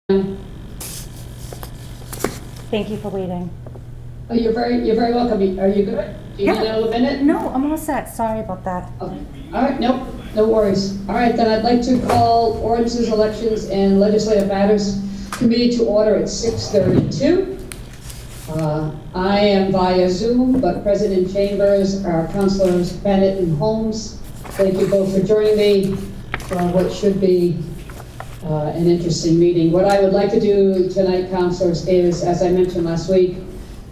Thank you for waiting. Oh, you're very welcome. Are you good? Do you need another minute? No, I'm all set. Sorry about that. Okay. All right, nope, no worries. All right, then I'd like to call Ordinances, Elections, and Legislative Matters Committee to order at 6:32. I am via Zoom, but present in chambers are Councilors Bennett and Holmes. Thank you both for joining me for what should be an interesting meeting. What I would like to do tonight, councilors, is, as I mentioned last week,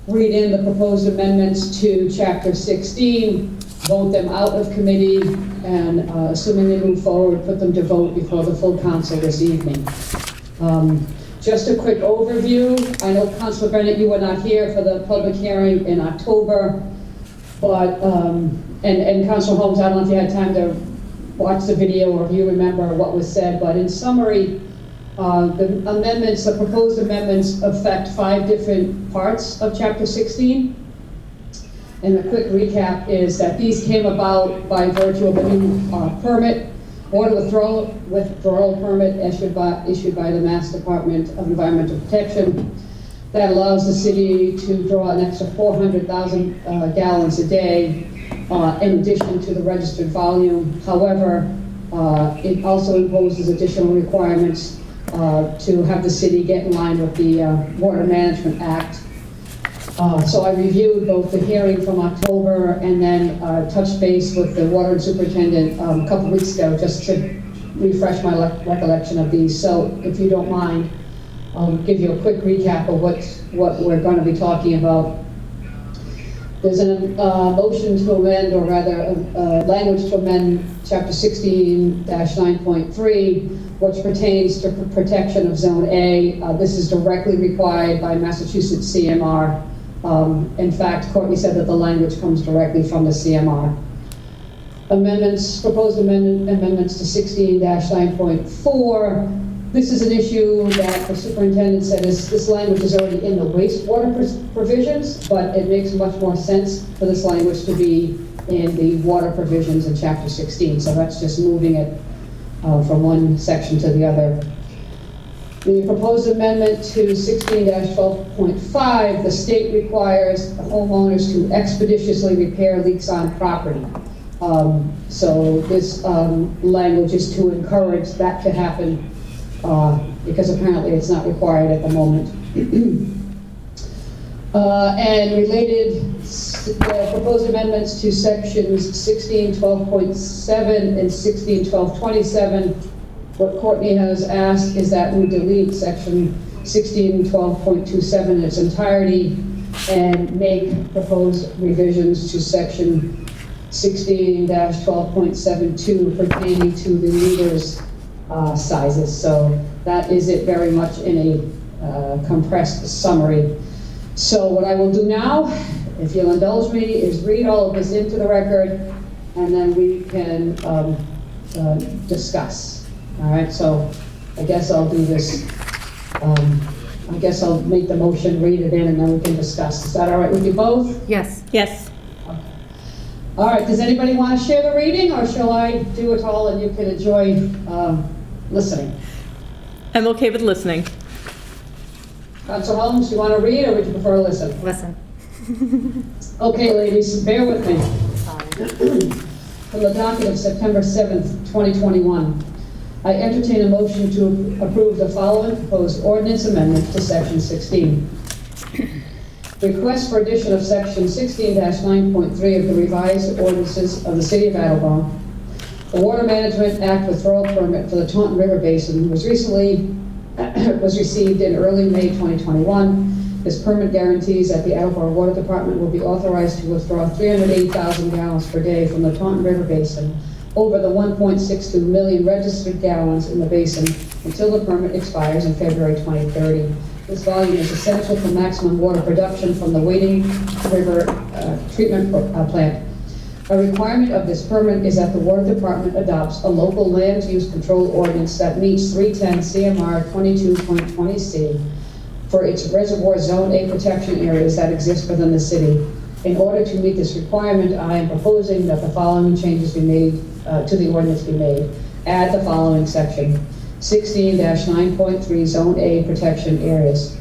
read in the proposed amendments to Chapter 16, vote them out of committee, and assuming they move forward, put them to vote before the full council this evening. Just a quick overview. I know, Councilor Bennett, you were not here for the public hearing in October, but, and Councilor Holmes, I don't know if you had time to watch the video or if you remember what was said, but in summary, the proposed amendments affect 5 different parts of Chapter 16. And the quick recap is that these came about by virtue of a new permit, water withdrawal permit issued by the Mass Department of Environmental Protection that allows the city to draw an extra 400,000 gallons a day in addition to the registered volume. However, it also imposes additional requirements to have the city get in line with the Water Management Act. So I reviewed both the hearing from October and then touched base with the water superintendent a couple weeks ago just to refresh my recollection of these. So if you don't mind, I'll give you a quick recap of what we're going to be talking about. There's a motion to amend, or rather language to amend Chapter 16-9.3, which pertains to protection of Zone A. This is directly required by Massachusetts CMR. In fact, Courtney said that the language comes directly from the CMR. Proposed amendments to 16-9.4. This is an issue that the superintendent said this language is already in the wastewater provisions, but it makes much more sense for this language to be in the water provisions in Chapter 16. So that's just moving it from one section to the other. The proposed amendment to 16-12.5, the state requires homeowners to expeditiously repair leaks on property. So this language is to encourage that to happen because apparently it's not required at the moment. And related, the proposed amendments to sections 16-12.7 and 16-12.27, what Courtney has asked is that we delete section 16-12.27 in its entirety and make proposed revisions to section 16-12.72 pertaining to the meters sizes. So that is it very much in a compressed summary. So what I will do now, if you'll indulge me, is read all of this into the record and then we can discuss. All right, so I guess I'll do this. I guess I'll make the motion, read it in, and then we can discuss. Is that all right with you both? Yes. Yes. Okay. All right, does anybody want to share the reading, or shall I do it all and you can enjoy listening? I'm okay with listening. Councilor Holmes, you want to read, or would you prefer to listen? Listen. Okay, ladies, bear with me. From the docket of September 7th, 2021. I entertain a motion to approve the following proposed ordinance amendment to Section 16. Request for addition of Section 16-9.3 of the revised ordinances of the City of Attleboro. The Water Management Act withdrawal permit for the Taunton River Basin was received in early May 2021. This permit guarantees that the Attleboro Water Department will be authorized to withdraw 308,000 gallons per day from the Taunton River Basin over the 1.62 million registered gallons in the basin until the permit expires in February 2030. This volume is essential for maximum water production from the Wading River treatment plant. A requirement of this permit is that the Water Department adopts a local land use control ordinance that meets 310 CMR 22.20C for its reservoir zone A protection areas that exist within the city. In order to meet this requirement, I am proposing that the following changes be made to the ordinance be made. Add the following section. 16-9.3 Zone A protection areas.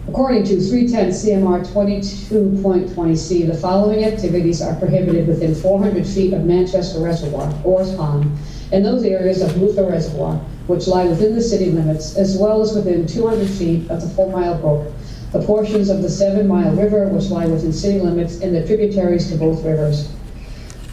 According to 310 CMR 22.20C, the following activities are prohibited within 400 feet of Manchester Reservoir, Orr's Pond, and those areas of Luther Reservoir, which lie within the city limits, as well as within 200 feet of the 4 Mile Brook, the portions of the 7 Mile River, which lie within city limits, and the tributaries to both rivers.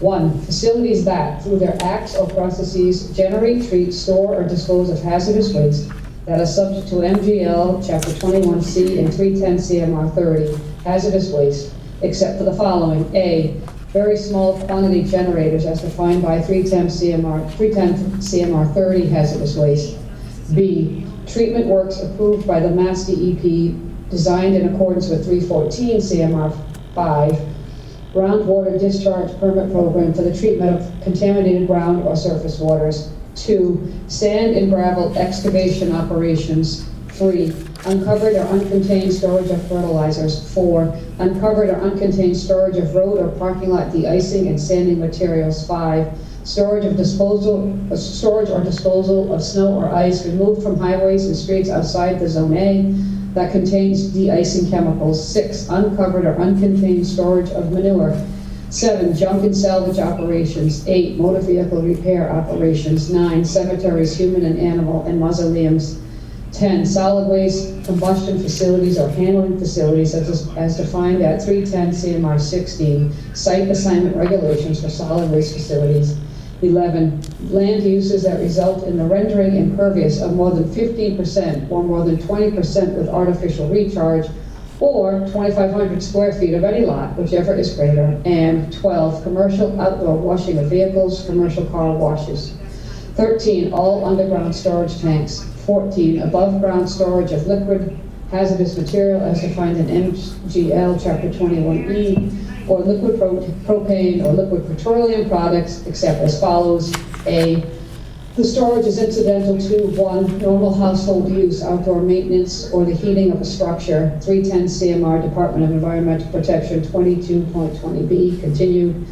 1. Facilities that, through their acts or processes, generate, treat, store, or dispose of hazardous waste that are subject to MGL Chapter 21C and 310 CMR 30, hazardous waste, except for the following. A. Very small quantity generators as defined by 310 CMR 30, hazardous waste. B. Treatment works approved by the Mass DEP, designed in accordance with 314 CMR 5, groundwater discharge permit program for the treatment of contaminated ground or surface waters. 2. Sand and gravel excavation operations. 3. Uncovered or uncontained storage of fertilizers. 4. Uncovered or uncontained storage of road or parking lot de-icing and sanding materials. 5. Storage or disposal of snow or ice removed from highways and streets outside the Zone A that contains de-icing chemicals. 6. Uncovered or uncontained storage of manure. 7. Junk and salvage operations. 8. Motor vehicle repair operations. 9. Cemeteries, human and animal, and mausoleums. 10. Solid waste combustion facilities or handling facilities as defined at 310 CMR 16. Site assignment regulations for solid waste facilities. 11. Land uses that result in the rendering impervious of more than 15% or more than 20% with artificial recharge, or 2,500 square feet of any lot, whichever is greater. And 12. Commercial outdoor washing of vehicles, commercial car washes. 13. All underground storage tanks. 14. Above ground storage of liquid hazardous material as defined in MGL Chapter 21E, or liquid propane or liquid petroleum products, except as follows. A. The storage is incidental to 1. Normal household use, outdoor maintenance, or the heating of a structure. 310 CMR Department of Environmental Protection 22.20B, continued.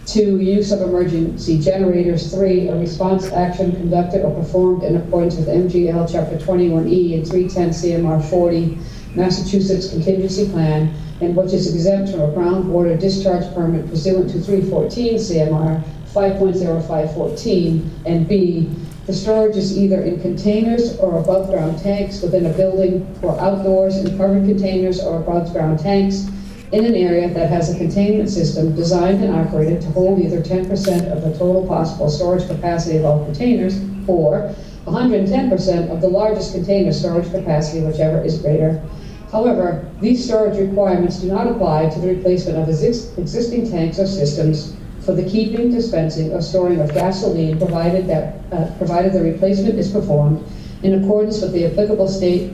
2. Use of emergency generators. 3. A response action conducted or performed in accordance with MGL Chapter 21E and 310 CMR 40, Massachusetts Contingency Plan, and which is exempt from a groundwater discharge permit pursuant to 314 CMR 5.0514, and B. The storage is either in containers or above ground tanks within a building, or outdoors in covered containers or above ground tanks in an area that has a containment system designed and operated to hold either 10% of the total possible storage capacity of all containers, or 110% of the largest container storage capacity, whichever is greater. However, these storage requirements do not apply to the replacement of existing tanks or systems for the keeping, dispensing, or storing of gasoline, provided the replacement is performed in accordance with the applicable state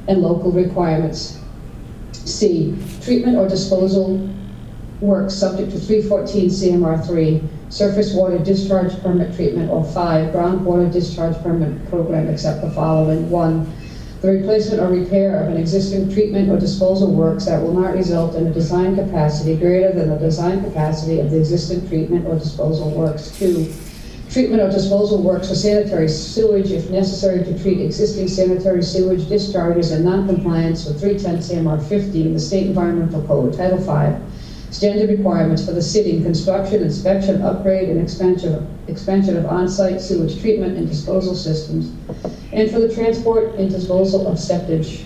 and local requirements. C. Treatment or disposal works subject to 314 CMR 3, surface water discharge permit treatment, or 5. Groundwater discharge permit program, except the following. 1. The replacement or repair of an existing treatment or disposal works that will not result in a design capacity greater than the design capacity of the existing treatment or disposal works. 2. Treatment or disposal works for sanitary sewage if necessary to treat existing sanitary sewage discharges in non-compliance with 310 CMR 15, the State Environmental Code, Title 5. Standard requirements for the city, construction, inspection, upgrade, and expansion of on-site sewage treatment and disposal systems, and for the transport and disposal of septage.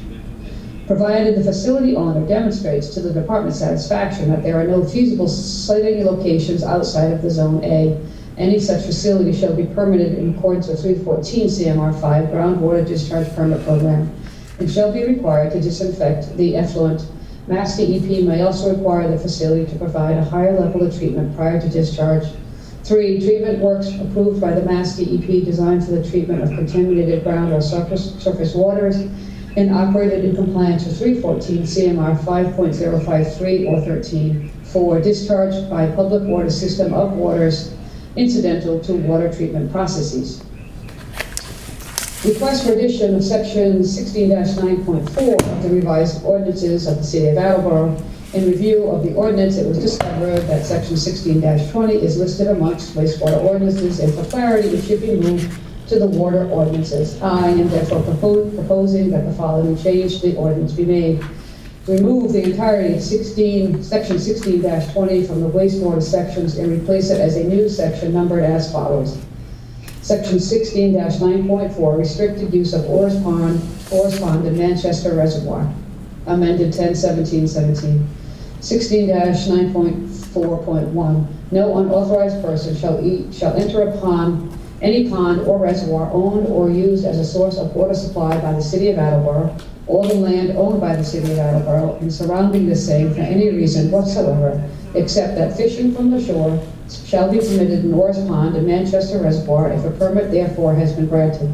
Provided the facility owner demonstrates to the department's satisfaction that there are no feasible siting locations outside of the Zone A, any such facility shall be permitted in accordance with 314 CMR 5 groundwater discharge permit program, and shall be required to disinfect the effluent. Mass DEP may also require the facility to provide a higher level of treatment prior to discharge. 3. Treatment works approved by the Mass DEP designed for the treatment of contaminated ground or surface waters and operated in compliance with 314 CMR 5.053 or 13. 4. Discharged by public water system of waters incidental to water treatment processes. Request for addition of section 16-9.4 of the revised ordinances of the City of Attleboro. In review of the ordinance, it was discovered that section 16-20 is listed amongst wastewater ordinances, and for clarity, it should be moved to the water ordinances. I am therefore proposing that the following change to the ordinance be made. Remove the entirety of section 16-20 from the wastewater sections and replace it as a new section numbered as follows. Section 16-9.4, restricted use of Orr's Pond and Manchester Reservoir, amended 10/17/17. 16-9.4.1, no unauthorized person shall enter upon any pond or reservoir owned or used as a source of water supply by the City of Attleboro, or the land owned by the City of Attleboro and surrounding the same for any reason whatsoever, except that fishing from the shore shall be permitted in Orr's Pond and Manchester Reservoir if a permit therefore has been granted.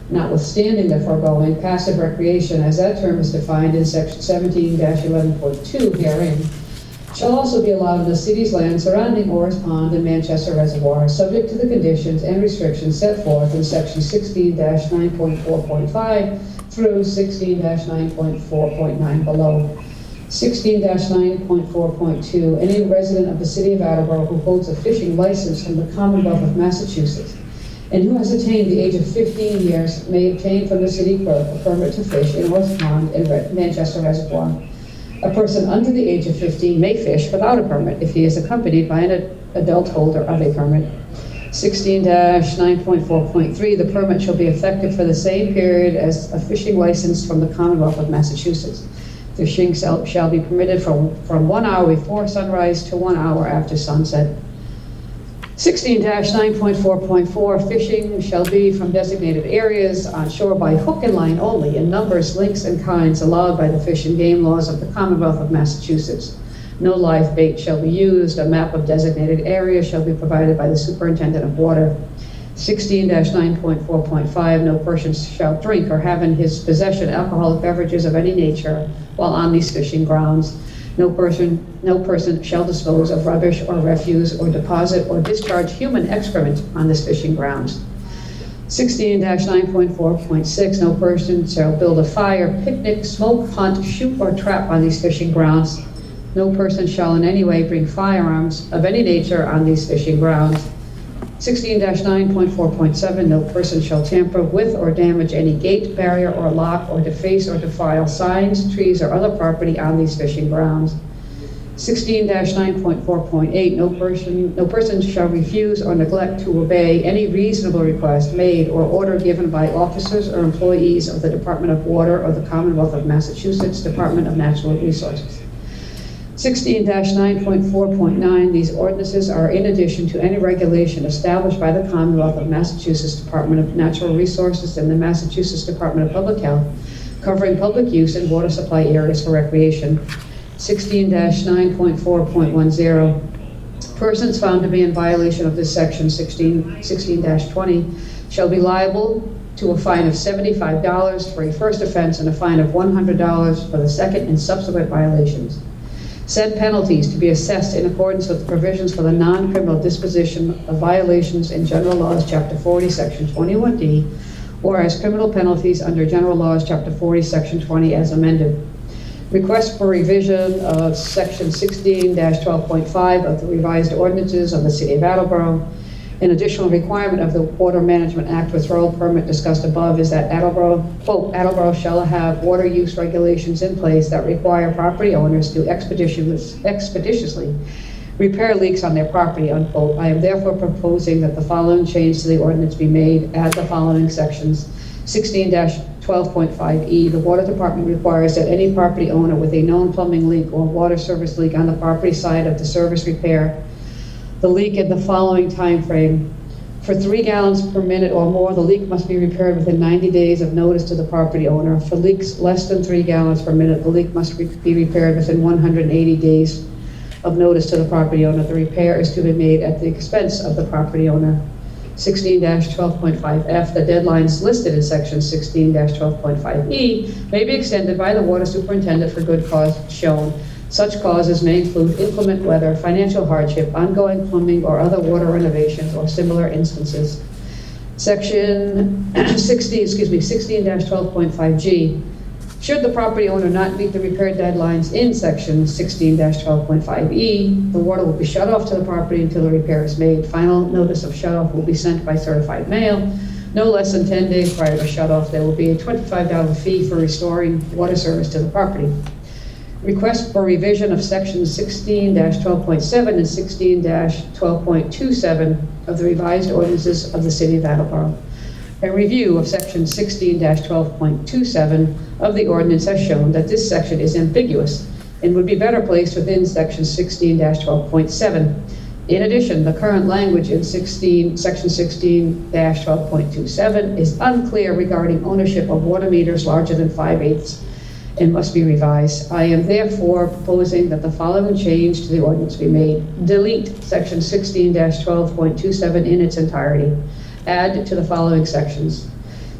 Notwithstanding the foregoing, passive recreation, as that term is defined in section 17-11.2 herein, shall also be allowed in the city's land surrounding Orr's Pond and Manchester Reservoir, subject to the conditions and restrictions set forth in section 16-9.4.5 through 16-9.4.9 below. 16-9.4.2, any resident of the City of Attleboro who holds a fishing license from the Commonwealth of Massachusetts and who has attained the age of 15 years may obtain from the city clerk a permit to fish in Orr's Pond and Manchester Reservoir. A person under the age of 15 may fish without a permit if he is accompanied by an adult holder of a permit. 16-9.4.3, the permit shall be effective for the same period as a fishing license from the Commonwealth of Massachusetts. Fishing shall be permitted from 1 hour before sunrise to 1 hour after sunset. 16-9.4.4, fishing shall be from designated areas on shore by hook and line only in numbers, lengths, and kinds allowed by the Fish and Game laws of the Commonwealth of Massachusetts. No live bait shall be used. A map of designated areas shall be provided by the Superintendent of Water. 16-9.4.5, no person shall drink or have in his possession alcoholic beverages of any nature while on these fishing grounds. No person shall dispose of rubbish or refuse or deposit or discharge human excrement on this fishing grounds. 16-9.4.6, no person shall build a fire, picnic, smoke, hunt, shoot, or trap on these fishing grounds. No person shall in any way bring firearms of any nature on these fishing grounds. 16-9.4.7, no person shall tamper with or damage any gate, barrier, or lock, or deface or defile signs, trees, or other property on these fishing grounds. 16-9.4.8, no person shall refuse or neglect to obey any reasonable request made or order given by officers or employees of the Department of Water or the Commonwealth of Massachusetts Department of Natural Resources. 16-9.4.9, these ordinances are in addition to any regulation established by the Commonwealth of Massachusetts Department of Natural Resources and the Massachusetts Department of Public Health, covering public use in water supply areas for recreation. 16-9.4.10, persons found to be in violation of this section 16-20 shall be liable to a fine of $75 for a first offense and a fine of $100 for the second and subsequent violations. Said penalties to be assessed in accordance with the provisions for the non-criminal disposition of violations in General Laws, Chapter 40, Section 21D, or as criminal penalties under General Laws, Chapter 40, Section 20, as amended. Request for revision of Section 16-12.5 of the revised ordinances of the City of Attleboro. An additional requirement of the Water Management Act withdrawal permit discussed above is that Attleboro, quote, Attleboro shall have water use regulations in place that require property owners to expeditiously repair leaks on their property, unquote. I am therefore proposing that the following change to the ordinance be made. Add the following sections. 16-12.5E, the Water Department requires that any property owner with a known plumbing leak or water service leak on the property side of the service repair the leak in the following time frame. For 3 gallons per minute or more, the leak must be repaired within 90 days of notice to the property owner. For leaks less than 3 gallons per minute, the leak must be repaired within 180 days of notice to the property owner. The repair is to be made at the expense of the property owner. 16-12.5F, the deadlines listed in section 16-12.5E may be extended by the water superintendent for good cause shown. Such causes may include inclement weather, financial hardship, ongoing plumbing or other water renovations, or similar instances. Section 16-12.5G. Should the property owner not meet the repair deadlines in section 16-12.5E, the water will be shut off to the property until the repair is made. Final notice of shut off will be sent by certified mail. no less than 10 days prior to shut-off. There will be a $25 fee for restoring water service to the property. Request for revision of section 16-12.7 and 16-12.27 of the revised ordinances of the City of Attleboro. A review of section 16-12.27 of the ordinance has shown that this section is ambiguous and would be better placed within section 16-12.7. In addition, the current language in section 16-12.27 is unclear regarding ownership of water meters larger than 5/8 and must be revised. I am therefore proposing that the following change to the ordinance be made. Delete section 16-12.27 in its entirety. Add to the following sections.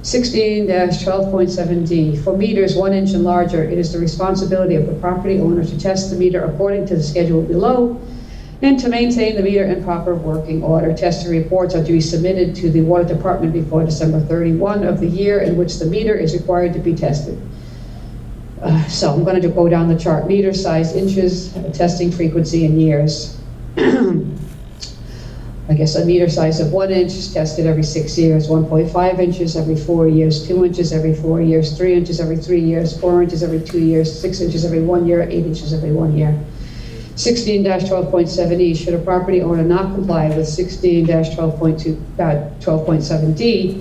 16-12.7D. For meters 1 inch and larger, it is the responsibility of the property owner to test the meter according to the schedule below and to maintain the meter in proper working order. Testing reports are to be submitted to the Water Department before December 31 of the year in which the meter is required to be tested. So I'm going to go down the chart. Meter size, inches, testing frequency in years. I guess a meter size of 1 inch is tested every 6 years, 1.5 inches every 4 years, 2 inches every 4 years, 3 inches every 3 years, 4 inches every 2 years, 6 inches every 1 year, 8 inches every 1 year. 16-12.7E, should a property owner not comply with 16-12.7D,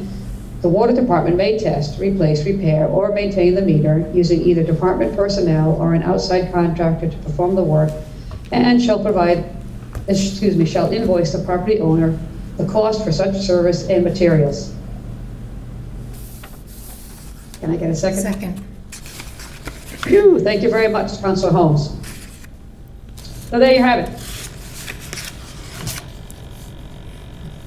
the Water Department may test, replace, repair, or maintain the meter using either department personnel or an outside contractor to perform the work and shall invoice the property owner the cost for such service and materials. Can I get a second? Second. Phew, thank you very much, Councilor Holmes. So there you have it.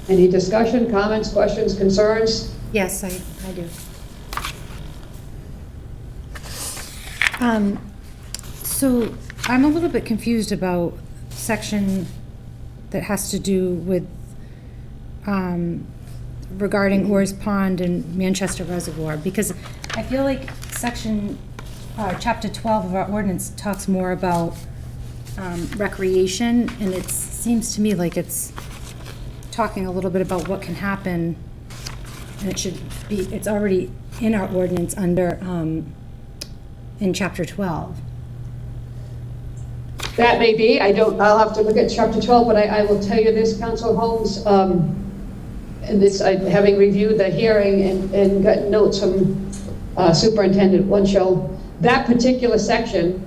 Any discussion, comments, questions, concerns? Yes, I do. So I'm a little bit confused about section that has to do with regarding Orr's Pond and Manchester Reservoir, because I feel like chapter 12 of our ordinance talks more about recreation, and it seems to me like it's talking a little bit about what can happen, and it's already in our ordinance under, in chapter 12. That may be. I'll have to look at chapter 12, but I will tell you this, Councilor Holmes, and this, having reviewed the hearing and got notes from Superintendent Winchell, that particular section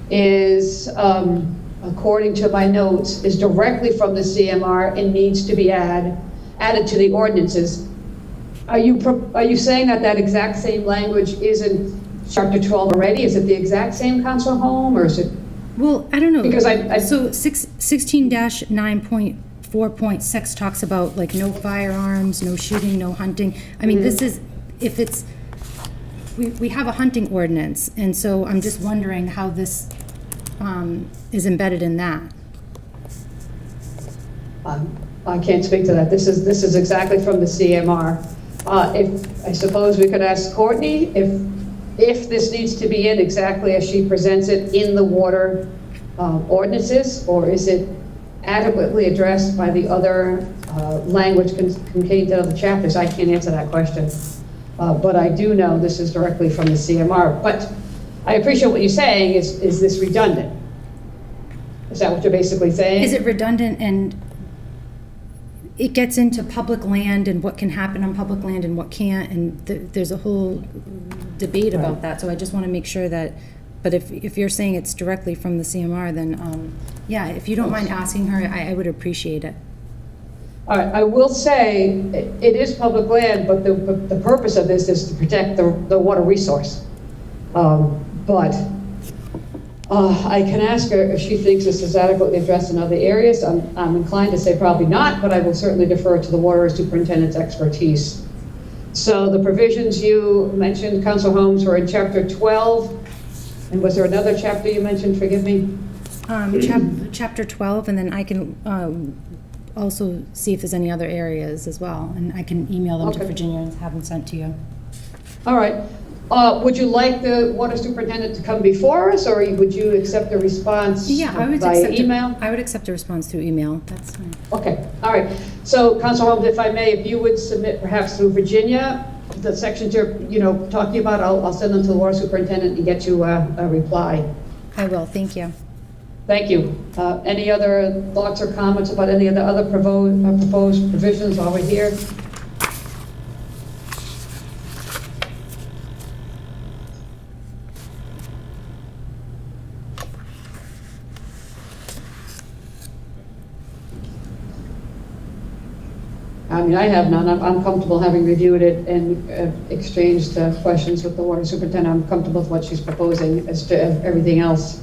is, according to my notes, is directly from the CMR and needs to be added to the ordinances. Are you saying that exact same language is in chapter 12 already? Is it the exact same, Councilor Holmes, or is it? Well, I don't know. Because So 16-9.4.6 talks about like no firearms, no shooting, no hunting. I mean, this is, if it's, we have a hunting ordinance, and so I'm just wondering how this is embedded in that. I can't speak to that. This is exactly from the CMR. If I suppose we could ask Courtney if this needs to be in exactly as she presents it in the water ordinances, or is it adequately addressed by the other language contained in other chapters? I can't answer that question. But I do know this is directly from the CMR. But I appreciate what you're saying. Is this redundant? Is that what you're basically saying? Is it redundant, and it gets into public land and what can happen on public land and what can't, and there's a whole debate about that, so I just want to make sure that, but if you're saying it's directly from the CMR, then, yeah, if you don't mind asking her, I would appreciate it. All right, I will say it is public land, but the purpose of this is to protect the water resource. But I can ask her if she thinks this is adequately addressed in other areas. I'm inclined to say probably not, but I will certainly defer to the water superintendent's expertise. So the provisions you mentioned, Councilor Holmes, were in chapter 12. And was there another chapter you mentioned? Forgive me. Chapter 12, and then I can also see if there's any other areas as well, and I can email them to Virginia and have them sent to you. All right. Would you like the water superintendent to come before us, or would you accept a response Yeah, I would via accept email? I would accept a response through email. That's fine. Okay, all right. So, Council Holmes, if I may, if you would submit perhaps through Virginia, the sections you're, talking about, I'll send them to the water superintendent and get you a reply. I will, thank you. Thank you. Any other thoughts or comments about any of the other proposed provisions while we're here? I mean, I have none. I'm comfortable having reviewed it and exchanged questions with the water superintendent. I'm comfortable with what she's proposing as to everything else.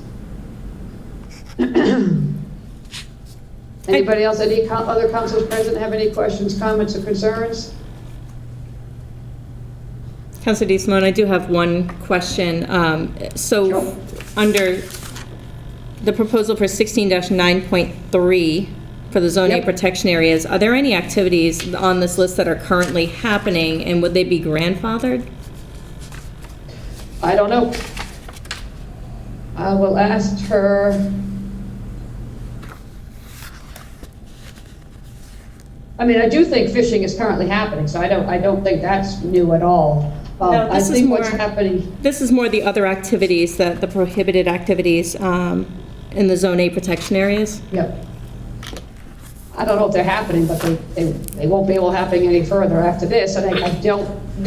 Anybody else, any other councilors present have any questions, comments, or concerns? Councilor DeSimone, I do have one question. Sure. Under the proposal for 16-9.3 for the zone A Yep. protection areas, are there any activities on this list that are currently happening, and would they be grandfathered? I don't know. I will ask her. I mean, I do think fishing is currently happening, so I don't think that's new at all. No, I this is think what's more- happening. This is more the other activities, the prohibited activities in the zone A protection areas. Yep. I don't know if they're happening, but they won't be able to happen any further after this, and I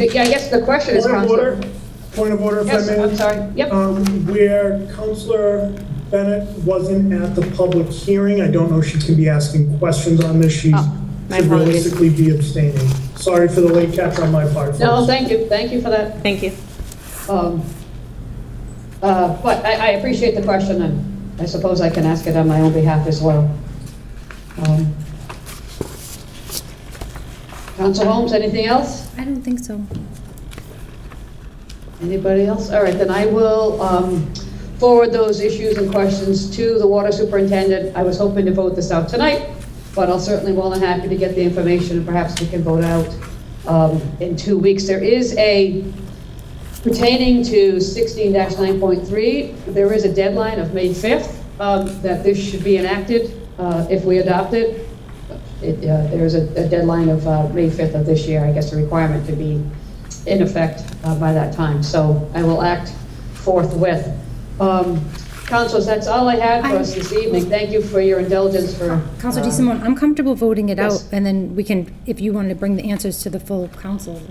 guess the question is, Councilor. Point of order, if I Yes, may. I'm sorry, yep. Where Councilor Bennett wasn't at the public hearing, I don't know if she can be asking questions on this. She Oh, my should apologies. realistically be abstaining. Sorry for the late catch on my part. No, folks. thank you for that. Thank you. But I appreciate the question, and I suppose I can ask it on my own behalf as well. Council Holmes, anything else? I don't think so. Anybody else? All right, then I will forward those issues and questions to the water superintendent. I was hoping to vote this out tonight, but I'll certainly well and happy to get the information, and perhaps we can vote out in 2 weeks. There is pertaining to 16-9.3, there is a deadline of May 5th that this should be enacted if we adopt it. There's a deadline of May 5th of this year, I guess, a requirement to be in effect by that time. So I will act forthwith. Councilors, that's all I had for us this evening. Thank you for your indulgence for... Councilor DeSimone, I'm comfortable voting it Yes. out, and then we can, if you wanted to bring the answers to the full council,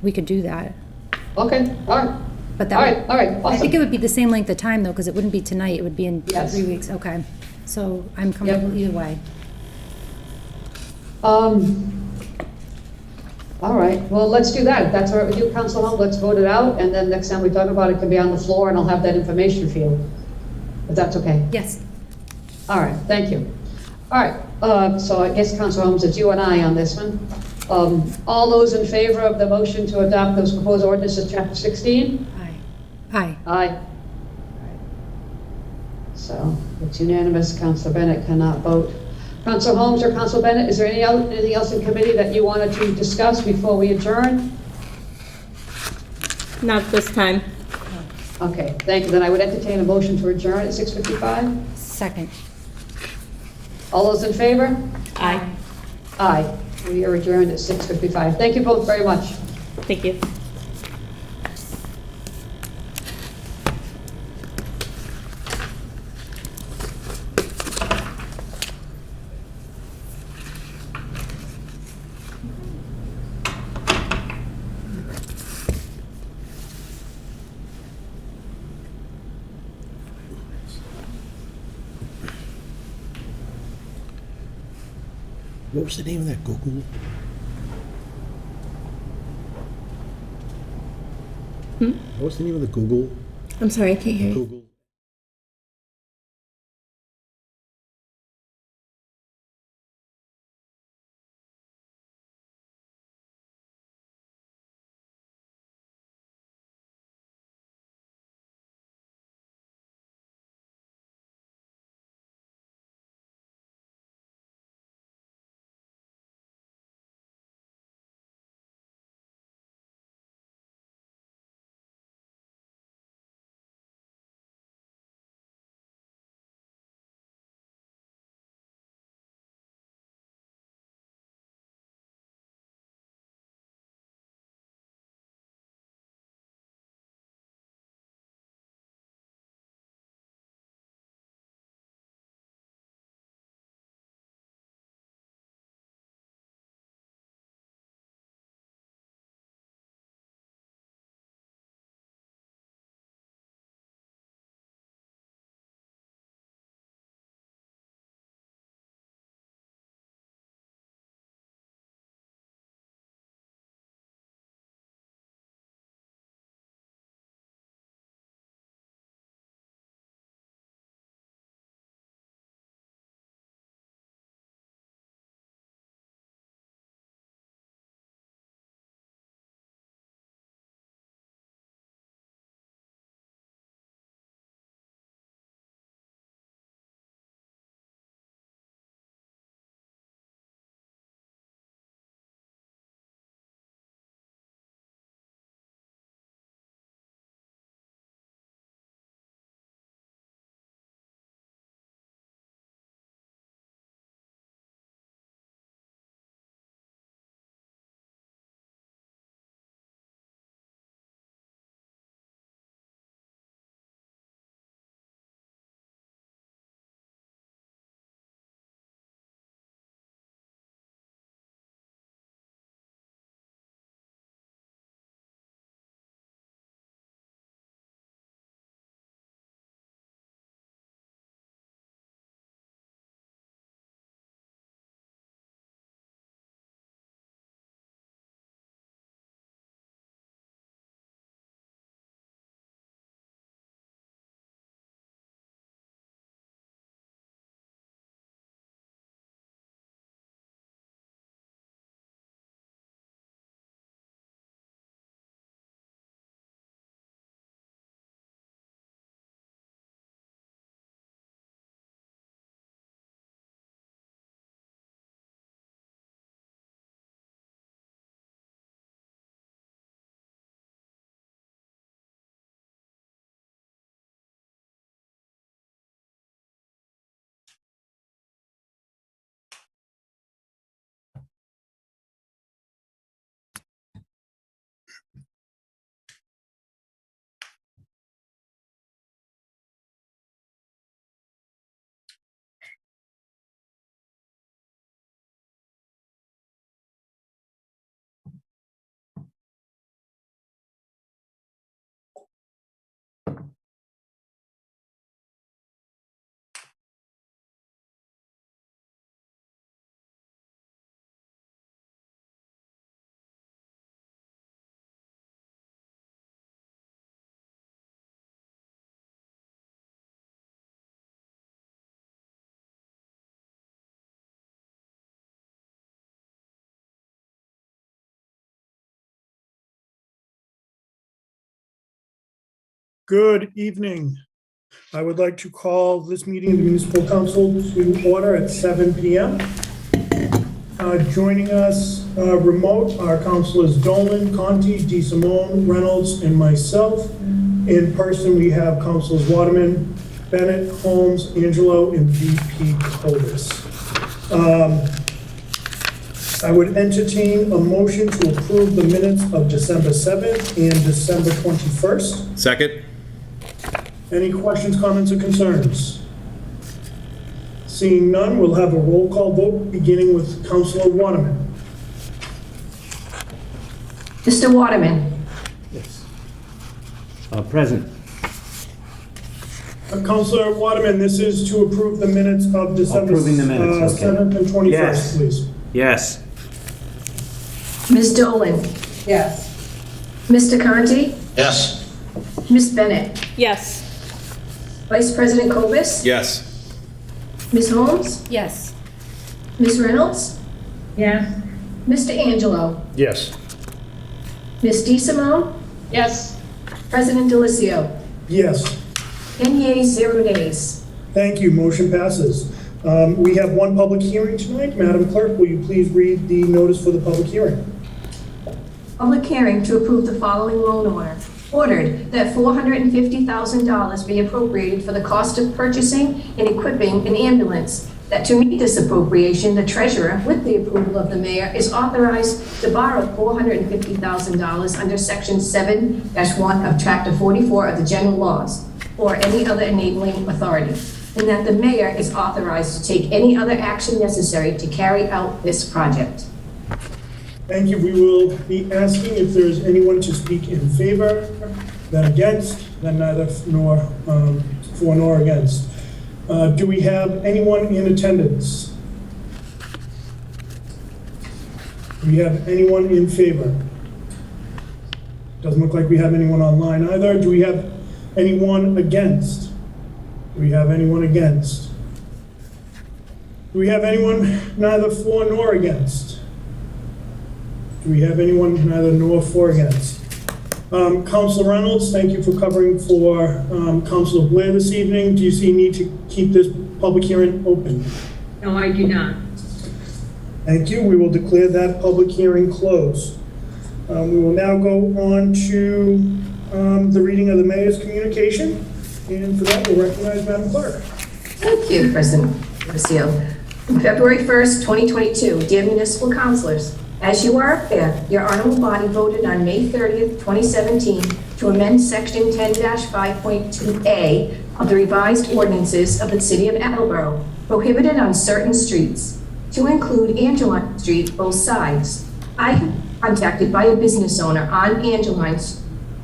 we could do that. Okay, all right. But All right, I think it awesome. would be the same length of time, though, because it wouldn't be tonight, it would be in Yes. 3 weeks. Okay. So I'm comfortable either way. All right, well, let's do that. If that's all right with you, Council Holmes, let's vote it out, and then next time we talk about it, it can be on the floor, and I'll have that information for you, if that's okay. Yes. All right, thank you. All right, so I guess, Council Holmes, it's you and I on this one. All those in favor of the motion to adopt those proposed ordinances, Chapter 16? Aye. Aye. Aye. So it's unanimous. Councilor Bennett cannot vote. Councilor Holmes or Councilor Bennett, is there anything else in committee that you wanted to discuss before we adjourn? Not this time. Okay, thank you. Then I would entertain a motion to adjourn at 6:55. Second. All those in favor? Aye. Aye. We are adjourned at 6:55. Thank you both very much. Thank you. What was the name of that Google? What was the name of the Google? I'm sorry, I can't hear you. Google. Good evening. I would like to call this meeting of the Municipal Council to order at 7 p.m. Joining us remote are Councilors Dolan, Conti, DeSimone, Reynolds, and myself. In person, we have Councilors Waterman, Bennett, Holmes, Angelo, and VP Cobus. I would entertain a motion to approve the minutes of December 7th and December 21st. Second? Any questions, comments, or concerns? Seeing none, we'll have a roll call vote, beginning with Councilor Waterman. Mr. Waterman. Yes. Present. Councilor Waterman, this is to approve the minutes of December Approving the minutes, okay. 7th and 21st, Yes. please. Yes. Ms. Dolan. Yes. Mr. Conti. Yes. Ms. Bennett. Yes. Vice President Cobus. Yes. Ms. Holmes. Yes. Ms. Reynolds. Yes. Mr. Angelo. Yes. Ms. DeSimone. Yes. President Delicio. Yes. 10 yeas, 0 nays. Thank you. Motion passes. We have one public hearing tonight. Madam Clerk, will you please read the notice for the public hearing? Public hearing to approve the following loan order. Ordered that $450,000 be appropriated for the cost of purchasing and equipping an ambulance. That to meet this appropriation, the treasurer, with the approval of the mayor, is authorized to borrow $450,000 under Section 7-1 of Chapter 44 of the General Laws, or any other enabling authority, and that the mayor is authorized to take any other action necessary to carry out this project. Thank you. We will be asking if there is anyone to speak in favor, then against, then neither nor for nor against. Do we have anyone in attendance? Do we have anyone in favor? Doesn't look like we have anyone online either. Do we have anyone against? Do we have anyone against? Do we have anyone neither for nor against? Do we have anyone neither nor for or against? Councilor Reynolds, thank you for covering for Councilor Blair this evening. Do you see a need to keep this public hearing open? No, I do not. Thank you. We will declare that public hearing closed. We will now go on to the reading of the mayor's communication. And for that, we'll recognize Madam Clerk. Thank you, President Delicio. On February 1st, 2022, dear municipal councilors, as you are aware, your honorable body voted on May 30th, 2017 to amend Section 10-5.2A of the revised ordinances of the city of Attleboro, prohibited on certain streets, to include Angeline Street, both sides. I have been contacted by a business owner on Angeline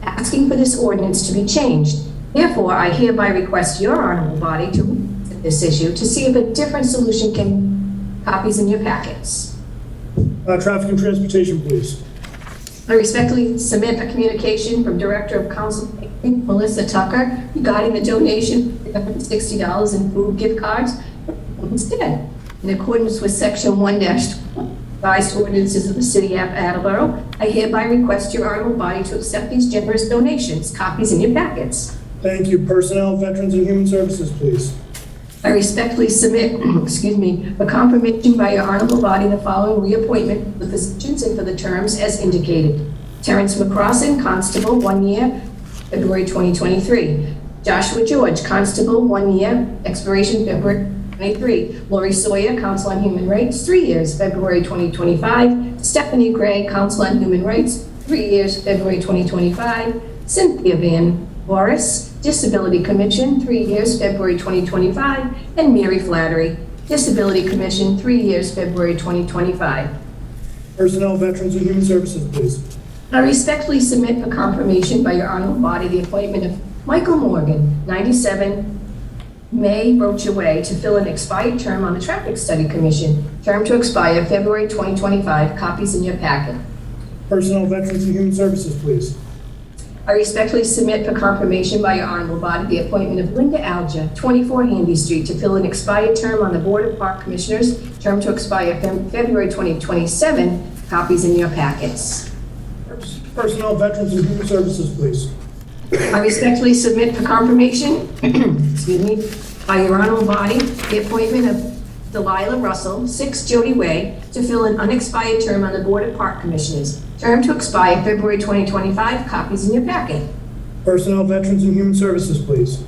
asking for this ordinance to be changed. Therefore, I hereby request your honorable body to look at this issue to see if a different solution can, copies in your packets. Traffic and Transportation, please. I respectfully submit a communication from Director of Council Melissa Tucker regarding the donation of $60 in food gift cards instead. In accordance with Section 1-2 revised ordinances of the city of Attleboro, I hereby request your honorable body to accept these generous donations. Copies in your packets. Thank you. Personnel, Veterans, and Human Services, please. I respectfully submit, a confirmation by your honorable body the following reappointment for positions and for the terms as indicated. Terrence McCrossin, Constable, 1 year, February 2023. Joshua George, Constable, 1 year, expiration February 2023. Lori Sawyer, Council on Human Rights, 3 years, February 2025. Stephanie Gray, Council on Human Rights, 3 years, February 2025. Cynthia Van Boris, Disability Commission, 3 years, February 2025, and Mary Flattery, Disability Commission, 3 years, February 2025. Personnel, Veterans, and Human Services, please. I respectfully submit for confirmation by your honorable body the appointment of Michael Morgan, 97 May Rocha Way, to fill an expired term on the Traffic Study Commission, term to expire February 2025, copies in your packet. Personnel, Veterans, and Human Services, please. I respectfully submit for confirmation by your honorable body the appointment of Linda Alger, 24 Handy Street, to fill an expired term on the Board of Park Commissioners, term to expire February 2027, copies in your packets. Personnel, Veterans, and Human Services, please. I respectfully submit for confirmation, excuse me, by your honorable body, the appointment of Delilah Russell, 6 Jody Way, to fill an unexpired term on the Board of Park Commissioners, term to expire February 2025, copies in your packet. Personnel, Veterans, and Human Services, please.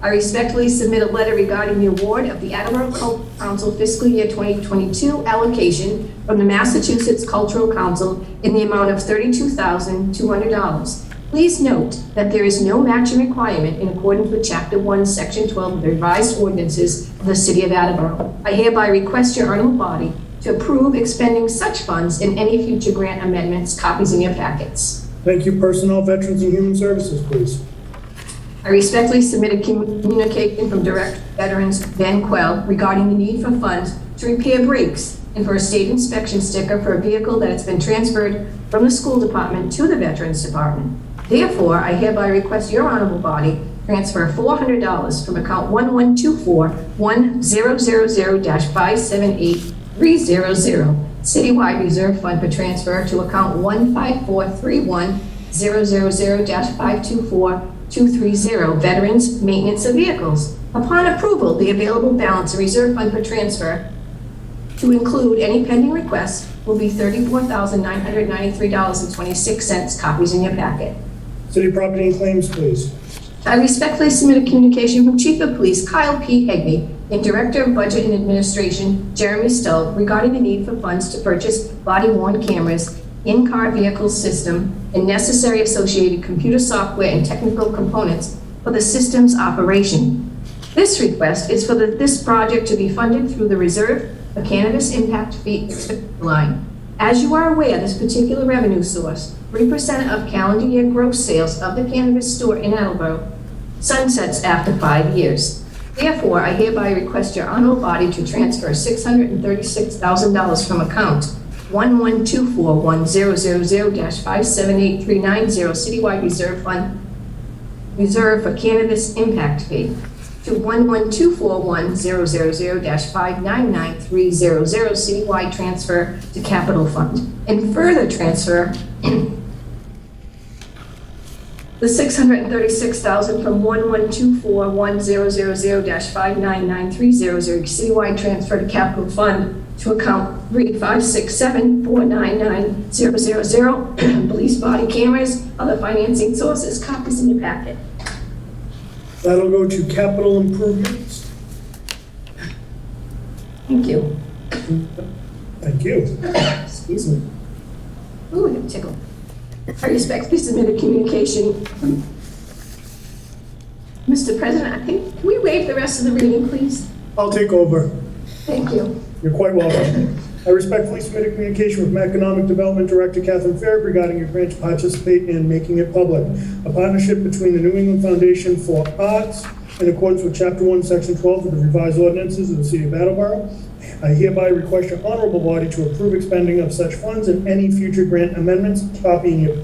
I respectfully submit a letter regarding the award of the Attleboro Council Fiscal Year 2022 allocation from the Massachusetts Cultural Council in the amount of $32,200. Please note that there is no matching requirement in accordance with Chapter 1, Section 12 of the revised ordinances of the City of Attleboro. I hereby request your honorable body to approve expending such funds in any future grant amendments, copies in your packets. Thank you. Personnel, Veterans, and Human Services, please. I respectfully submit a communication from Direct Veterans Ben Quell regarding the need for funds to repair brakes and for a state inspection sticker for a vehicle that has been transferred from the school department to the Veterans Department. Therefore, I hereby request your honorable body transfer $400 from account 1124-1000-578-300 Citywide Reserve Fund for transfer to account 15431-000-524-230 Veterans Maintenance of Vehicles. Upon approval, the available balance of reserve fund for transfer to include any pending requests will be $34,993.26, copies in your packet. City Property and Claims, please. I respectfully submit a communication from Chief of Police Kyle P. Hegney and Director of Budget and Administration Jeremy Stowe regarding the need for funds to purchase body-worn cameras, in-car vehicle system, and necessary associated computer software and technical components for the system's operation. This request is for this project to be funded through the Reserve for Cannabis Impact Fee line. As you are aware, this particular revenue source, 3% of calendar year gross sales of the cannabis store in Attleboro, sunsets after 5 years. Therefore, I hereby request your honorable body to transfer $636,000 from account 1124-1000-578-390 Citywide Reserve Fund, Reserve for Cannabis Impact Fee, to 1124-1000-599-300 Citywide Transfer to Capital Fund, and further transfer the $636,000 from 1124-1000-599-300 Citywide Transfer to Capital Fund to account 3567499-000 Police Body Cameras, other financing sources, copies in your packet. That'll go to capital improvements. Thank you. Thank you. Excuse me. Ooh, I got a tickle. I respectfully submit a communication. Mr. President, I think, can we waive the rest of the reading, please? I'll take over. Thank you. You're quite welcome. I respectfully submit a communication with Economic Development Director Catherine Farrick regarding a grant to participate in making it public. A partnership between the New England Foundation for Arts in accordance with Chapter 1, Section 12 of the revised ordinances of the City of Attleboro. I hereby request your honorable body to approve expending of such funds and any future grant amendments, copy in your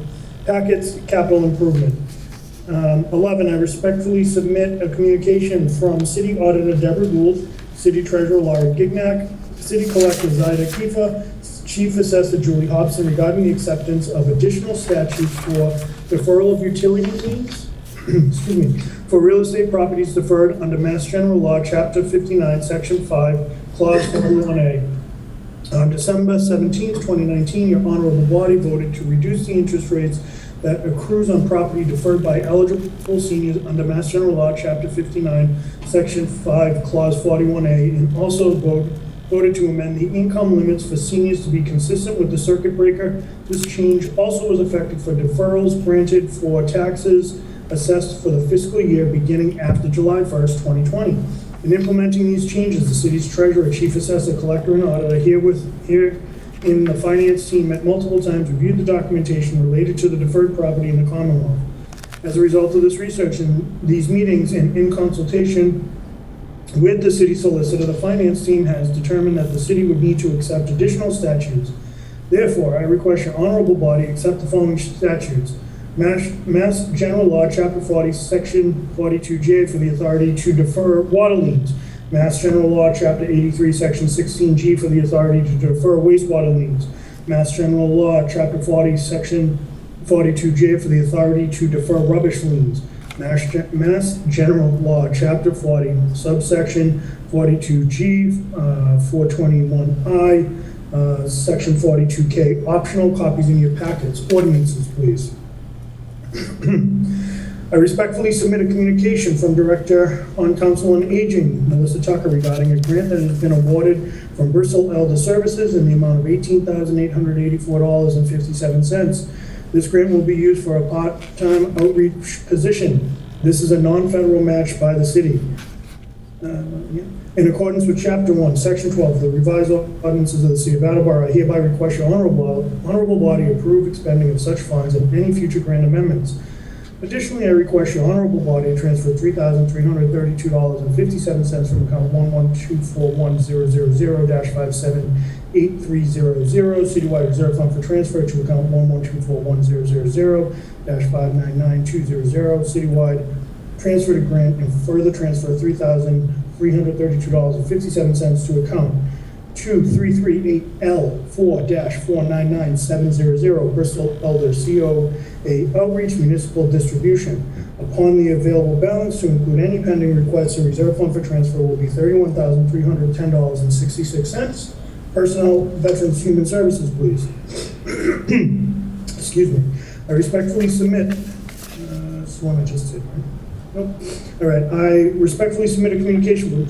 packets, capital improvement. 11, I respectfully submit a communication from City Auditor Deborah Gould, City Treasurer Laura Gignac, City Collector Zaida Kifa, Chief Assessor Julie Hobson regarding the acceptance of additional statutes for deferral of utility liens excuse me, for real estate properties deferred under Mass General Law, Chapter 59, Section 5, Clause 41A. On December 17, 2019, your honorable body voted to reduce the interest rates that accrues on property deferred by eligible seniors under Mass General Law, Chapter 59, Section 5, Clause 41A, and also voted to amend the income limits for seniors to be consistent with the circuit breaker. This change also was effective for deferrals granted for taxes assessed for the fiscal year beginning after July 1st, 2020. In implementing these changes, the city's treasurer, chief assessor, collector, and auditor here in the finance team met multiple times, reviewed the documentation related to the deferred property in the Commonwealth. As a result of this research and these meetings and in consultation with the city solicitor, the finance team has determined that the city would need to accept additional statutes. Therefore, I request your honorable body accept the following statutes. Mass General Law, Chapter 40, Section 42J for the authority to defer water liens. Mass General Law, Chapter 83, Section 16G for the authority to defer wastewater liens. Mass General Law, Chapter 40, Section 42J for the authority to defer rubbish liens. Mass General Law, Chapter 40, Subsection 42G, 421I, Section 42K, optional, copies in your packets. Ordinances, please. I respectfully submit a communication from Director on Council on Aging, Melissa Tucker, regarding a grant that has been awarded from Bristol Elder Services in the amount of $18,884.57. This grant will be used for a part-time outreach position. This is a non-federal match by the city. In accordance with Chapter 1, Section 12 of the revised ordinances of the City of Attleboro, I hereby request your honorable body approve expending of such funds and any future grant amendments. Additionally, I request your honorable body transfer $3,332.57 from account 1124100-5783000 citywide reserve fund for transfer to account 1124100-5992000 citywide transfer to grant and further transfer $3,332.57 to account 2338L4-499700 Bristol Elder COA Outreach Municipal Distribution. Upon the available balance to include any pending requests, a reserve fund for transfer will be $31,310.66. Personnel, Veterans, Human Services, please. Excuse me. I respectfully submit, that's the one I just did, right? Nope. All right, I respectfully submit a communication from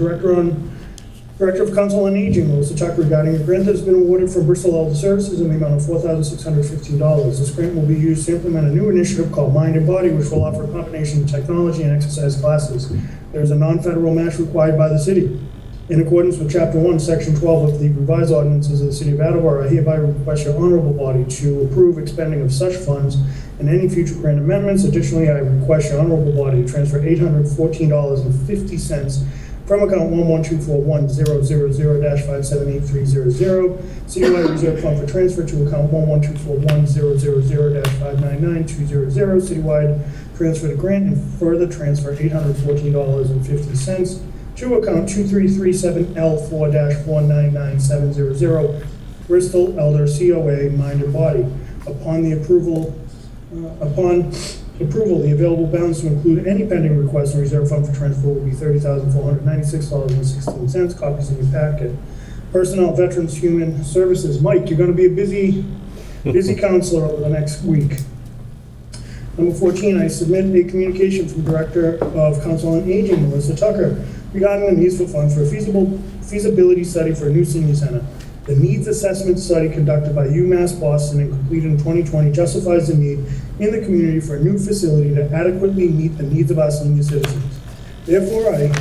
Director of Council on Aging, Melissa Tucker, regarding a grant that has been awarded from Bristol Elder Services in the amount of $4,615. This grant will be used to implement a new initiative called Mind and Body, which will offer a combination of technology and exercise classes. There is a non-federal match required by the city. In accordance with Chapter 1, Section 12 of the revised ordinances of the City of Attleboro, I hereby request your honorable body to approve expending of such funds and any future grant amendments. Additionally, I request your honorable body to transfer $814.50 from account 1124100-5783000 citywide reserve fund for transfer to account 1124100-5992000 citywide transfer to grant and further transfer $814.50 to account 2337L4-499700 Bristol Elder COA Mind and Body. Upon approval, the available balance to include any pending requests and reserve fund for transfer will be $30,496.16. Copies in your packet. Personnel, Veterans, Human Services. Mike, you're going to be a busy counselor over the next week. Number 14, I submit a communication from Director of Council on Aging, Melissa Tucker, regarding the needs for funds for a feasibility study for a new senior center. The needs assessment study conducted by UMass Boston and completed in 2020 justifies the need in the community for a new facility to adequately meet the needs of our senior citizens. Therefore, I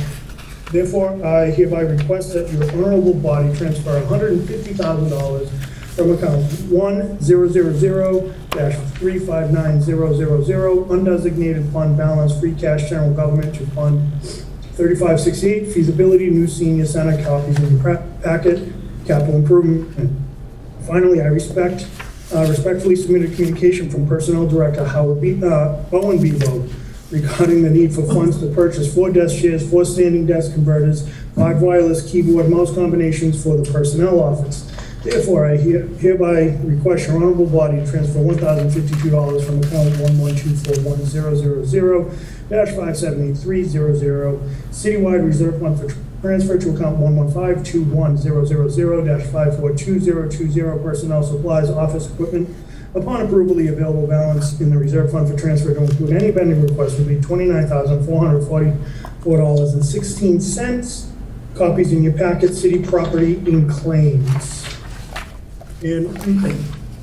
hereby request that your honorable body transfer $150,000 from account 100035900 undesignated fund balance free cash general government to fund 3568 feasibility new senior center. Copies in your packet. Capital improvement. Finally, I respectfully submit a communication from Personnel Director Owen Bevo regarding the need for funds to purchase 4 desk chairs, 4 standing desk converters, 5 wireless keyboard mouse combinations for the personnel office. Therefore, I hereby request your honorable body to transfer $1,052 from account 1124100-5783000 citywide reserve fund for transfer to account 1152100-5422020 personnel supplies office equipment. Upon approval, the available balance in the reserve fund for transfer to include any pending request will be $29,444.16. Copies in your packet. City property in claims. And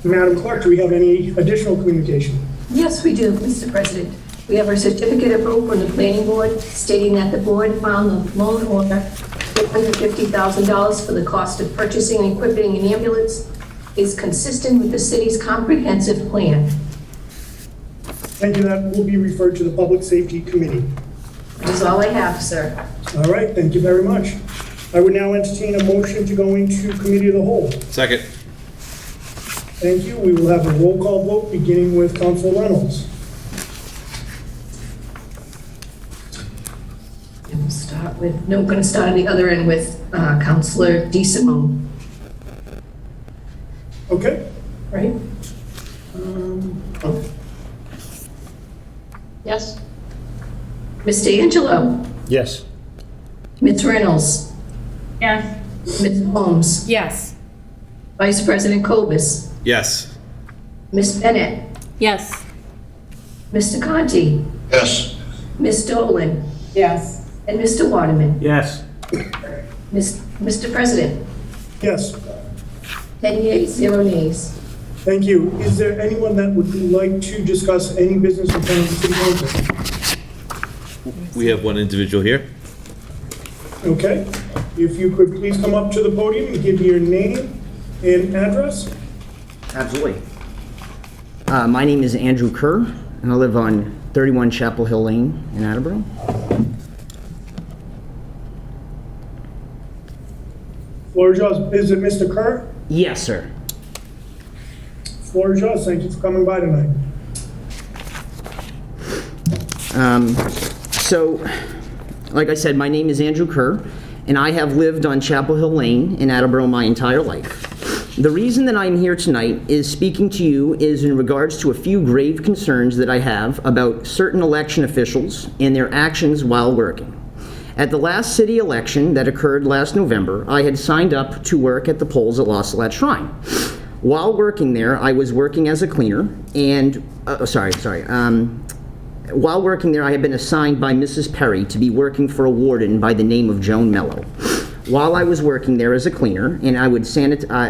Madam Clerk, do we have any additional communication? Yes, we do, Mr. President. We have a certificate of vote from the planning board stating that the board found the loan order $850,000 for the cost of purchasing and equipping an ambulance is consistent with the city's comprehensive plan. Thank you. That will be referred to the Public Safety Committee. That is all I have, sir. All right, thank you very much. I would now entertain a motion to go into Committee of the Whole. Second. Thank you. We will have a roll call vote, beginning with Council Reynolds. And we'll start with, no, we're going to start at the other end with Counselor DeSimone, Okay? right? Oh, Yes? Mr. D'Angelo, Yes. Ms. Reynolds, Yes. Ms. Holmes, Yes. Vice President Cobus, Yes. Ms. Bennett, Yes. Mr. Conti, Yes. Ms. Dolan, Yes. and Mr. Waterman. Yes. Mr. President, yes, 10 yeas, 0 nays. thank you. Is there anyone that would like to discuss any business in front of the City Council? We have one individual here. Okay, if you could please come up to the podium and give your name and address. Absolutely. My name is Andrew Kerr, and I live on 31 Chapel Hill Lane in Attleboro. Floor is yours. Is it Mr. Kerr? Yes, sir. Floor is yours. Thank you for coming by tonight. So, like I said, my name is Andrew Kerr, and I have lived on Chapel Hill Lane in Attleboro my entire life. The reason that I'm here tonight is speaking to you is in regards to a few grave concerns that I have about certain election officials and their actions while working. At the last city election that occurred last November, I had signed up to work at the polls at La Salette Shrine. While working there, I was working as a cleaner, and, while working there, I had been assigned by Mrs. Perry to be working for a warden by the name of Joan Mello. While I was working there as a cleaner, and I would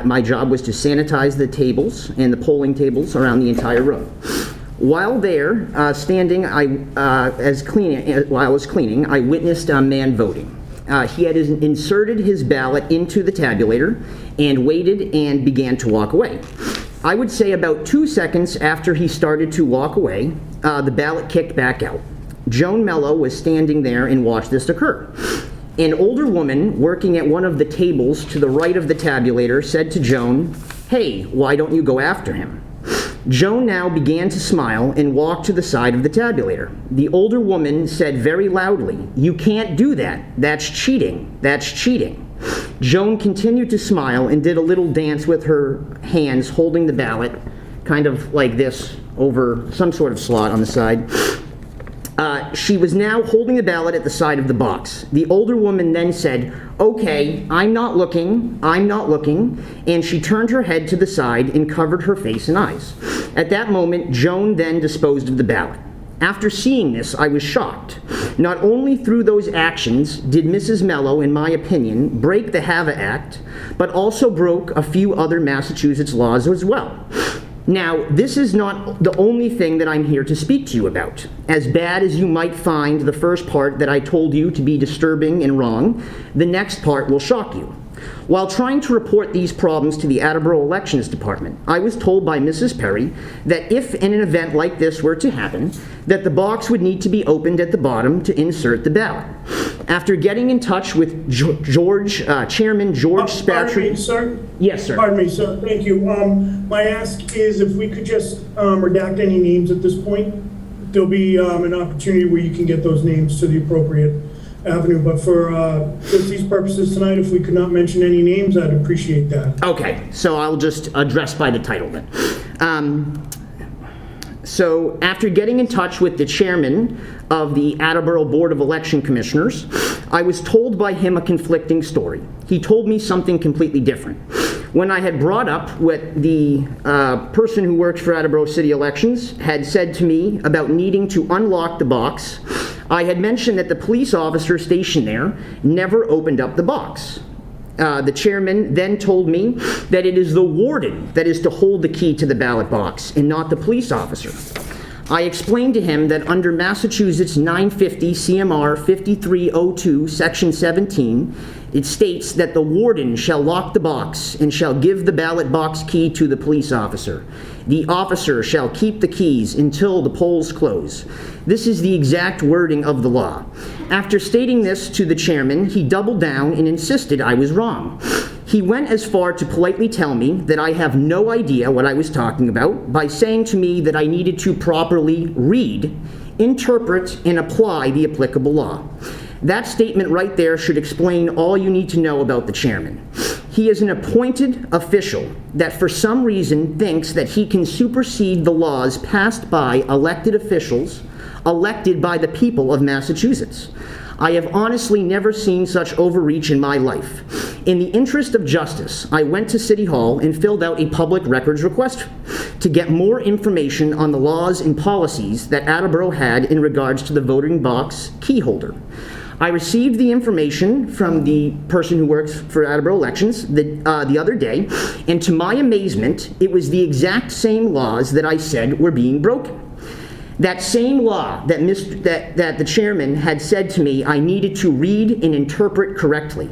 my job was to sanitize the tables and the polling tables around the entire room. While there, while I was cleaning, I witnessed a man voting. He had inserted his ballot into the tabulator and waited and began to walk away. I would say about 2 seconds after he started to walk away, the ballot kicked back out. Joan Mello was standing there and watched this occur. An older woman working at one of the tables to the right of the tabulator said to Joan, "Hey, why don't you go after him?" Joan now began to smile and walked to the side of the tabulator. The older woman said very loudly, "You can't do that. That's cheating. That's cheating." Joan continued to smile and did a little dance with her hands holding the ballot, kind of like this, over some sort of slot on the side. She was now holding the ballot at the side of the box. The older woman then said, "Okay, I'm not looking, and she turned her head to the side and covered her face and eyes. At that moment, Joan then disposed of the ballot. After seeing this, I was shocked. Not only through those actions did Mrs. Mello, in my opinion, break the HAVA Act, but also broke a few other Massachusetts laws as well. Now, this is not the only thing that I'm here to speak to you about. As bad as you might find the first part that I told you to be disturbing and wrong, the next part will shock you. While trying to report these problems to the Attleboro Elections Department, I was told by Mrs. Perry that if in an event like this were to happen, that the box would need to be opened at the bottom to insert the ballot. After getting in touch with Chairman George Spatry... Pardon me, sir? Yes, sir. Pardon me, sir. Thank you. My ask is if we could just redact any names at this point. There'll be an opportunity where you can get those names to the appropriate avenue. But for just these purposes tonight, if we could not mention any names, I'd appreciate that. Okay, so I'll just address by the title then. So after getting in touch with the chairman of the Attleboro Board of Election Commissioners, I was told by him a conflicting story. He told me something completely different. When I had brought up what the person who works for Attleboro City Elections had said to me about needing to unlock the box, I had mentioned that the police officer stationed there never opened up the box. The chairman then told me that it is the warden that is to hold the key to the ballot box and not the police officer. I explained to him that under Massachusetts 950 CMR 5302 Section 17, It states that the warden shall lock the box and shall give the ballot box key to the police officer. The officer shall keep the keys until the polls close. This is the exact wording of the law. After stating this to the chairman, he doubled down and insisted I was wrong. He went as far to politely tell me that I have no idea what I was talking about by saying to me that I needed to properly read, interpret, and apply the applicable law. That statement right there should explain all you need to know about the chairman. He is an appointed official that for some reason thinks that he can supersede the laws passed by elected officials elected by the people of Massachusetts. I have honestly never seen such overreach in my life. In the interest of justice, I went to City Hall and filled out a public records request to get more information on the laws and policies that Attleboro had in regards to the voting box key holder. I received the information from the person who works for Attleboro Elections the other day, and to my amazement, it was the exact same laws that I said were being broken. That same law that the chairman had said to me I needed to read and interpret correctly.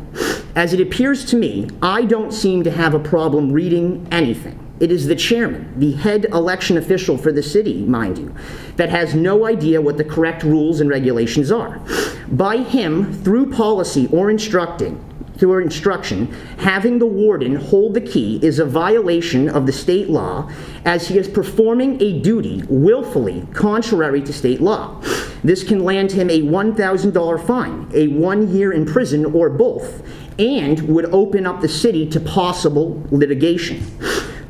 As it appears to me, I don't seem to have a problem reading anything. It is the chairman, the head election official for the city, mind you, that has no idea what the correct rules and regulations are. By him, through policy or instruction, having the warden hold the key is a violation of the state law, as he is performing a duty willfully contrary to state law. This can land him a $1,000 fine, a 1 year in prison, or both, and would open up the city to possible litigation.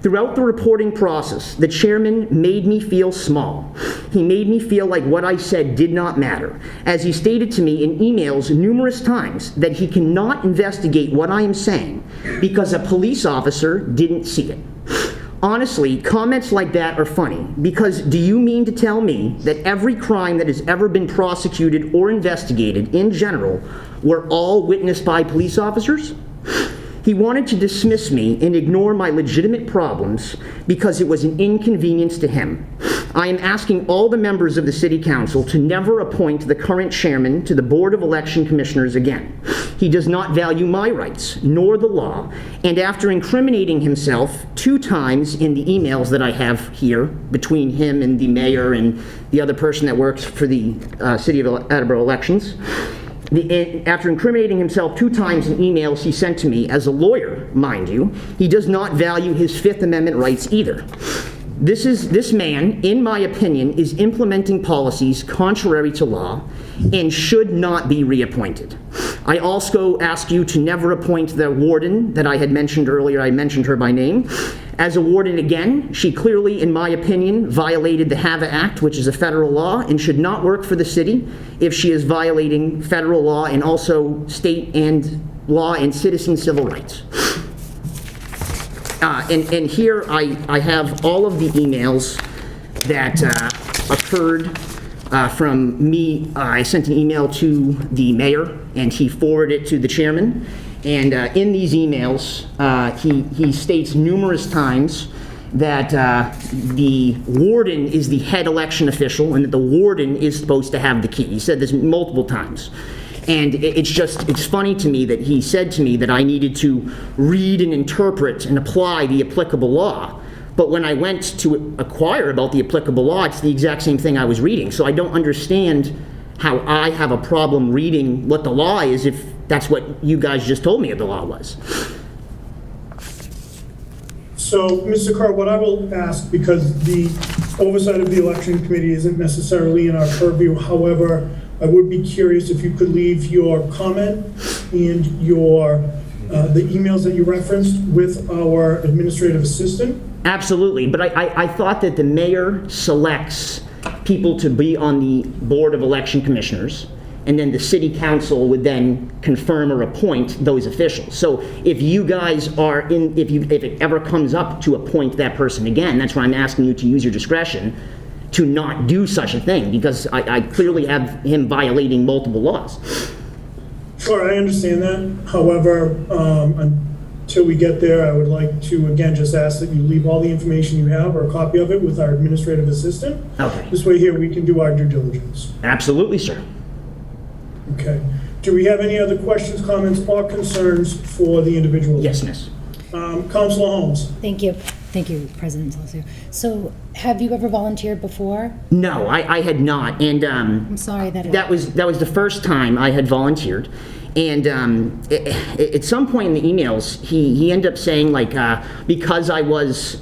Throughout the reporting process, the chairman made me feel small. He made me feel like what I said did not matter, as he stated to me in emails numerous times that he cannot investigate what I am saying because a police officer didn't see it. Honestly, comments like that are funny, because do you mean to tell me that every crime that has ever been prosecuted or investigated in general were all witnessed by police officers? He wanted to dismiss me and ignore my legitimate problems because it was an inconvenience to him. I am asking all the members of the City Council to never appoint the current chairman to the Board of Election Commissioners again. He does not value my rights, nor the law, and after incriminating himself 2 times in the emails that I have here between him and the mayor and the other person that works for the City of Attleboro Elections, after incriminating himself 2 times in emails he sent to me as a lawyer, mind you, he does not value his Fifth Amendment rights either. This man, in my opinion, is implementing policies contrary to law and should not be reappointed. I also ask you to never appoint the warden that I had mentioned earlier. I mentioned her by name. As a warden again, she clearly, in my opinion, violated the HAVA Act, which is a federal law, and should not work for the city if she is violating federal law and also state and law and citizen civil rights. And here I have all of the emails that occurred from me. I sent an email to the mayor, and he forwarded it to the chairman. And in these emails, he states numerous times that the warden is the head election official and that the warden is supposed to have the key. He said this multiple times. And it's funny to me that he said to me that I needed to read and interpret and apply the applicable law. But when I went to inquire about the applicable law, it's the exact same thing I was reading. So I don't understand how I have a problem reading what the law is if that's what you guys just told me the law was. So, Mr. Carr, what I will ask, because the oversight of the election committee isn't necessarily in our purview, however, I would be curious if you could leave your comment and the emails that you referenced with our administrative assistant. Absolutely, but I thought that the mayor selects people to be on the Board of Election Commissioners, and then the City Council would then confirm or appoint those officials. So if you guys are if it ever comes up to appoint that person again, that's why I'm asking you to use your discretion to not do such a thing, because I clearly have him violating multiple laws. Sure, I understand that. However, until we get there, I would like to, again, just ask that you leave all the information you have or a copy of it with our administrative assistant. Okay. This way here we can do our due diligence. Absolutely, sir. Okay. Do we have any other questions, comments, or concerns for the individuals? Yes, miss. Counselor Holmes? Thank you. Thank you, President Delesio. So have you ever volunteered before? No, I had not, and I'm sorry that it... that was the first time I had volunteered. And at some point in the emails, he ended up saying, like, because I was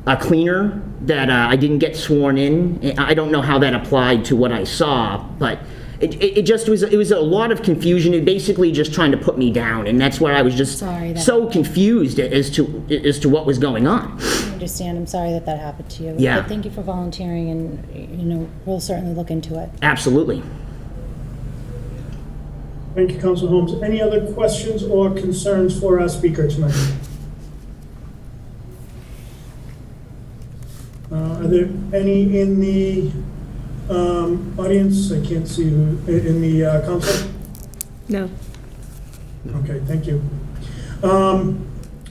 a cleaner, that I didn't get sworn in. I don't know how that applied to what I saw, but it just was, it was a lot of confusion. It basically just trying to put me down, and that's why I was just Sorry that- so confused as to what was going on. I understand. I'm sorry that happened to you. Yeah. But thank you for volunteering, and, we'll certainly look into it. Absolutely. Thank you, Counselor Holmes. Any other questions or concerns for our speaker tonight? Are there any in the audience? I can't see who, in the council? No. Okay, thank you. All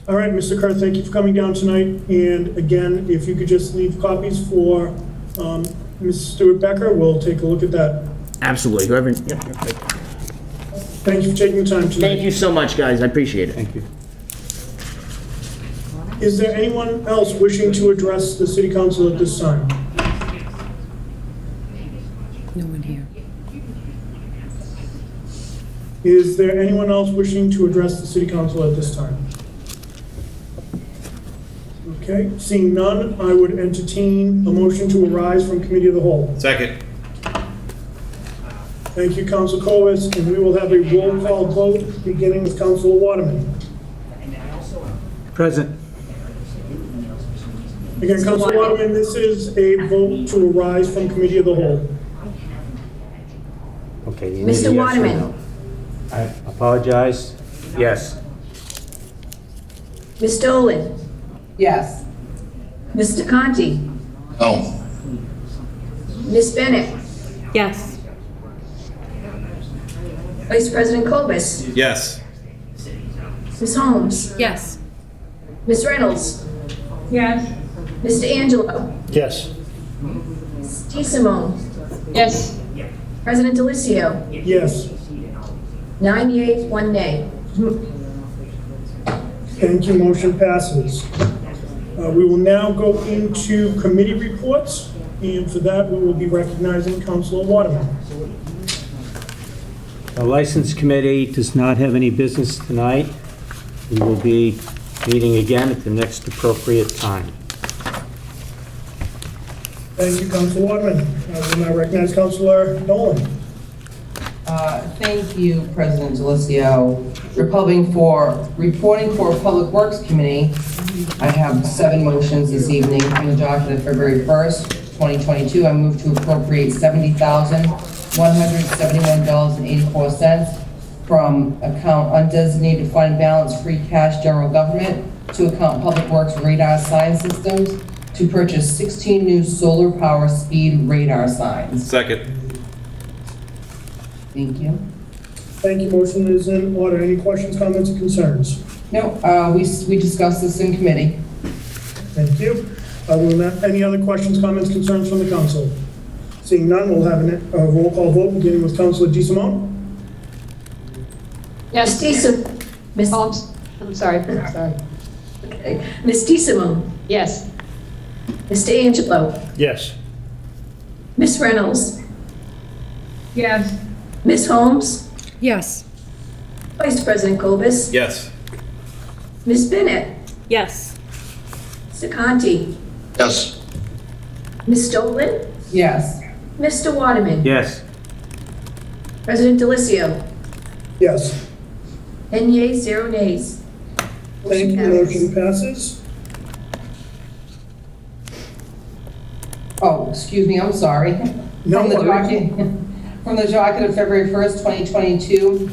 right, Mr. Kerr, thank you for coming down tonight. And again, if you could just leave copies for Ms. Stewart Becker, we'll take a look at that. Absolutely. Whoever. Yep. Thank you for taking the time tonight. Thank you so much, guys. I appreciate it. Thank you. Is there anyone else wishing to address the city council at this time? No one here. Is there anyone else wishing to address the city council at this time? Okay, seeing none, I would entertain a motion to arise from committee of the whole. Second. Thank you, Council Colvis, and we will have a roll call vote beginning with Councilor Waterman. Present. Again, Councilor Waterman, this is a vote to arise from committee of the whole. Okay. you need a Mr. yes or Waterman. no. I apologize. Yes. Ms. Dolan? Yes. Mr. Conti? No. Ms. Bennett? Yes. Vice President Cobus? Yes. Ms. Holmes? Yes. Ms. Reynolds? Yes. Mr. Angelo? Yes. Ms. DeSimone? Yes. President Delesio? Yes. 9 yeas, 1 nay. Thank you, motion passes. We will now go into committee reports, and for that, we will be recognizing Councilor Waterman. The License Committee does not have any business tonight. We will be meeting again at the next appropriate time. Thank you, Councilor Waterman. I will now recognize Councilor Nolan. Thank you, President Delesio. Reporting for Public Works Committee, I have 7 motions this evening from the docket of February 1st, 2022. I move to appropriate $70,171.84 from account undesignated fund balance free cash general government to account Public Works radar sign systems to purchase 16 new solar power speed radar signs. Second. Thank you. Thank you, motion is in order. Any questions, comments, or concerns? No, we discussed this in committee. Thank you. Any other questions, comments, concerns from the council? Seeing none, we'll have a roll call vote beginning with Councilor DeSimone. Ms. DeSimone? Ms. Holmes? I'm sorry. Okay. Ms. DeSimone? Yes. Mr. Angelo? Yes. Ms. Reynolds? Yes. Ms. Holmes? Yes. Vice President Cobus? Yes. Ms. Bennett? Yes. Mr. Conti? Yes. Ms. Dolan? Yes. Mr. Waterman? Yes. President Delesio? Yes. 10 yeas, 0 nays. Thank you, motion passes. Oh, excuse me, I'm sorry. No From the worries. From the docket of February 1st, 2022,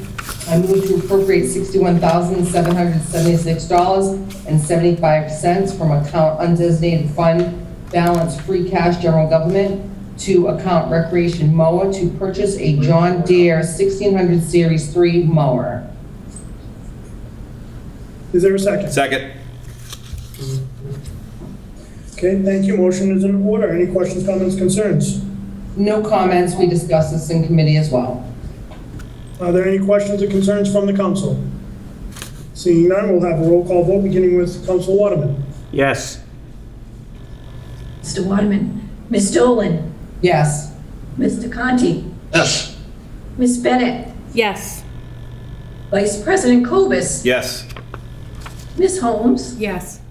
I move to appropriate $61,776.75 from account undesignated fund balance free cash general government to account recreation mower to purchase a John Deere 1600 Series 3 mower. Is there a second? Second. Okay, thank you, motion is in order. Any questions, comments, concerns? No comments, we discussed this in committee as well. Are there any questions or concerns from the council? Seeing none, we'll have a roll call vote beginning with Council Waterman. Yes. Mr. Waterman. Ms. Dolan. Yes. Mr. Conti. Yes. Ms. Bennett. Yes. Vice President Cobus. Yes. Ms. Holmes. Yes.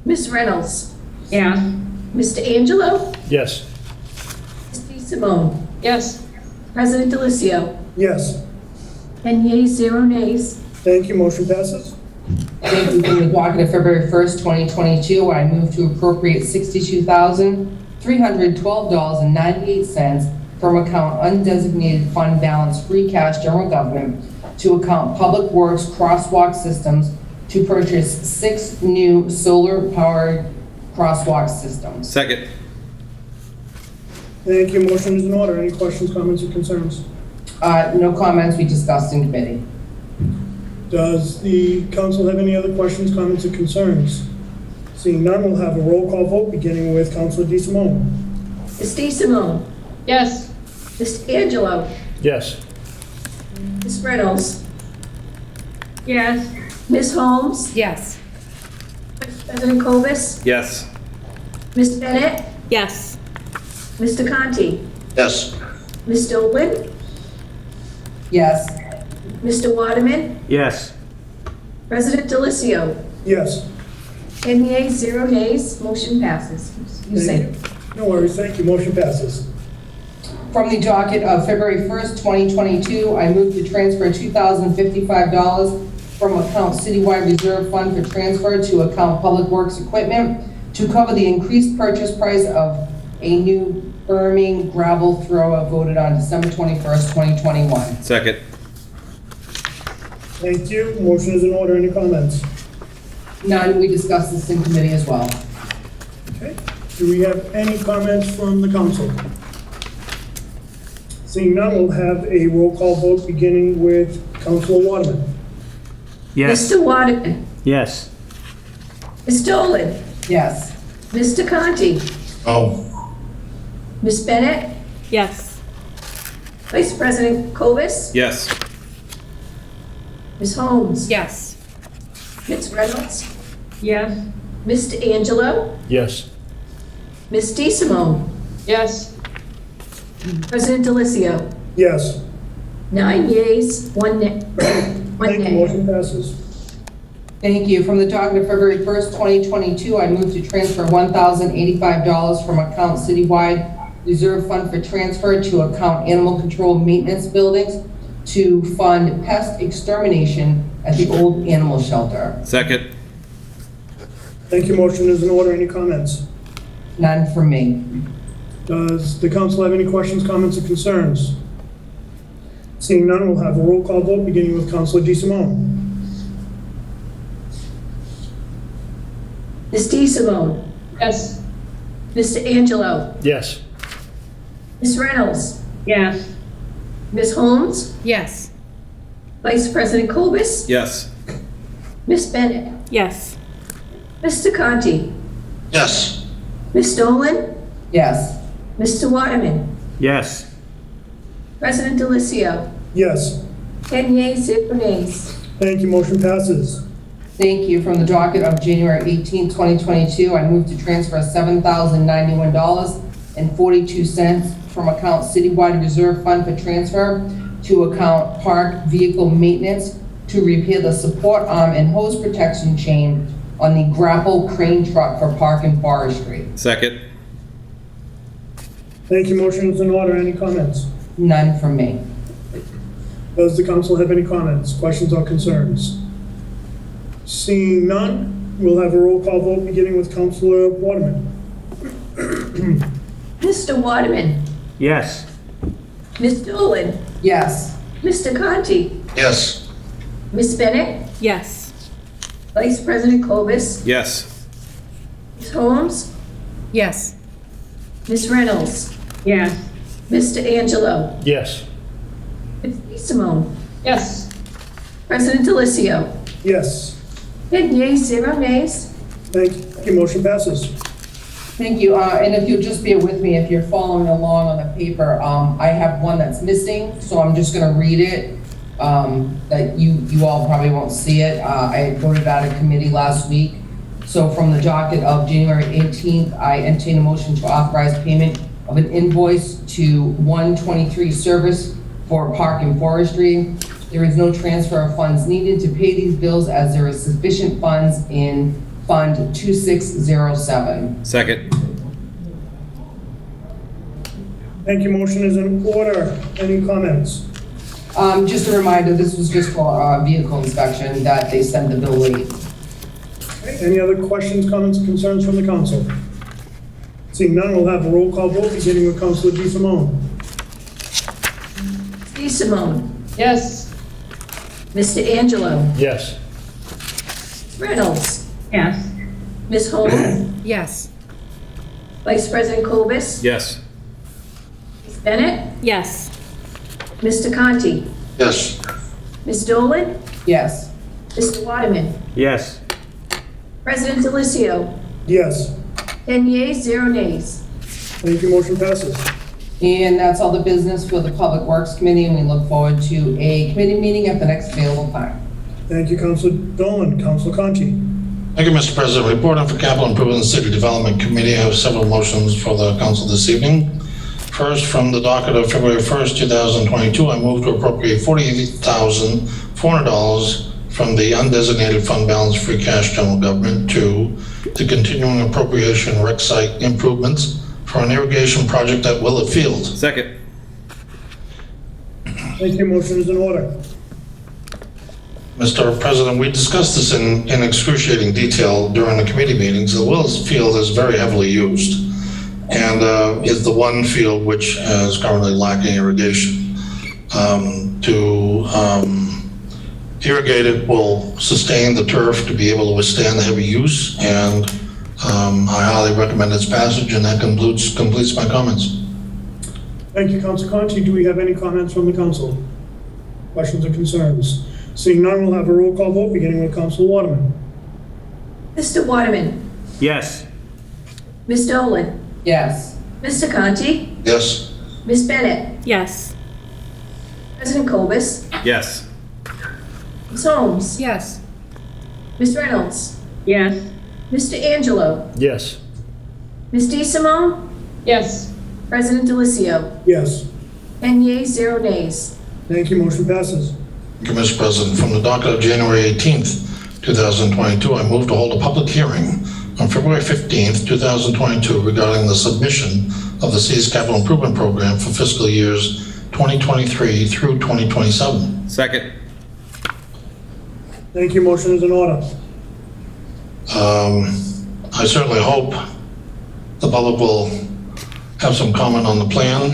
Ms. Reynolds. Yeah. Mr. Angelo. Yes. Ms. Simone. Yes. President Delicio. Yes. 10 yeas, 0 nays. Thank you, motion passes. Thank you. From the docket of February 1st, 2022, I move to appropriate $62,312.98 from account undesignated fund balance free cash general government to account public works crosswalk systems to purchase 6 new solar-powered crosswalk systems. Second. Thank you, motion is in order. Any questions, comments, or concerns? No comments, we discussed in committee. Does the council have any other questions, comments, or concerns? Seeing none, we'll have a roll call vote beginning with Councilor DeSimone. Ms. DeSimone. Yes. Mr. Angelo. Yes. Ms. Reynolds. Yes. Ms. Holmes. Yes. Vice President Cobus. Yes. Ms. Bennett. Yes. Mr. Conti. Yes. Ms. Dolan. Yes. Mr. Waterman. Yes. President Delicio. Yes. 10 yeas, 0 nays. Motion passes. You say. No worries, thank you, motion passes. From the docket of February 1st, 2022, I move to transfer $2,055 from account citywide reserve fund for transfer to account public works equipment to cover the increased purchase price of a new Birmingham gravel thrower voted on December 21st, 2021. Second. Thank you, motion is in order. Any comments? None, we discussed this in committee as well. Okay, do we have any comments from the council? Seeing none, we'll have a roll call vote beginning with Councilor Waterman. Yes. Mr. Waterman. Yes. Ms. Dolan. Yes. Mr. Conti. Oh. Ms. Bennett. Yes. Vice President Cobus. Yes. Ms. Holmes. Yes. Ms. Reynolds. Yes. Mr. Angelo. Yes. Ms. DeSimone. Yes. President Delicio. Yes. 9 yeas, 1 nay. Thank you, motion passes. Thank you. From the docket of February 1st, 2022, I move to transfer $1,085 from account citywide reserve fund for transfer to account animal control maintenance buildings to fund pest extermination at the old animal shelter. Second. Thank you, motion is in order. Any comments? None from me. Does the council have any questions, comments, or concerns? Seeing none, we'll have a roll call vote beginning with Councilor DeSimone. Ms. DeSimone. Yes. Mr. Angelo. Yes. Ms. Reynolds. Yes. Ms. Holmes. Yes. Vice President Cobus. Yes. Ms. Bennett. Yes. Mr. Conti. Yes. Ms. Dolan. Yes. Mr. Waterman. Yes. President Delicio. Yes. 10 yeas, 0 nays. Thank you, motion passes. Thank you. From the docket of January 18, 2022, I move to transfer $7,091.42 from account citywide reserve fund for transfer to account park vehicle maintenance to repair the support arm and hose protection chain on the grapple crane truck for Park and Forestry. Second. Thank you, motion is in order. Any comments? None from me. Does the council have any comments, questions, or concerns? Seeing none, we'll have a roll call vote beginning with Councilor Waterman. Mr. Waterman. Yes. Ms. Dolan. Yes. Mr. Conti. Yes. Ms. Bennett. Yes. Vice President Cobus. Yes. Ms. Holmes. Yes. Ms. Reynolds. Yes. Mr. Angelo. Yes. Ms. DeSimone. Yes. President Delicio. Yes. 10 yeas, 0 nays. Thank you, motion passes. Thank you. And if you'll just bear with me, if you're following along on the paper, I have one that's missing, so I'm just going to read it. that you all probably won't see it. I had voted out of committee last week. So from the docket of January 18th, I entertain a motion to authorize payment of an invoice to 123 Service for Park and Forestry. There is no transfer of funds needed to pay these bills as there is sufficient funds in Fund 2607. Second. Thank you. Motion is in order. Any comments? Just a reminder, this was just for vehicle inspection that they sent the bill late. Okay, any other questions, comments, concerns from the council? Seeing none, we'll have a roll call vote, beginning with Councilor DeSimone. DeSimone. Yes. Mr. Angelo. Yes. Reynolds. Yes. Ms. Holmes. Yes. Vice President Cobus. Yes. Ms. Bennett. Yes. Mr. Conti. Yes. Ms. Dolan. Yes. Mr. Waterman. Yes. President Delicio. Yes. 10 yeas, 0 nays. Thank you. Motion passes. And that's all the business for the Public Works Committee, and we look forward to a committee meeting at the next available time. Thank you, Councilor Dolan. Councilor Conti. Thank you, Mr. President. Reporting for Capital Improvement and City Development Committee, I have several motions for the council this evening. First, from the docket of February 1st, 2022, I move to appropriate $48,400 from the undesignated fund balance free cash general government to the continuing appropriation rec site improvements for an irrigation project at Willett Field. Second. Thank you. Motion is in order. Mr. President, we discussed this in excruciating detail during the committee meetings. The Willett Field is very heavily used and is the one field which is currently lacking irrigation. To irrigate it will sustain the turf to be able to withstand the heavy use, and I highly recommend its passage, and that completes my comments. Thank you, Councilor Conti. Do we have any comments from the council? Questions or concerns? Seeing none, we'll have a roll call vote, beginning with Councilor Waterman. Mr. Waterman. Yes. Ms. Dolan. Yes. Mr. Conti. Yes. Ms. Bennett. Yes. President Cobus. Yes. Ms. Holmes. Yes. Ms. Reynolds. Yes. Mr. Angelo. Yes. Ms. DeSimone. Yes. President Delicio. Yes. 10 yeas, 0 nays. Thank you. Motion passes. Thank you, Mr. President. From the docket of January 18th, 2022, I move to hold a public hearing on February 15th, 2022 regarding the submission of the city's capital improvement program for fiscal years 2023 through 2027. Second. Thank you. Motion is in order. I certainly hope the public will have some comment on the plan.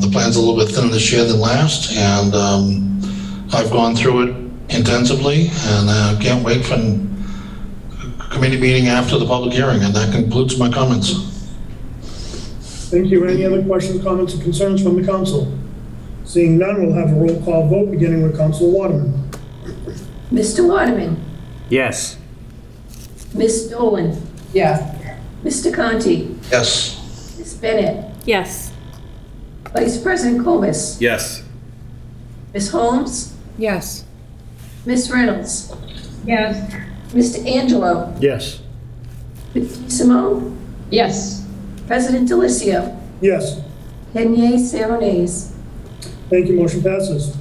The plan's a little bit thinner this year than last, and I've gone through it intensively, and can't wait for a committee meeting after the public hearing, and that concludes my comments. Thank you. Any other questions, comments, or concerns from the council? Seeing none, we'll have a roll call vote, beginning with Councilor Waterman. Mr. Waterman. Yes. Ms. Dolan. Yes. Mr. Conti. Yes. Ms. Bennett. Yes. Vice President Cobus. Yes. Ms. Holmes. Yes. Ms. Reynolds. Yes. Mr. Angelo. Yes. Ms. DeSimone. Yes. President Delicio. Yes. 10 yeas, 0 nays. Thank you. Motion passes.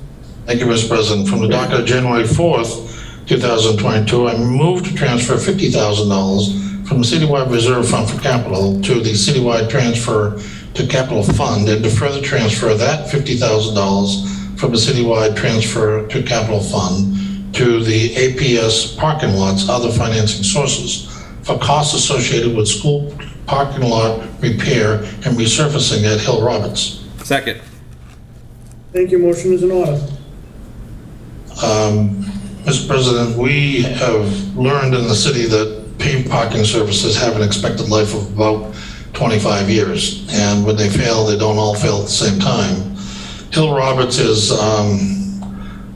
Thank you, Mr. President. From the docket of January 4th, 2022, I move to transfer $50,000 from the Citywide Reserve Fund for Capital to the Citywide Transfer to Capital Fund, and to further transfer that $50,000 from the Citywide Transfer to Capital Fund to the APS parking lots, other financing sources, for costs associated with school parking lot repair and resurfacing at Hill Roberts. Second. Thank you. Motion is in order. Mr. President, we have learned in the city that paved parking services have an expected life of about 25 years. And when they fail, they don't all fail at the same time. Hill Roberts is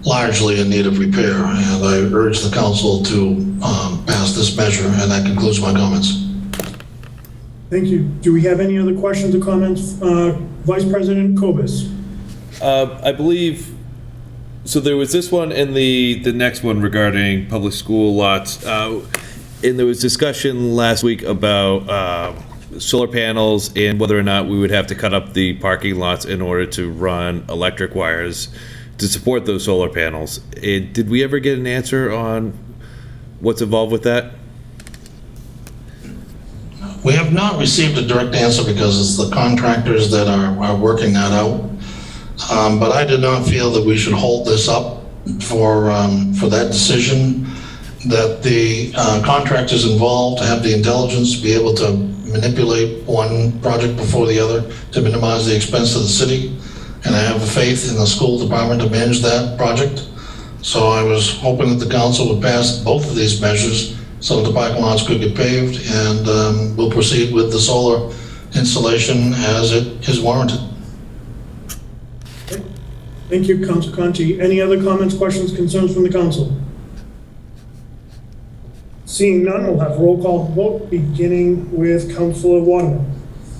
largely in need of repair, and I urge the council to pass this measure, and that concludes my comments. Thank you. Do we have any other questions or comments? Vice President Cobus. I believe So there was this one and the next one regarding public school lots. And there was discussion last week about solar panels and whether or not we would have to cut up the parking lots in order to run electric wires to support those solar panels. And did we ever get an answer on what's involved with that? We have not received a direct answer because it's the contractors that are working that out. But I did not feel that we should hold this up for that decision, that the contractors involved have the intelligence to be able to manipulate one project before the other to minimize the expense of the city. And I have faith in the school department to manage that project. So I was hoping that the council would pass both of these measures so that the parking lots could get paved, and we'll proceed with the solar installation as it is warranted. Thank you, Council Conti. Any other comments, questions, concerns from the council? Seeing none, we'll have roll call vote, beginning with Councilor Waterman.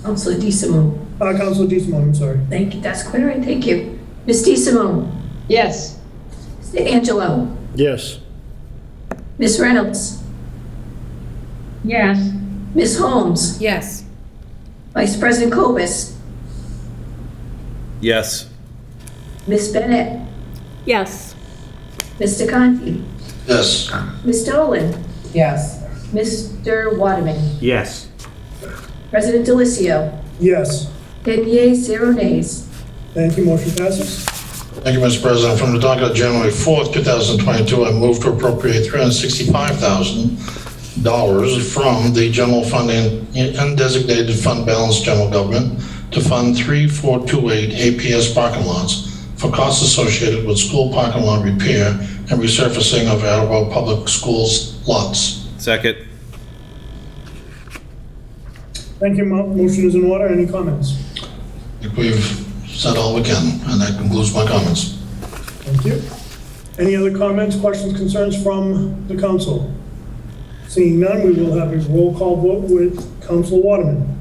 Councilor DeSimone. Councilor DeSimone, I'm sorry. Thank you, that's quite all right, thank you. Ms. DeSimone. Yes. Mr. Angelo. Yes. Ms. Reynolds. Yes. Ms. Holmes. Yes. Vice President Cobus. Yes. Ms. Bennett. Yes. Mr. Conti. Yes. Ms. Dolan. Yes. Mr. Waterman. Yes. President Delicio. Yes. 10 yeas, 0 nays. Thank you, motion passes. Thank you, Mr. President. From the docket of January 4th, 2022, I move to appropriate $365,000 from the general fund and undesignated fund balance general government to fund 3428 APS parking lots for costs associated with school parking lot repair and resurfacing of Attleboro Public Schools lots. Second. Thank you, motion is in order. Any comments? I think we've said all we can, and that concludes my comments. Thank you. Any other comments, questions, concerns from the council? Seeing none, we will have a roll call vote with Councilor Waterman.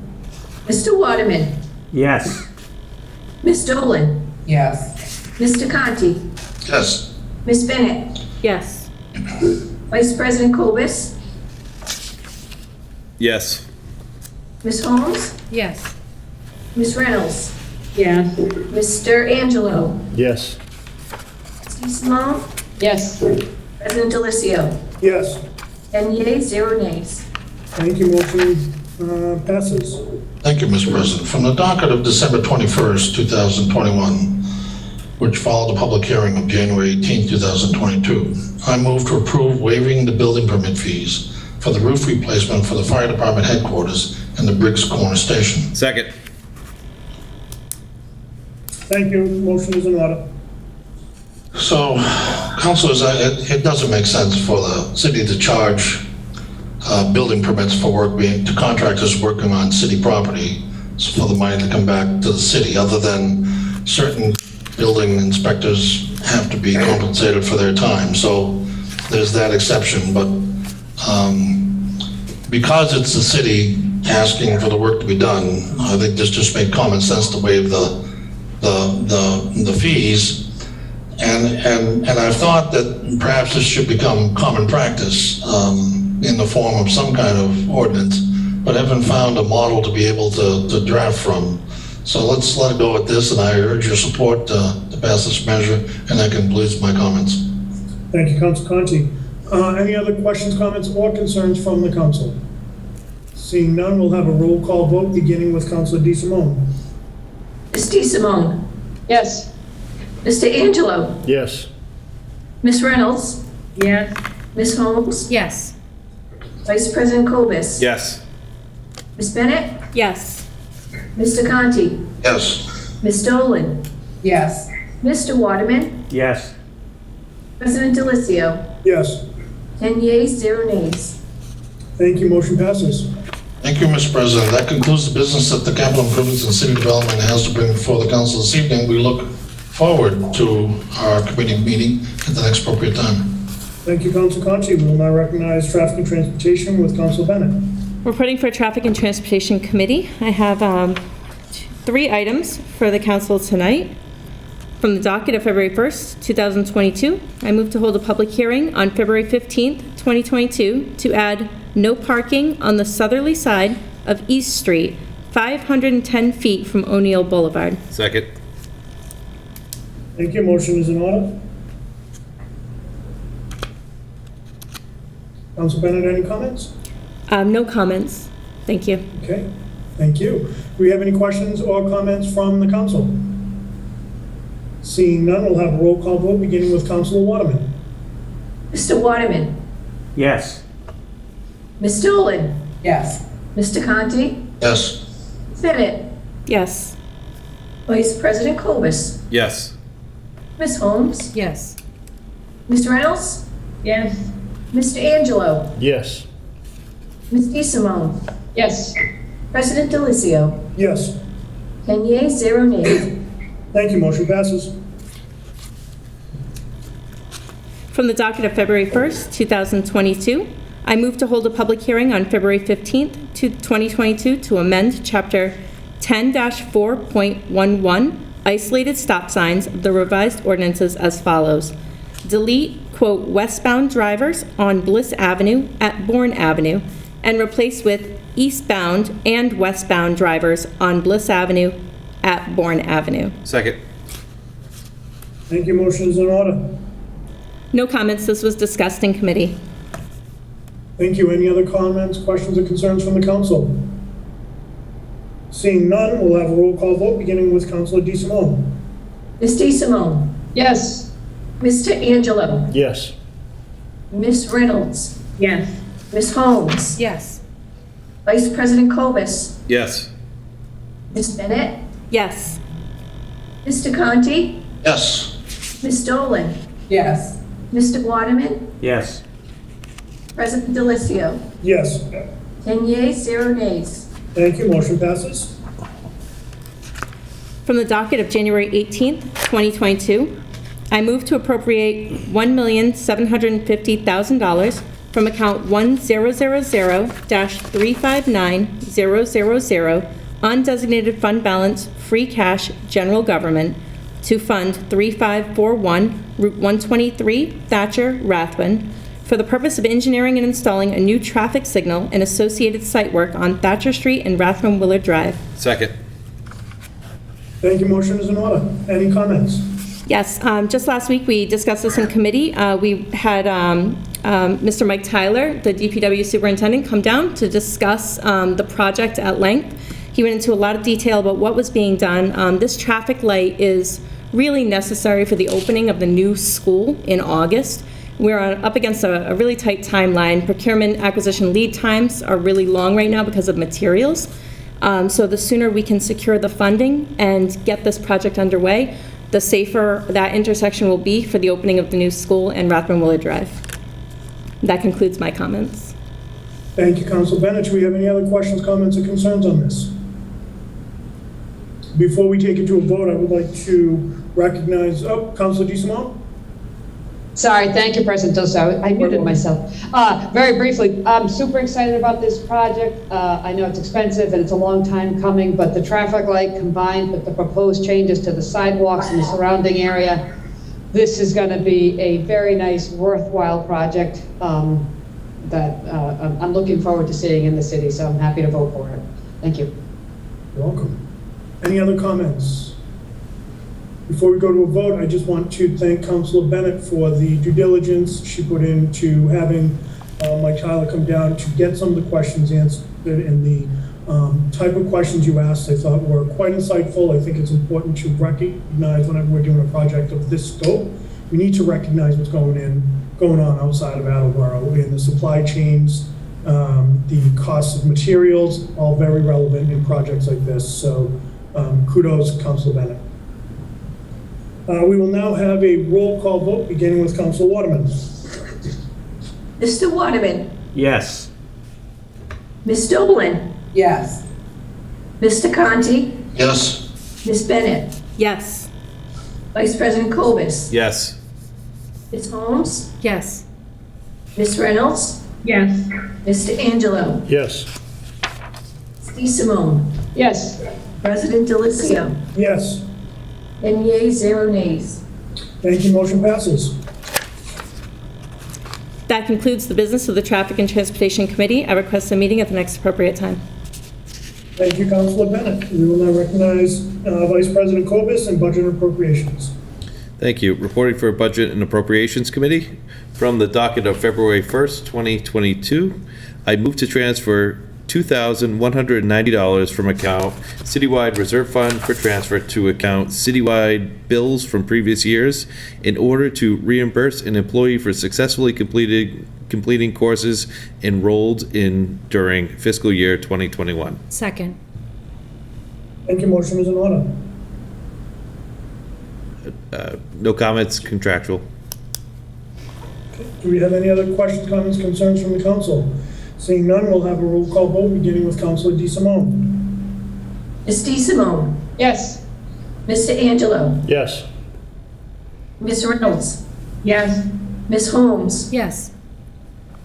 Mr. Waterman. Yes. Ms. Dolan. Yes. Mr. Conti. Yes. Ms. Bennett. Yes. Vice President Cobus. Yes. Ms. Holmes. Yes. Ms. Reynolds. Yes. Mr. Angelo. Yes. Ms. Simone. Yes. President Delicio. Yes. 10 yeas, 0 nays. Thank you, motion passes. Thank you, Mr. President. From the docket of December 21st, 2021, which followed the public hearing of January 18th, 2022, I move to approve waiving the building permit fees for the roof replacement for the fire department headquarters and the Briggs Corner Station. Second. Thank you, motion is in order. So, councilors, it doesn't make sense for the city to charge building permits for work to contractors working on city property for the money to come back to the city, other than certain building inspectors have to be compensated for their time. So there's that exception, but because it's the city asking for the work to be done, I think this just made common sense to waive the fees. And I've thought that perhaps this should become common practice in the form of some kind of ordinance, but haven't found a model to be able to draft from. So let's let it go at this, and I urge your support to pass this measure, and that concludes my comments. Thank you, Council Conti. Any other questions, comments, or concerns from the council? Seeing none, we'll have a roll call vote, beginning with Councilor DeSimone. Ms. DeSimone. Yes. Mr. Angelo. Yes. Ms. Reynolds. Yes. Ms. Holmes. Yes. Vice President Cobus. Yes. Ms. Bennett. Yes. Mr. Conti. Yes. Ms. Dolan. Yes. Mr. Waterman. Yes. President Delicio. Yes. 10 yeas, 0 nays. Thank you, motion passes. Thank you, Mr. President. That concludes the business that the Capital Improvements and City Development has to bring before the council this evening. We look forward to our committee meeting at the next appropriate time. Thank you, Council Conti. We will now recognize Traffic and Transportation with Council Bennett. Reporting for Traffic and Transportation Committee. I have 3 items for the council tonight. From the docket of February 1st, 2022, I move to hold a public hearing on February 15th, 2022, to add no parking on the southerly side of East Street, 510 feet from O'Neill Boulevard. Second. Thank you. Motion is in order. Council Bennett, any comments? No comments. Thank you. Okay, thank you. Do we have any questions or comments from the council? Seeing none, we'll have a roll call vote, beginning with Councilor Waterman. Mr. Waterman? Yes. Ms. Dolan? Yes. Mr. Conti? Yes. Bennett? Yes. Vice President Cobus? Yes. Ms. Holmes? Yes. Ms. Reynolds? Yes. Mr. Angelo? Yes. Ms. DeSimone? Yes. President Delicio? Yes, 10 yeas, 0 nays. thank you. Motion passes. From the docket of February 1st, 2022, I move to hold a public hearing on February 15th, 2022, to amend Chapter 10-4.11, isolated stop signs of the revised ordinances as follows. Delete, quote, westbound drivers on Bliss Avenue at Bourne Avenue, and replace with eastbound and westbound drivers on Bliss Avenue at Bourne Avenue. Second. Thank you. Motion is in order. No comments. This was discussed in committee. Thank you. Any other comments, questions, or concerns from the council? Seeing none, we'll have a roll call vote, beginning with Councilor DeSimone. Ms. DeSimone? Yes. Mr. Angelo? Yes. Ms. Reynolds? Yes. Ms. Holmes? Yes. Vice President Cobus? Yes. Ms. Bennett? Yes. Mr. Conti? Yes. Ms. Dolan? Yes. Mr. Waterman? Yes. President Delicio? Yes, 10 yeas, 0 nays. thank you. Motion passes. From the docket of January 18th, 2022, I move to appropriate $1,750,000 from account 1000-359000 undesignated fund balance free cash general government to fund 3541 Route 123 Thatcher, Rathbun, for the purpose of engineering and installing a new traffic signal and associated site work on Thatcher Street and Rathbun Willard Drive. Second. Thank you. Motion is in order. Any comments? Yes, just last week, we discussed this in committee. We had Mr. Mike Tyler, the DPW superintendent, come down to discuss the project at length. He went into a lot of detail about what was being done. This traffic light is really necessary for the opening of the new school in August. We're up against a really tight timeline. Procurement acquisition lead times are really long right now because of materials. So the sooner we can secure the funding and get this project underway, the safer that intersection will be for the opening of the new school and Rathbun Willard Drive. That concludes my comments. Thank you, Council Bennett. Do we have any other questions, comments, or concerns on this? Before we take it to a vote, I would like to recognize, Councilor DeSimone? Sorry, thank you, President Delicio. I muted myself. Very briefly, I'm super excited about this project. I know it's expensive and it's a long time coming, but the traffic light combined with the proposed changes to the sidewalks in the surrounding area, this is going to be a very nice, worthwhile project that I'm looking forward to seeing in the city, so I'm happy to vote for it. Thank you. You're welcome. Any other comments? Before we go to a vote, I just want to thank Councilor Bennett for the due diligence she put into having Mike Tyler come down to get some of the questions answered, and the type of questions you asked I thought were quite insightful. I think it's important to recognize whenever we're doing a project of this scope, we need to recognize what's going on outside of Attleboro, and the supply chains, the cost of materials, all very relevant in projects like this. So kudos, Councilor Bennett. We will now have a roll call vote, beginning with Councilor Waterman. Mr. Waterman? Yes. Ms. Dolan? Yes. Mr. Conti? Yes. Ms. Bennett? Yes. Vice President Cobus? Yes. Ms. Holmes? Yes. Ms. Reynolds? Yes. Mr. Angelo? Yes. Ms. DeSimone? Yes. President Delicio? Yes, 10 yeas, 0 nays. Thank you, motion passes. That concludes the business of the Traffic and Transportation Committee. I request a meeting at the next appropriate time. Thank you, Councilor Bennett. We will now recognize Vice President Cobus and Budget and Appropriations. Thank you. Reporting for Budget and Appropriations Committee. From the docket of February 1st, 2022, I move to transfer $2,190 from account Citywide Reserve Fund for transfer to account Citywide Bills from previous years in order to reimburse an employee for successfully completing courses enrolled in during fiscal year 2021. Second. Thank you, motion is in order. No comments, contractual. Do we have any other questions, comments, concerns from the council? Seeing none, we'll have a roll call vote beginning with Councilor DeSimone. Ms. DeSimone. Yes. Mr. Angelo. Yes. Ms. Reynolds. Yes. Ms. Holmes. Yes.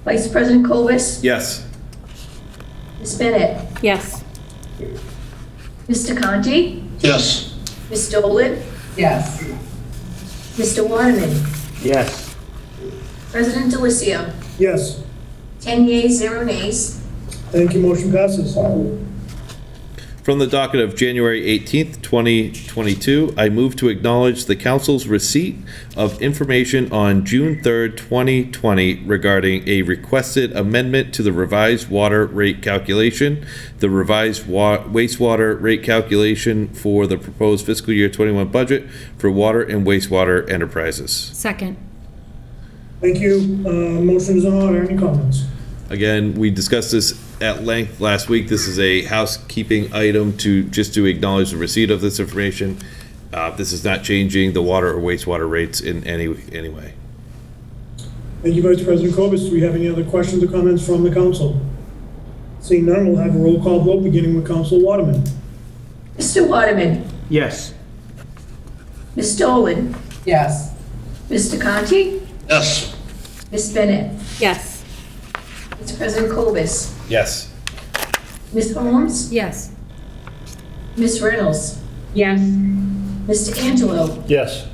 Vice President Cobus. Yes. Ms. Bennett. Yes. Mr. Conti. Yes. Ms. Dolan. Yes. Mr. Waterman. Yes. President Delicio. Yes. 10 yeas, 0 nays. Thank you, motion passes. From the docket of January 18th, 2022, I move to acknowledge the council's receipt of information on June 3rd, 2020 regarding a requested amendment to the revised water rate calculation, the revised wastewater rate calculation for the proposed fiscal year 21 budget for water and wastewater enterprises. Second. Thank you. Motion is in order. Any comments? Again, we discussed this at length last week. This is a housekeeping item to acknowledge the receipt of this information. This is not changing the water or wastewater rates in any way. Thank you, Vice President Cobus. Do we have any other questions or comments from the council? Seeing none, we'll have a roll call vote beginning with Councilor Waterman. Mr. Waterman. Yes. Ms. Dolan. Yes. Mr. Conti. Yes. Ms. Bennett. Yes. Vice President Cobus. Yes. Ms. Holmes. Yes. Ms. Reynolds. Yes. Mr. Angelo. Yes.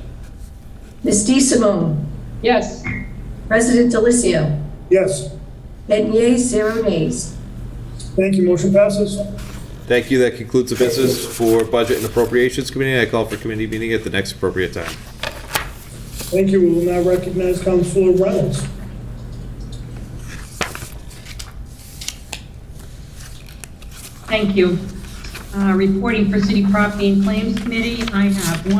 Ms. DeSimone. Yes. President Delicio. Yes. 10 yeas, 0 nays. Thank you. Motion passes. Thank you. That concludes the business for Budget and Appropriations Committee. I call for committee meeting at the next appropriate time. Thank you. We will now recognize Councilor Reynolds. Thank you. Reporting for City Property and Claims Committee, I have 4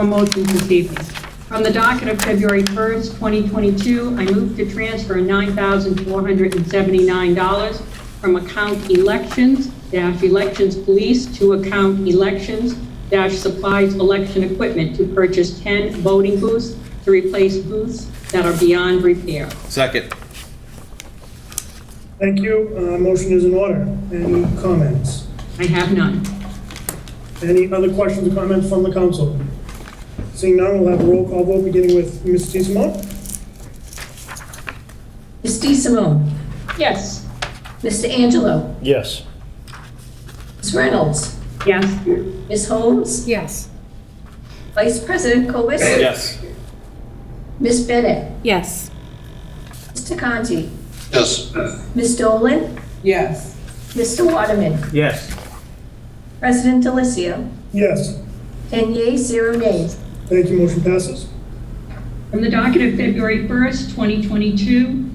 motions this evening. From the docket of February 1st, 2022, I move to transfer $9,479 from account Elections Police to account Elections-Supplies Election Equipment to purchase 10 voting booths to replace booths that are beyond repair. Second. Thank you. Motion is in order. Any comments? I have none. Any other questions or comments from the council? Seeing none, we'll have a roll call vote beginning with Ms. DeSimone. Ms. DeSimone. Yes. Mr. Angelo. Yes. Ms. Reynolds. Yes. Ms. Holmes. Yes. Vice President Cobus. Yes. Ms. Bennett. Yes. Mr. Conti. Yes. Ms. Dolan. Yes. Mr. Waterman. Yes. President Delicio. Yes. 10 yeas, 0 nays. Thank you. Motion passes. From the docket of February 1st, 2022,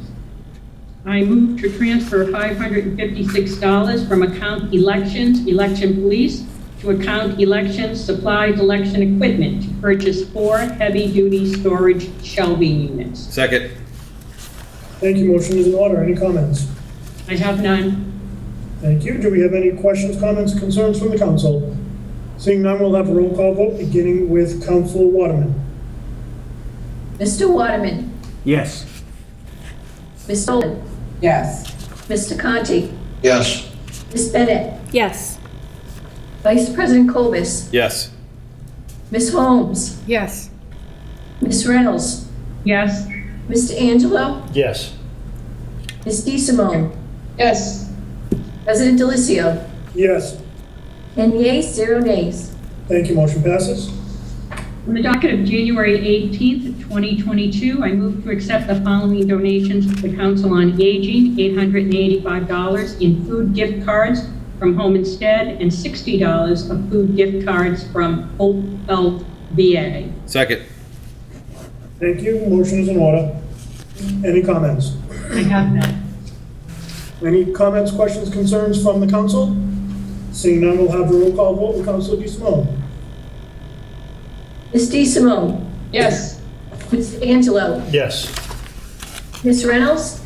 I move to transfer $556 from account Elections, Election Police, to account Elections, Supplies, Election Equipment to purchase 4 heavy-duty storage shelving units. Second. Thank you. Motion is in order. Any comments? I have none. Thank you. Do we have any questions, comments, concerns from the council? Seeing none, we'll have a roll call vote beginning with Councilor Waterman. Mr. Waterman. Yes. Ms. Dolan. Yes. Mr. Conti. Yes. Ms. Bennett. Yes. Vice President Cobus. Yes. Ms. Holmes. Yes. Ms. Reynolds. Yes. Mr. Angelo. Yes. Ms. DeSimone. Yes. President Delicio. Yes. 10 yeas, 0 nays. Thank you, motion passes. On the docket of January 18th, 2022, I move to accept the following donations to the Council on Aging: $885 in food gift cards from Home Instead and $60 of food gift cards from Hope Health VA. Second. Thank you, motion is in order. Any comments? I have none. Any comments, questions, concerns from the council? Seeing none, we'll have a roll call vote with Councilor DeSimone. Ms. DeSimone. Yes. Mr. Angelo. Yes. Ms. Reynolds.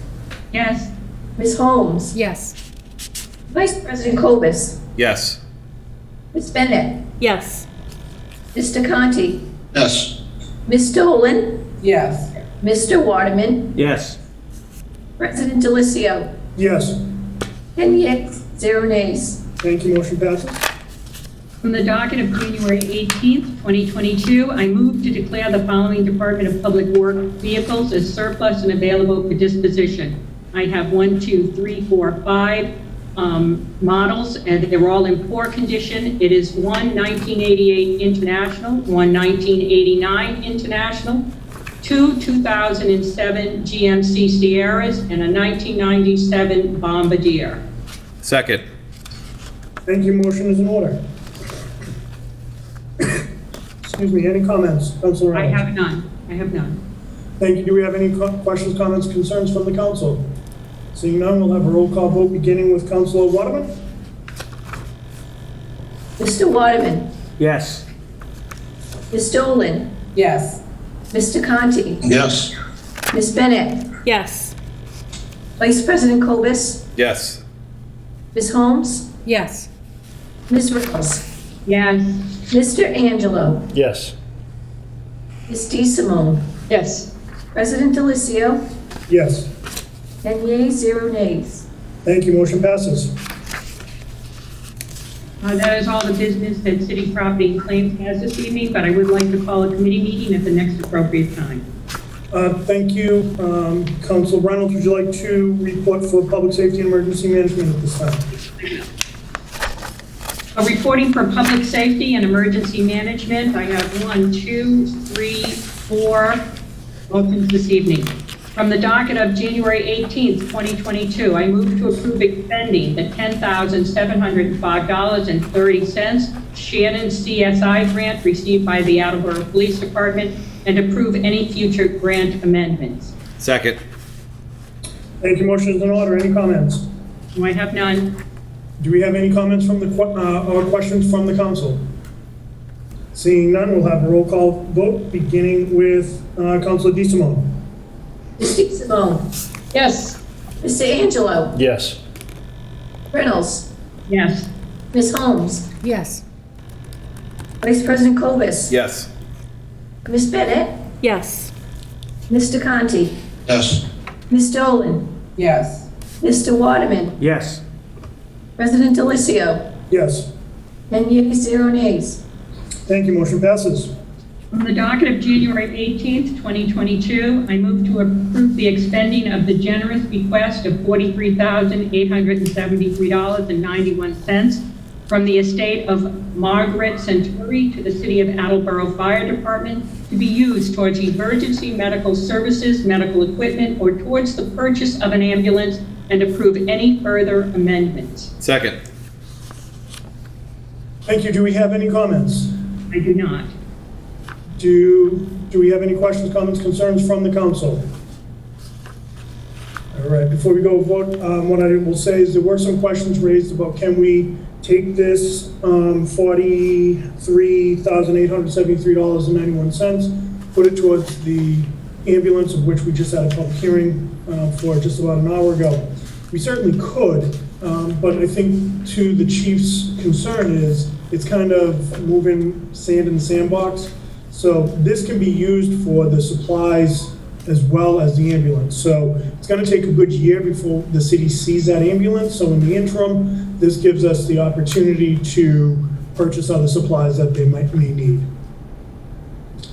Yes. Ms. Holmes. Yes. Vice President Cobus. Yes. Ms. Bennett. Yes. Mr. Conti. Yes. Ms. Dolan. Yes. Mr. Waterman. Yes. President Delicio. Yes, 10 yeas, 0 nays. thank you, motion passes. From the docket of January 18th, 2022, I move to declare the following Department of Public Works vehicles as surplus and available for disposition. I have 1, 2, 3, 4, 5 models, and they're all in poor condition. It is one 1988 International, one 1989 International, two 2007 GMC Sierras, and a 1997 Bombardier. Second. Thank you, motion is in order. Excuse me, any comments? Councilor I Reynolds? have none. I have none. Thank you. Do we have any questions, comments, concerns from the council? Seeing none, we'll have a roll call vote beginning with Councilor Waterman. Mr. Waterman. Yes. Ms. Dolan. Yes. Mr. Conti. Yes. Ms. Bennett. Yes. Vice President Cobus. Yes. Ms. Holmes. Yes. Ms. Reynolds. Yes. Mr. Angelo. Yes. Ms. DeSimone. Yes. President Delicio. Yes, 10 yeas, 0 nays. thank you, motion passes. That is all the business that City Property and Claims has this evening, but I would like to call a committee meeting at the next appropriate time. Thank you. Councilor Reynolds, would you like to report for Public Safety and Emergency Management at this time? Reporting for Public Safety and Emergency Management, I have 1, 2, 3, 4 motions this evening. From the docket of January 18th, 2022, I move to approve expending the $10,705.30 Shannon CSI grant received by the Attleboro Police Department and approve any future grant amendments. Second. Thank you, motion is in order. Any comments? Do I have none? Do we have any comments from the, or questions from the council? Seeing none, we'll have a roll call vote beginning with Councilor DeSimone. Ms. DeSimone. Yes. Mr. Angelo. Yes. Reynolds. Yes. Ms. Holmes. Yes. Vice President Cobus. Yes. Ms. Bennett. Yes. Mr. Conti. Yes. Ms. Dolan. Yes. Mr. Waterman. Yes. President Delicio. Yes, 10 yeas, 0 nays. thank you, motion passes. On the docket of January 18th, 2022, I move to approve the expending of the generous bequest of $43,873.91 from the estate of Margaret Centuri to the City of Attleboro Fire Department to be used towards emergency medical services, medical equipment, or towards the purchase of an ambulance, and approve any further amendments. Second. Thank you. Do we have any comments? I do not. Do we have any questions, comments, concerns from the council? All right, before we go vote, what I will say is there were some questions raised about can we take this $43,873.91, put it towards the ambulance, of which we just had a public hearing for just about an hour ago. We certainly could, but I think to the chief's concern is it's kind of moving sand in the sandbox. So this can be used for the supplies as well as the ambulance. So it's going to take a good year before the city sees that ambulance. So in the interim, this gives us the opportunity to purchase other supplies that they may need.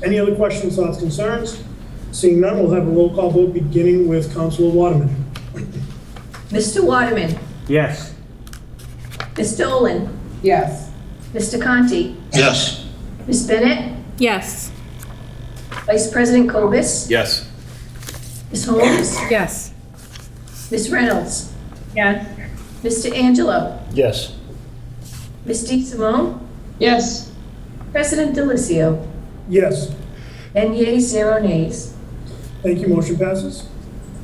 Any other questions, thoughts, concerns? Seeing none, we'll have a roll call vote beginning with Councilor Waterman. Mr. Waterman. Yes. Ms. Dolan. Yes. Mr. Conti, Yes. Ms. Bennett, Yes. Vice President Cobus, Yes. Ms. Holmes, Yes. Ms. Reynolds, Yes. Mr. Angelo, Yes. Ms. DeSimone, Yes. President Delicio, Yes. 10 yeas, 0 nays. Thank you, motion passes.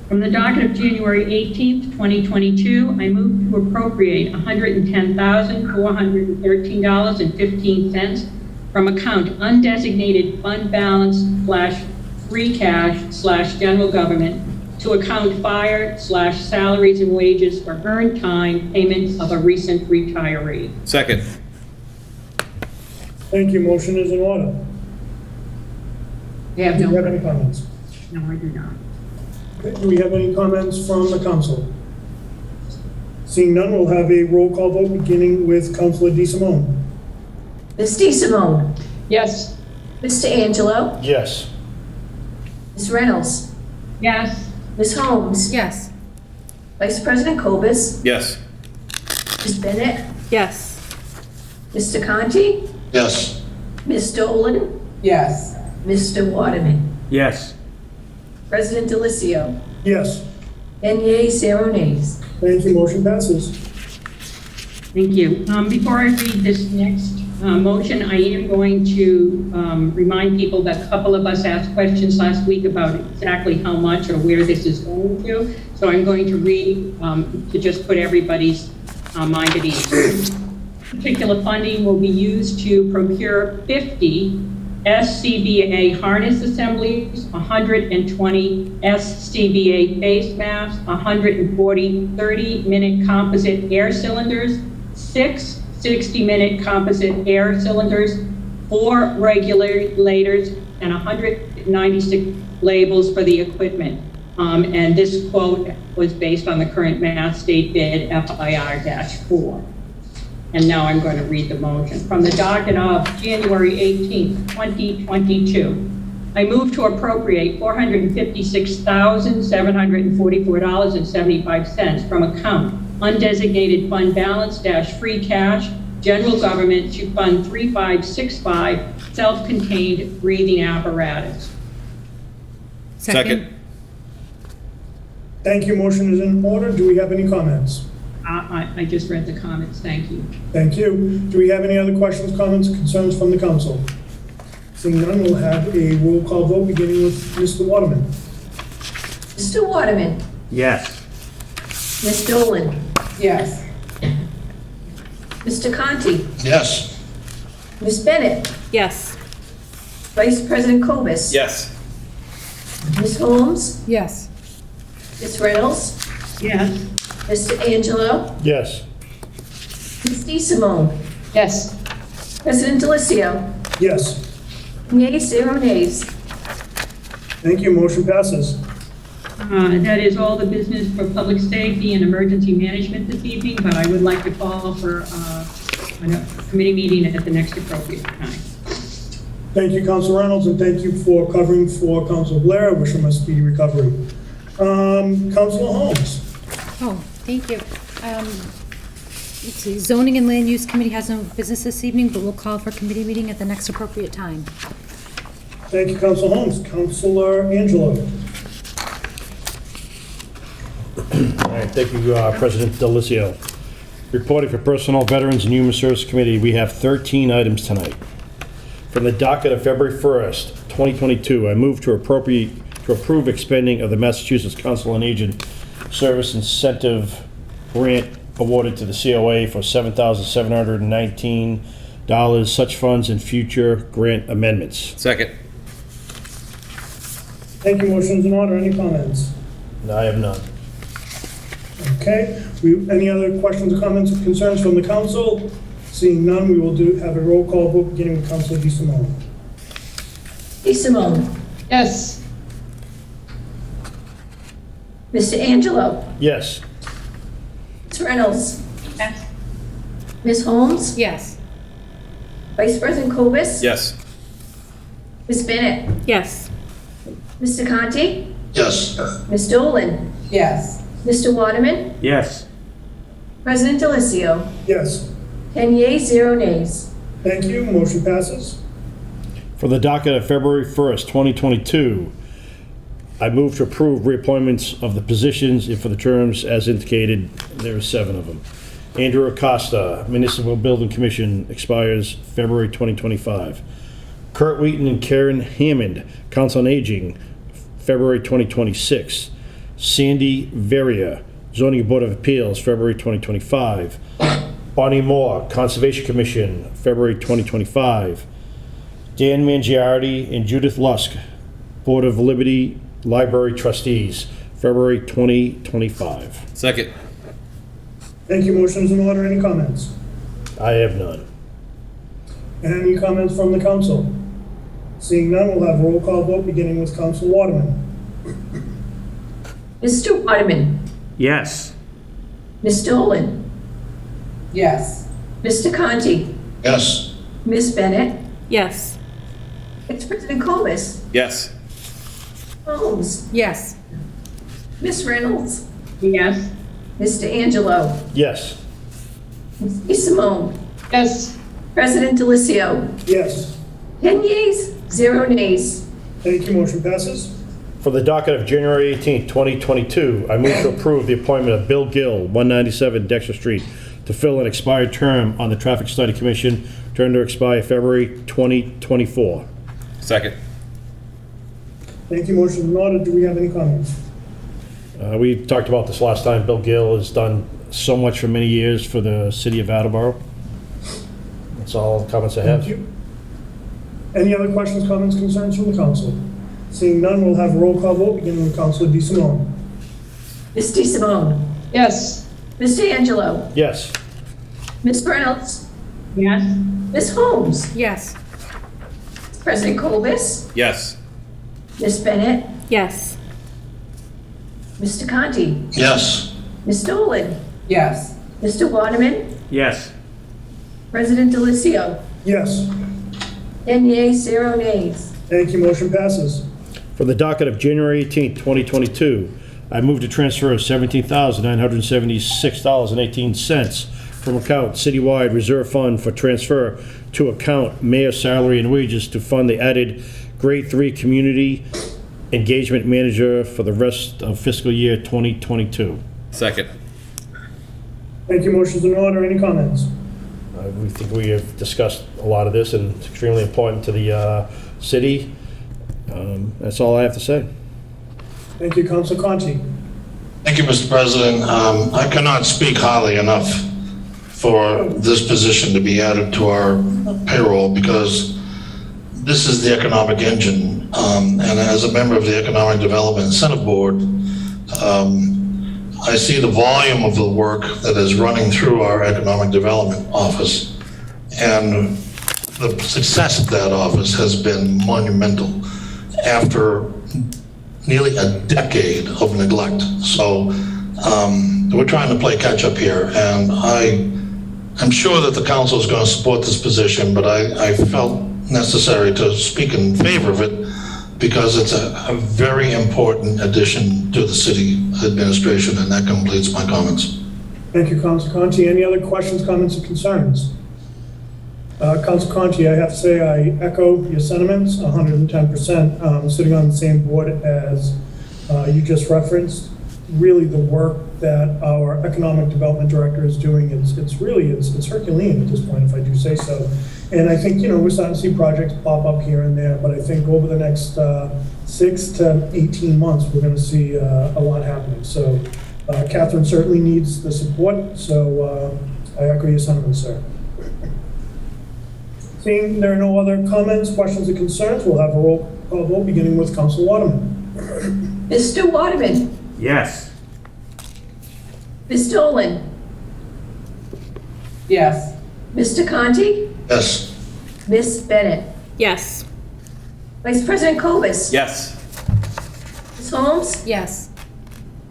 From the docket of January 18th, 2022, I move to appropriate $110,413.15 from account undesignated fund balance / free cash / general government to account fire / salaries and wages for earned time payment of a recent retiree. Second. Thank you, motion is in order. We have Do you have no, any comments? No, I do not. Okay, do we have any comments from the council? Seeing none, we'll have a roll call vote beginning with Councilor DeSimone. Ms. DeSimone, yes. Mr. Angelo, Yes. Ms. Reynolds, Yes. Ms. Holmes, Yes. Vice President Cobus, Yes. Ms. Bennett, Yes. Mr. Conti, Yes. Ms. Dolan, Yes. Mr. Waterman, Yes. President Delicio, Yes. 10 yeas, 0 nays. Thank you, motion passes. Thank you. Before I read this next motion, I am going to remind people that a couple of us asked questions last week about exactly how much or where this is going to. So I'm going to read to just put everybody's mind at ease. Particular funding will be used to procure 50 SCBA harness assemblies, 120 SCBA face masks, 140 30-minute composite air cylinders, 6 60-minute composite air cylinders, 4 regulators, and 196 labels for the equipment. And this quote was based on the current Mass State bid FIR-4. And now I'm going to read the motion. From the docket of January 18th, 2022, I move to appropriate $456,744.75 from account undesignated fund balance / free cash, general government to fund 3565 self-contained breathing apparatus. Second. Thank you, motion is in order. Do we have any comments? I just read the comments. Thank you. Thank you. Do we have any other questions, comments, concerns from the council? Seeing none, we'll have a roll call vote beginning with Mr. Waterman. Mr. Waterman, Yes. Ms. Dolan, Yes. Mr. Conti, Yes. Ms. Bennett, Yes. Vice President Cobus, Yes. Ms. Holmes, Yes. Ms. Reynolds, Yes. Mr. Angelo, Yes. Ms. DeSimone, Yes. President Delicio, Yes. 10 yeas, 0 nays. Thank you, motion passes. That is all the business for public safety and emergency management this evening, but I would like to call for a committee meeting at the next appropriate time. Thank you, Council Reynolds, and thank you for covering for Council Blair. I wish him a speedy recovery. Councilor Holmes. Oh, thank you. Let's see, Zoning and Land Use Committee has no business this evening, but we'll call for a committee meeting at the next appropriate time. Thank you, Councilor Holmes. Councilor Angelo. All right, thank you, President Delicio. Reporting for Personnel, Veterans, and Human Service Committee, we have 13 items tonight. From the docket of February 1st, 2022, I move to approve expending of the Massachusetts Council on Aging Service Incentive Grant awarded to the COA for $7,719. Such funds and future grant amendments. Second. Thank you, motion is in order. Any comments? I have none. Okay. Any other questions, or comments, or concerns from the council? Seeing none, we will have a roll call vote beginning with Councilor DeSimone. DeSimone, Yes. Mr. Angelo, Yes. Ms. Reynolds, Yes. Ms. Holmes, Yes. Vice President Cobus, Yes. Ms. Bennett, Yes. Mr. Conti, Yes. Ms. Dolan, Yes. Mr. Waterman, Yes. President Delicio, Yes. 10 yeas, 0 nays. Thank you. Motion passes. For the docket of February 1st, 2022, I move to approve reappointments of the positions and for the terms as indicated. There are 7 of them. Andrew Acosta, Municipal Building Commission, expires February 2025. Kurt Wheaton and Karen Hammond, Council on Aging, February 2026. Sandy Veria, Zoning Board of Appeals, February 2025. Bonnie Moore, Conservation Commission, February 2025. Dan Mangiardi and Judith Lusk, Board of Liberty Library Trustees, February 2025. Second. Thank you. Motion's in order. Any comments? I have none. Any comments from the council? Seeing none, we'll have a roll call vote beginning with Council Waterman. Mr. Waterman. Yes. Ms. Dolan. Yes. Mr. Conti. Yes. Ms. Bennett. Yes. Vice President Cobus. Yes. Holmes. Yes. Ms. Reynolds. Yes. Mr. Angelo. Yes. Ms. Simone. Yes. President Delicio. Yes. 10 yeas, 0 nays. Thank you. Motion passes. For the docket of January 18th, 2022, I move to approve the appointment of Bill Gill, 197 Dexter Street, to fill an expired term on the Traffic Study Commission, term to expire February 2024. Second. Thank you. Motion in order. Do we have any comments? We talked about this last time. Bill Gill has done so much for many years for the city of Attleboro. That's all the comments I have. Thank you. Any other questions, comments, concerns from the council? Seeing none, we'll have a roll call vote beginning with Councilor DeSimone. Ms. DeSimone. Yes. Mr. Angelo. Yes. Ms. Reynolds. Yes. Ms. Holmes. Yes. President Cobus. Yes. Ms. Bennett. Yes. Mr. Conti. Yes. Ms. Dolan. Yes. Mr. Waterman. Yes. President Delicio. Yes. 10 yeas, 0 nays. Thank you. Motion passes. For the docket of January 18th, 2022, I move to transfer $17,976.18 from account Citywide Reserve Fund for transfer to account Mayor Salary and Wages to fund the added Grade 3 Community Engagement Manager for the rest of fiscal year 2022. Second. Thank you. Motion's in order. Any comments? We think we have discussed a lot of this, and it's extremely important to the city. That's all I have to say. Thank you. Councilor Conti. Thank you, Mr. President. I cannot speak highly enough for this position to be added to our payroll because this is the economic engine. And as a member of the Economic Development Incentive Board, I see the volume of the work that is running through our Economic Development Office. And the success of that office has been monumental after nearly a decade of neglect. So we're trying to play catch up here. And I'm sure that the council is going to support this position, but I felt necessary to speak in favor of it because it's a very important addition to the city administration, and that completes my comments. Thank you, Councilor Conti. Any other questions, comments, or concerns? Councilor Conti, I have to say I echo your sentiments 110%. Sitting on the same board as you just referenced, really the work that our Economic Development Director is doing, it's Herculean at this point, if I do say so. And I think, we're starting to see projects pop up here and there, but I think over the next 6 to 18 months, we're going to see a lot happening. So Catherine certainly needs the support, so I echo your sentiments, sir. Seeing there are no other comments, questions, or concerns, we'll have a roll call vote beginning with Councilor Waterman. Mr. Waterman. Yes. Ms. Dolan. Yes. Mr. Conti. Yes. Ms. Bennett. Yes. Vice President Cobus. Yes. Ms. Holmes. Yes.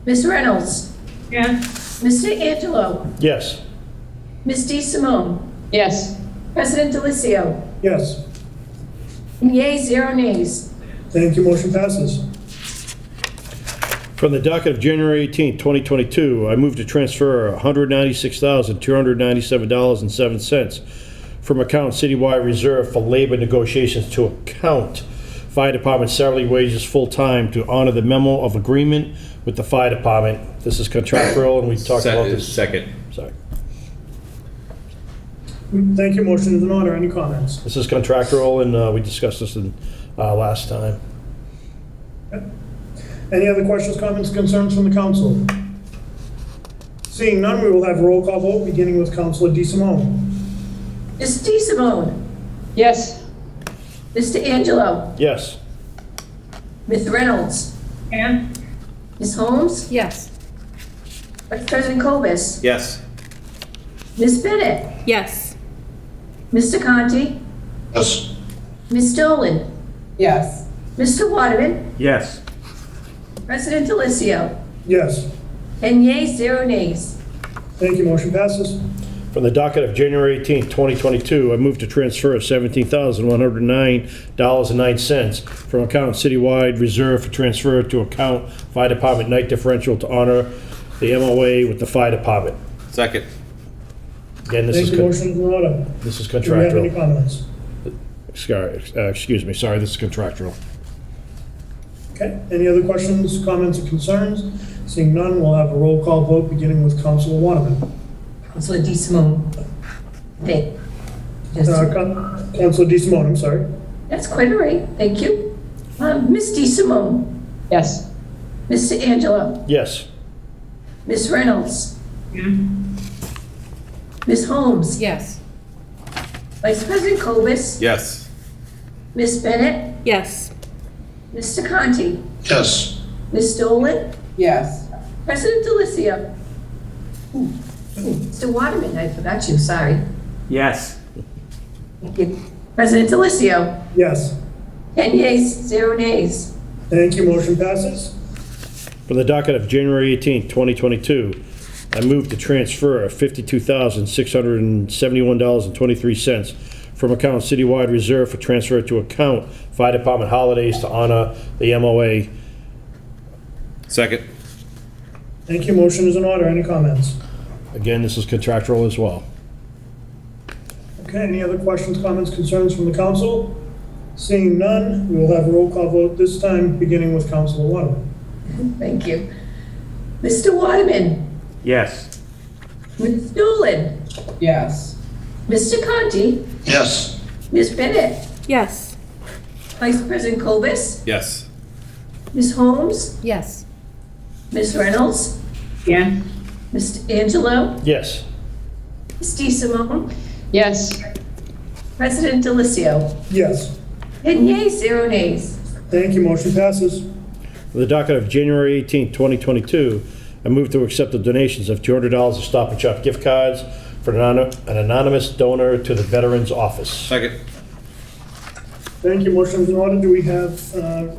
Ms. Reynolds. Yes. Mr. Angelo. Yes. Ms. DeSimone. Yes. President Delicio. Yes. Yea, 0 nays. Thank you. Motion passes. From the docket of January 18th, 2022, I move to transfer $196,297.07 from account citywide reserve for labor negotiations to account fire department salary wages full-time to honor the memo of agreement with the fire department. This is contractual, and we talked about this. Second. Sorry. Thank you. Motion is in order. Any comments? This is contractual, and we discussed this in last time. Any other questions, comments, concerns from the council? Seeing none, we will have a roll call vote, beginning with Councilor DeSimone. Ms. DeSimone, Yes. Mr. Angelo, Yes. Ms. Reynolds, Yeah. Ms. Holmes, Yes. Vice President Cobus, Yes. Ms. Bennett, Yes. Mr. Conti, Yes. Ms. Dolan, Yes. Mr. Waterman, Yes. President Delicio, Yes. 10 yeas, 0 nays. Thank you. Motion passes. From the docket of January 18th, 2022, I move to transfer $17,109.09 from account citywide reserve for transfer to account fire department night differential to honor the MOA with the fire department. Second. Again, this Thank is you. Motion is in order. this is Do we have any contractual. comments? Excuse me, sorry, this is contractual. Okay. Any other questions, comments, or concerns? Seeing none, we'll have a roll call vote, beginning with Councilor Waterman. Councilor DeSimone. Thank. Councilor DeSimone, I'm sorry. That's quite all right, thank you. Ms. DeSimone, Yes. Mr. Angelo, Yes. Ms. Reynolds, Yeah. Ms. Holmes, Yes. Vice President Cobus, Yes. Ms. Bennett, Yes. Mr. Conti, Yes. Ms. Dolan, Yes. President Delicio. Mr. Waterman, I forgot you, sorry. Yes. Thank you. President Delicio, Yes. 10 yeas, 0 nays. Thank you. Motion passes. From the docket of January 18th, 2022, I move to transfer $52,671.23 from account citywide reserve for transfer to account fire department holidays to honor the MOA. Second. Thank you. Motion is in order. Any comments? Again, this is contractual as well. Okay. Any other questions, comments, concerns from the council? Seeing none, we will have a roll call vote, this time beginning with Councilor Waterman. Thank you. Mr. Waterman, Yes. Ms. Dolan, Yes. Mr. Conti, Yes. Ms. Bennett, Yes. Vice President Cobus, Yes. Ms. Holmes, Yes. Ms. Reynolds, Yeah. Mr. Angelo, Yes. Ms. DeSimone, Yes. President Delicio. Yes. 10 yeas, 0 nays. Thank you. Motion passes. For the docket of January 18th, 2022, I move to accept the donations of $200 of Stop and Shop gift cards for an anonymous donor to the Veterans Office. Second. Thank you. Motion is in order. Do we have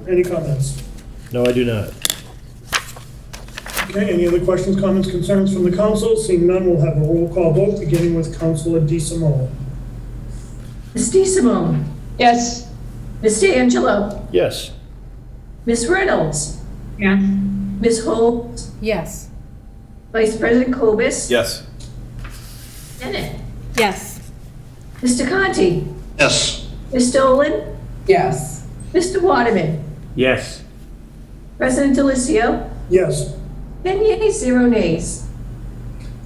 any comments? No, I do not. Okay. Any other questions, comments, concerns from the council? Seeing none, we'll have a roll call vote, beginning with Councilor DeSimone. Ms. DeSimone, Yes. Mr. Angelo, Yes. Ms. Reynolds, Yeah. Ms. Holmes, Yes. Vice President Cobus, Yes. Bennett, Yes. Mr. Conti, Yes. Ms. Dolan, Yes. Mr. Waterman, Yes. President Delicio. Yes. 10 yeas, 0 nays.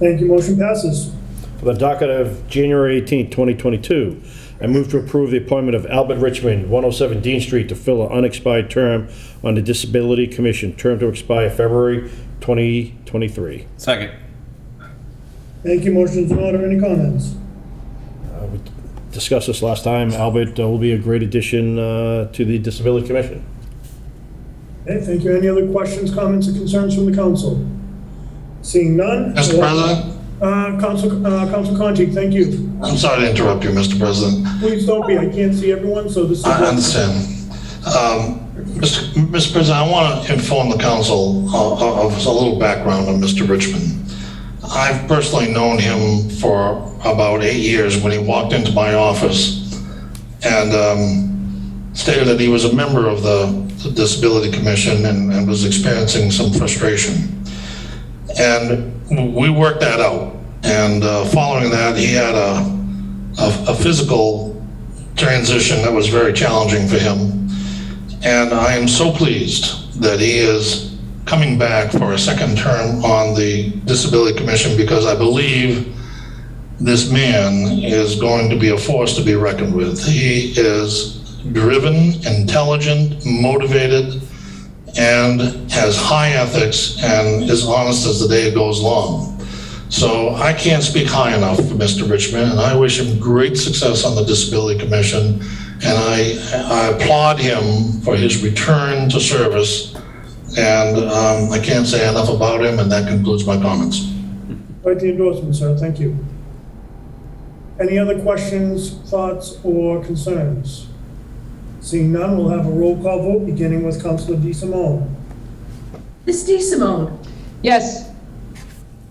Thank you. Motion passes. For the docket of January 18th, 2022, I move to approve the appointment of Albert Richmond, 107 Dean Street, to fill an unexpired term on the Disability Commission, term to expire February 2023. Second. Thank you. Motion's in order. Any comments? We discussed this last time. Albert will be a great addition to the Disability Commission. Okay, thank you. Any other questions, comments, or concerns from the council? Seeing none? Mr. President, Council Conti, thank you. I'm sorry to interrupt you, Mr. President. Please don't be. I can't see everyone, so this is... I understand. Mr. President, I want to inform the council of a little background on Mr. Richmond. I've personally known him for about 8 years when he walked into my office and stated that he was a member of the Disability Commission and was experiencing some frustration. And we worked that out. And following that, he had a physical transition that was very challenging for him. And I am so pleased that he is coming back for a second term on the Disability Commission, because I believe this man is going to be a force to be reckoned with. He is driven, intelligent, motivated, and has high ethics and is honest as the day goes long. So I can't speak high enough for Mr. Richmond, and I wish him great success on the Disability Commission. And I applaud him for his return to service. And I can't say enough about him, and that concludes my comments. Quite the endorsement, sir. Thank you. Any other questions, thoughts, or concerns? Seeing none, we'll have a roll call vote, beginning with Councilor DeSimone. Ms. DeSimone, Yes.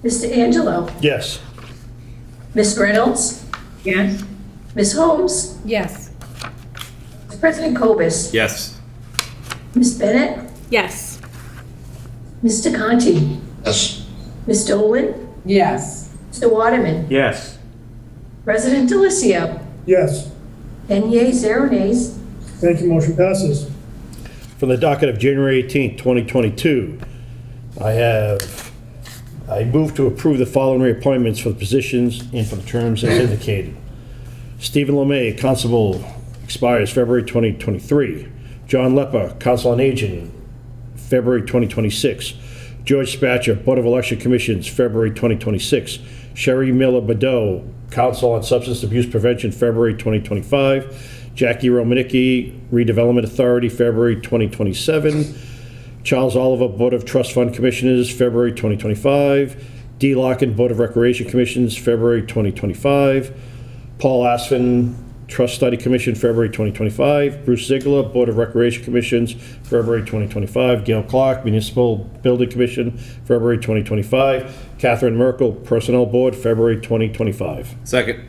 Mr. Angelo, Yes. Ms. Reynolds, Yes? Ms. Holmes, Yes. Mr. President Cobus, Yes. Ms. Bennett, Yes. Mr. Conti, Yes. Ms. Dolan, Yes. Mr. Waterman, Yes. President Delicio, Yes. 10 yeas, 0 nays. Thank you. Motion passes. From the docket of January 18th, 2022, I move to approve the following reappointments for the positions and for the terms as indicated. Stephen Lemay, Constable, expires February 2023. John Lepper, Council on Aging, February 2026. George Spatcher, Board of Election Commissions, February 2026. Sherry Miller Badeau, Council on Substance Abuse Prevention, February 2025. Jackie Romanicki, Redevelopment Authority, February 2027. Charles Oliver, Board of Trust Fund Commissioners, February 2025. D. Locken, Board of Recreation Commissions, February 2025. Paul Asfen, Trust Study Commission, February 2025. Bruce Ziegler, Board of Recreation Commissions, February 2025. Gail Clark, Municipal Building Commission, February 2025. Catherine Merkel, Personnel Board, February 2025. Second.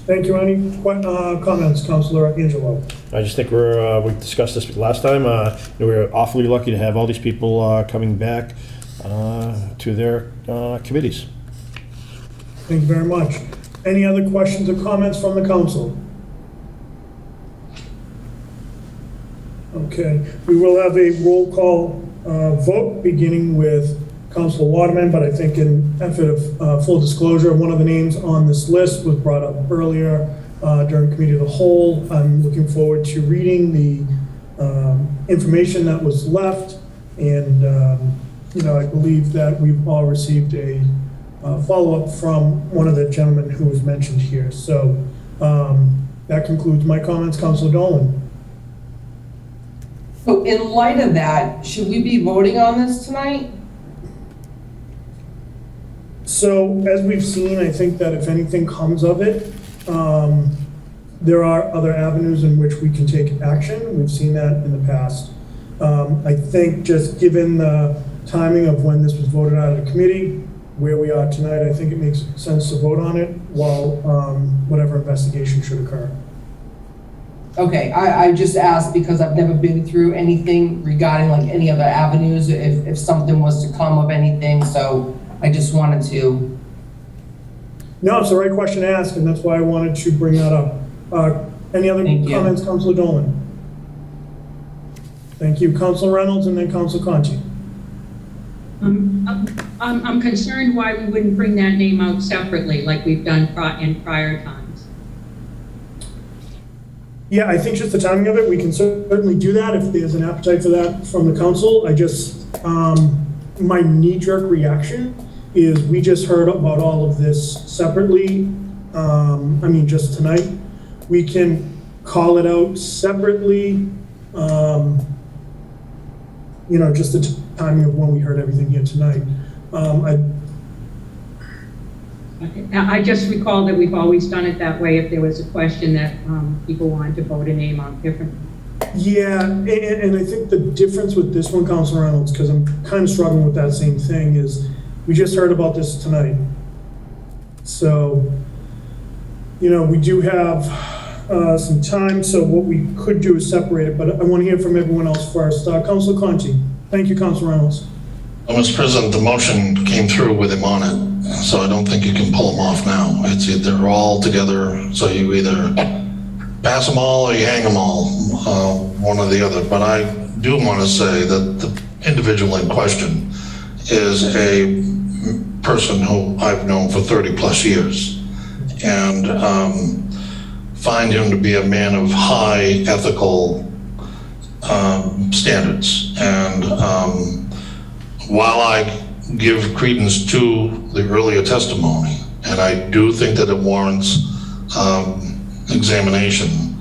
Thank you. Any comments, Councilor Angelo? I just think we discussed this last time. We were awfully lucky to have all these people coming back to their committees. Thank you very much. Any other questions or comments from the council? Okay, we will have a roll call vote, beginning with Councilor Waterman, but I think in effort of full disclosure, one of the names on this list was brought up earlier during Committee of the Whole. I'm looking forward to reading the information that was left, and I believe that we've all received a follow-up from one of the gentlemen who was mentioned here. So that concludes my comments. Councilor Dolan. So in light of that, should we be voting on this tonight? So as we've seen, I think that if anything comes of it, there are other avenues in which we can take action. We've seen that in the past. I think just given the timing of when this was voted out of the committee, where we are tonight, I think it makes sense to vote on it while whatever investigation should occur. Okay, I just asked because I've never been through anything regarding like any other avenues, if something was to come of anything, so I just wanted to. No, it's the right question to ask, and that's why I wanted to bring that up. Any other comments, Councilor Dolan? Thank you. Councilor Reynolds, and then Councilor Conti. I'm concerned why we wouldn't bring that name out separately like we've done in prior times. Yeah, I think just the timing of it, we can certainly do that if there's an appetite for that from the council. I just, my knee-jerk reaction is we just heard about all of this separately. Just tonight. We can call it out separately. Just the timing of when we heard everything here tonight. I just recall that we've always done it that way if there was a question that people wanted to vote a name on differently. Yeah, and I think the difference with this one, Councilor Reynolds, because I'm kind of struggling with that same thing, is we just heard about this tonight. So, we do have some time, so what we could do is separate it, but I want to hear from everyone else first. Councilor Conti. Thank you, Councilor Reynolds. Mr. President, the motion came through with him on it, So I don't think you can pull them off now. They're all together, so you either pass them all or you hang them all, one or the other. But I do want to say that the individual in question is a person who I've known for 30 plus years, and find him to be a man of high ethical standards. And while I give credence to the earlier testimony, and I do think that it warrants examination,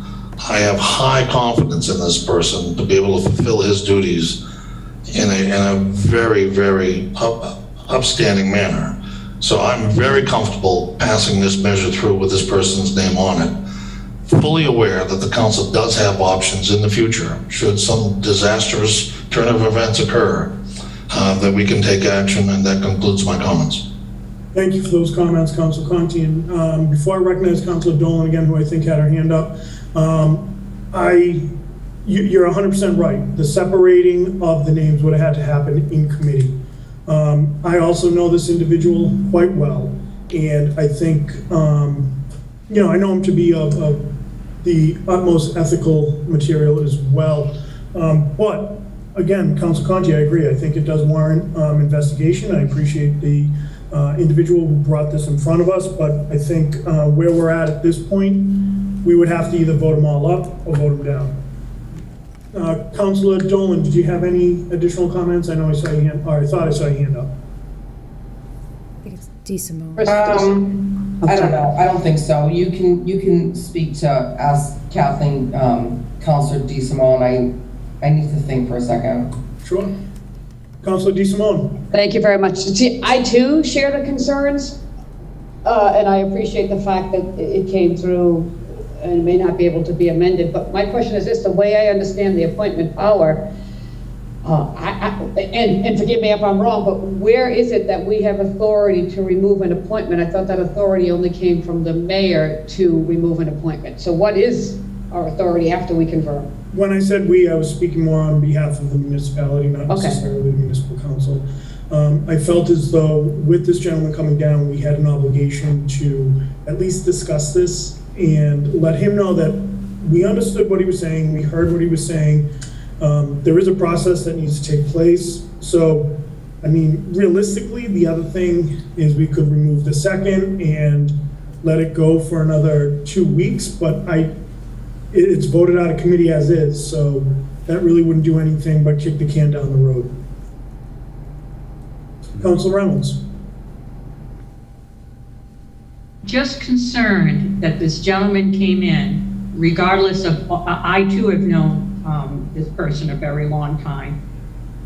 I have high confidence in this person to be able to fulfill his duties in a very, very upstanding manner. So I'm very comfortable passing this measure through with this person's name on it, fully aware that the council does have options in the future, should some disastrous turn of events occur, that we can take action, and that concludes my comments. Thank you for those comments, Councilor Conti. And before I recognize Councilor Dolan again, who I think had her hand up, you're 100% right. The separating of the names would have had to happen in committee. I also know this individual quite well, and I think, I know him to be of the utmost ethical material as well. But again, Councilor Conti, I agree. I think it does warrant investigation. I appreciate the individual who brought this in front of us, but I think where we're at this point, we would have to either vote them all up or vote them down. Councilor Dolan, did you have any additional comments? I know I saw your hand, or I thought I saw your hand up. I think it's D. Simone. I don't know. I don't think so. You can speak to ask Kathleen, Councilor D. Simone. I need to think for a second. Sure. Councilor D. Simone. Thank you very much. See, I too share the concerns, and I appreciate the fact that it came through and may not be able to be amended. But my question is this: the way I understand the appointment power, and forgive me if I'm wrong, but where is it that we have authority to remove an appointment? I thought that authority only came from the mayor to remove an appointment. So what is our authority after we confirm? When I said we, I was speaking more on behalf of the municipality, not necessarily the municipal council. I felt as though with this gentleman coming down, we had an obligation to at least discuss this and let him know that we understood what he was saying, we heard what he was saying. There is a process that needs to take place. So, I mean, realistically, the other thing is we could remove the second and let it go for another 2 weeks, but it's voted out of committee as is, so that really wouldn't do anything but kick the can down the road. Councilor Reynolds. Just concerned that this gentleman came in, regardless of, I too have known this person a very long time.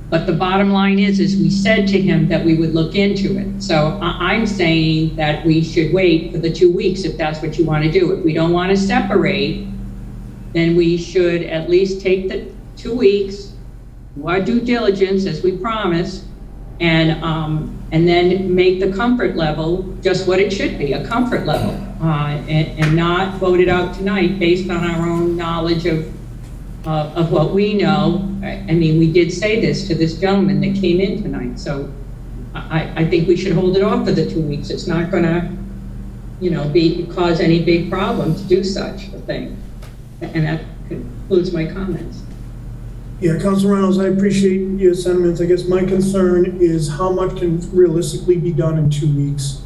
But the bottom line is we said to him that we would look into it. So I'm saying that we should wait for the 2 weeks if that's what you want to do. If we don't want to separate, then we should at least take the 2 weeks, do our due diligence as we promised, and then make the comfort level just what it should be, a comfort level, and not vote it out tonight based on our own knowledge of what we know. I mean, we did say this to this gentleman that came in tonight, so I think we should hold it off for the 2 weeks. It's not gonna, cause any big problem to do such a thing. And that concludes my comments. Yeah, Councilor Reynolds, I appreciate your sentiments. I guess my concern is how much can realistically be done in 2 weeks.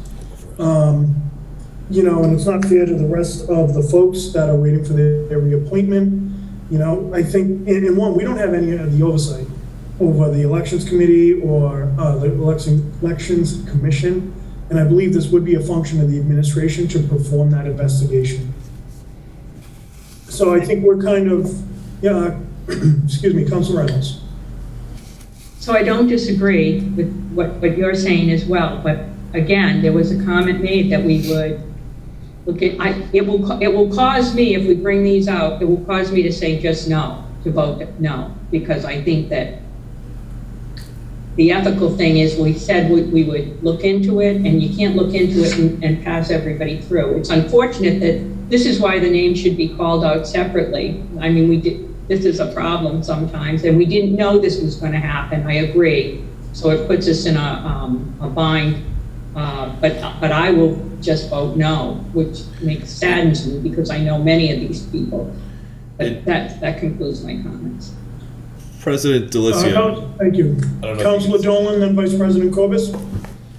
And it's not fair to the rest of the folks that are waiting for their reappointment. I think, and one, we don't have any of the oversight over the elections committee or the elections commission. And I believe this would be a function of the administration to perform that investigation. So I think we're kind of, excuse me, Councilor Reynolds. So I don't disagree with what you're saying as well, but again, there was a comment made that we would look at, it will cause me, if we bring these out, it will cause me to say just no, to vote no, because I think that the ethical thing is we said we would look into it, and you can't look into it and pass everybody through. It's unfortunate that this is why the name should be called out separately. I mean, this is a problem sometimes, and we didn't know this was going to happen. I agree. So it puts us in a bind But I will just vote no, which saddens me because I know many of these people. But that concludes my comments. President Delicio. Thank you. I don't know if Councilor Dolan, then Vice President Corbis.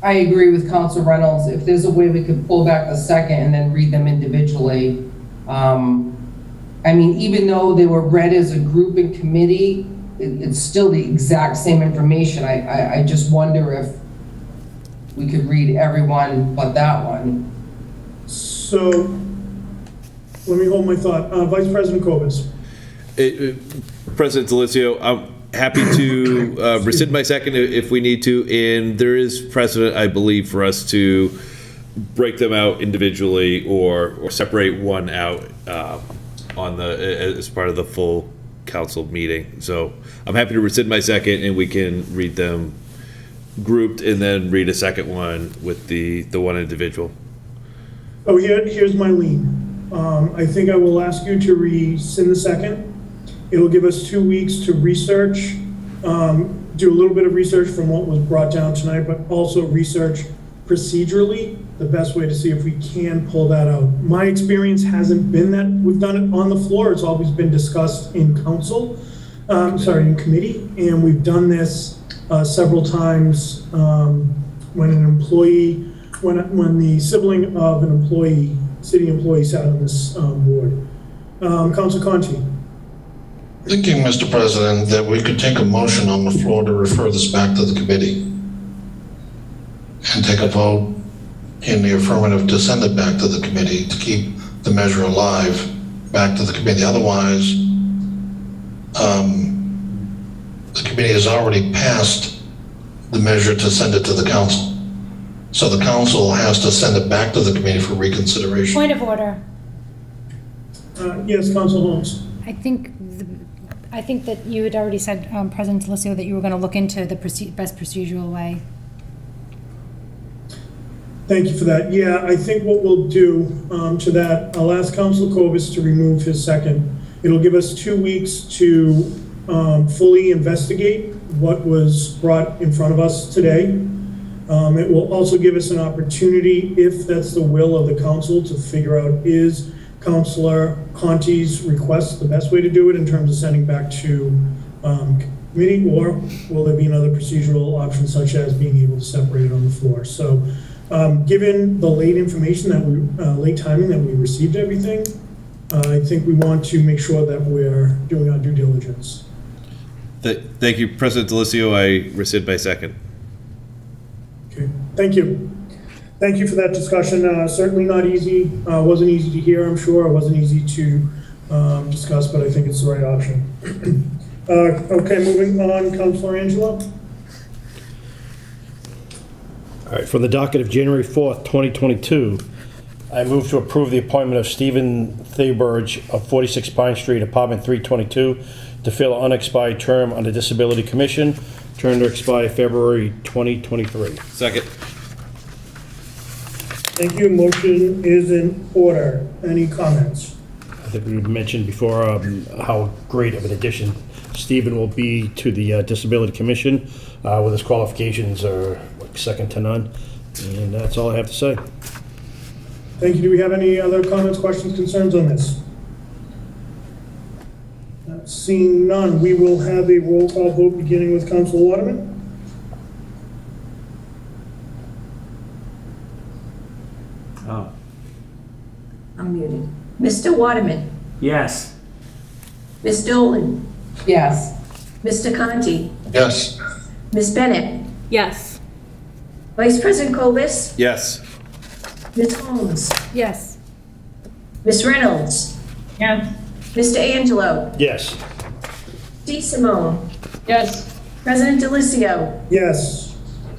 I agree with Council Reynolds. If there's a way we could pull back the second and then read them individually. I mean, even though they were read as a group and committee, it's still the exact same information. I just wonder if we could read everyone but that one. So, let me hold my thought. Vice President Corbis. President Delicio, I'm happy to rescind my second if we need to, and there is precedent, I believe, for us to break them out individually or separate one out as part of the full council meeting. So I'm happy to rescind my second, and we can read them grouped, and then read a second one with the one individual. Oh, here's my lean. I think I will ask you to rescind the second. It'll give us 2 weeks to research, do a little bit of research from what was brought down tonight, but also research procedurally the best way to see if we can pull that out. My experience hasn't been that we've done it on the floor. It's always been discussed in council, in committee, and we've done this several times when an employee, when the sibling of an employee, city employee, sat on this board. Councilor Conti. Thinking, Mr. President, that we could take a motion on the floor to refer this back to the committee and take a vote in the affirmative to send it back to the committee to keep the measure alive back to the committee. Otherwise, the committee has already passed the measure to send it to the council. So the council has to send it back to the committee for reconsideration. Point of order. Yes, Councilor Holmes. I think that you had already said, President Delicio, that you were going to look into the best procedural way. Thank you for that. Yeah, I think what we'll do to that, I'll ask Councilor Corbis to remove his second. It'll give us 2 weeks to fully investigate what was brought in front of us today. It will also give us an opportunity, if that's the will of the council, to figure out is Councilor Conti's request the best way to do it in terms of sending back to committee, or will there be another procedural option such as being able to separate it on the floor? So given the late information late timing that we received everything, I think we want to make sure that we're doing our due diligence. Thank you, President Delicio. I rescind my second. Okay, thank you. Thank you for that discussion. Certainly not easy. Wasn't easy to hear, I'm sure. It wasn't easy to discuss, but I think it's the right option. Okay, moving on, Councilor Angelo. All right, from the docket of January 4th, 2022, I move to approve the appointment of Stephen Thayberge of 46 Pine Street, Apartment 322, to fill an unexpired term on the Disability Commission, term to expire February 2023. Second. Thank you. Motion is in order. Any comments? I think we mentioned before how great of an addition Stephen will be to the Disability Commission. With his qualifications are second to none. And that's all I have to say. Thank you. Do we have any other comments, questions, concerns on this? Seeing none, we will have a roll call vote beginning with Councilor Waterman. Oh, I'm muted. Mr. Waterman, yes. Ms. Dolan, Yes. Mr. Conti, Yes. Ms. Bennett, Yes. Vice President Corbis, Yes. Ms. Holmes, Yes. Ms. Reynolds, Yes. Mr. Angelo, Yes. D. Simone, Yes. President Delicio, Yes.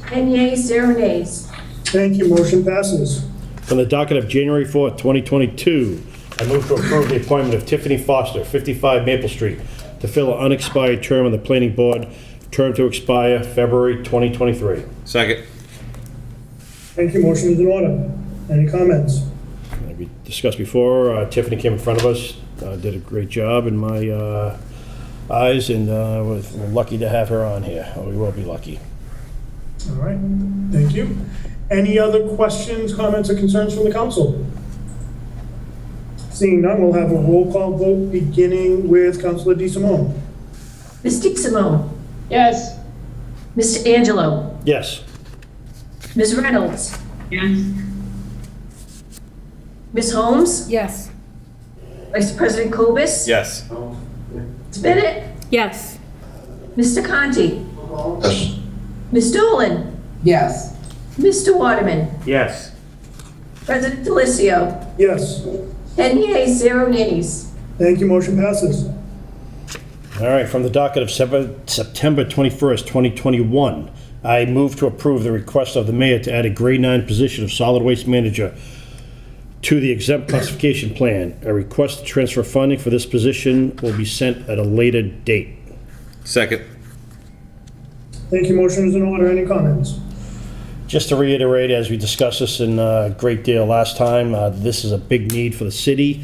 10 yeas, 0 nays. Thank you. Motion passes. From the docket of January 4th, 2022, I move to approve the appointment of Tiffany Foster, 55 Maple Street, to fill an unexpired term on the Planning Board, term to expire February 2023. Second. Thank you. Motion is in order. Any comments? Like we discussed before, Tiffany came in front of us, did a great job in my eyes, and we're lucky to have her on here. Or we will be lucky. All right. Thank you. Any other questions, comments, or concerns from the council? Seeing none, we'll have a roll call vote beginning with Councilor DeSimone. Ms. DeSimone, Yes. Mr. Angelo, Yes. Ms. Reynolds, Yes. Ms. Holmes, Yes. Vice President Cobus, Yes. Ms. Bennett, Yes. Mr. Conti, Yes. Ms. Dolan, Yes. Mr. Waterman, Yes. President Delicio, Yes. 10 yeas, 0 nays. Thank you, motion passes. All right, from the docket of September 21st, 2021, I move to approve the request of the mayor to add a grade 9 position of solid waste manager to the exempt classification plan. A request to transfer funding for this position will be sent at a later date. Second. Thank you, motion is in order. Any comments? Just to reiterate, as we discussed this in a great deal last time, this is a big need for the city.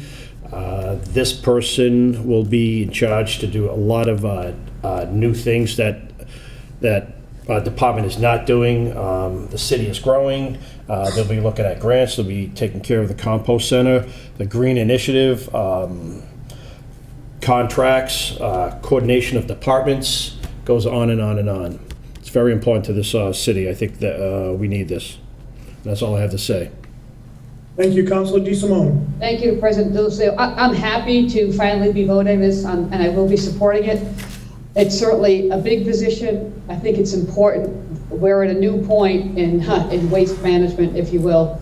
This person will be in charge to do a lot of new things that department is not doing. The city is growing. They'll be looking at grants. They'll be taking care of the compost center, the green initiative, contracts, coordination of departments, goes on and on and on. It's very important to this city. I think that we need this. That's all I have to say. Thank you, Councilor DeSimone. Thank you, President Delicio. I'm happy to finally be voting this, and I will be supporting it. It's certainly a big position. I think it's important. We're at a new point in waste management, if you will.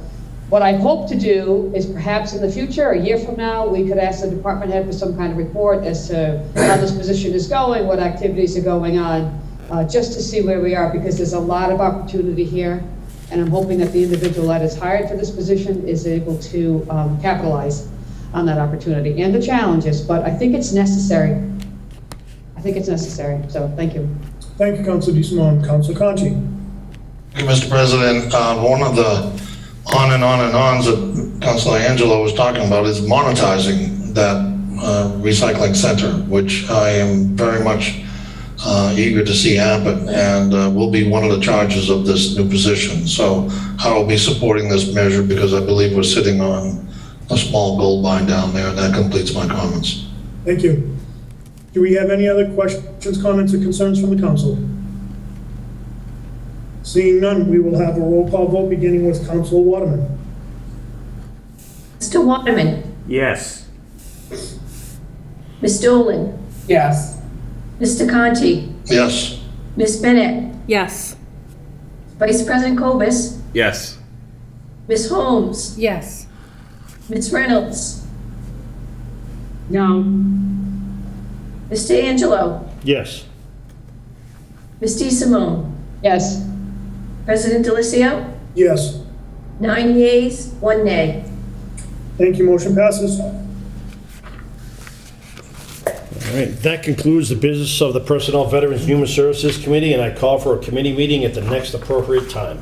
What I hope to do is perhaps in the future, a year from now, we could ask the department head for some kind of report as to how this position is going, what activities are going on, just to see where we are, because there's a lot of opportunity here. And I'm hoping that the individual that is hired for this position is able to capitalize on that opportunity and the challenges, but I think it's necessary. I think it's necessary, so thank you. Thank you, Councilor DeSimone. Councilor Conti. Thank you, Mr. President. One of the on and on and ons that Councilor Angelo was talking about is monetizing that recycling center, which I am very much eager to see happen, and will be one of the charges of this new position. So I will be supporting this measure because I believe we're sitting on a small gold mine down there, and that completes my comments. Thank you. Do we have any other questions, comments, or concerns from the council? Seeing none, we will have a roll call vote beginning with Councilor Waterman. Mr. Waterman, Yes. Ms. Dolan, Yes. Mr. Conti, Yes. Ms. Bennett, Yes. Vice President Cobus, Yes. Ms. Holmes, Yes. Ms. Reynolds, No. Mr. Angelo, Yes. Ms. DeSimone, Yes. President Delicio, Yes. 9 yeas, 1 nay. Thank you, motion passes. All right, that concludes the business of the Personnel, Veterans, and Human Services Committee, and I call for a committee meeting at the next appropriate time.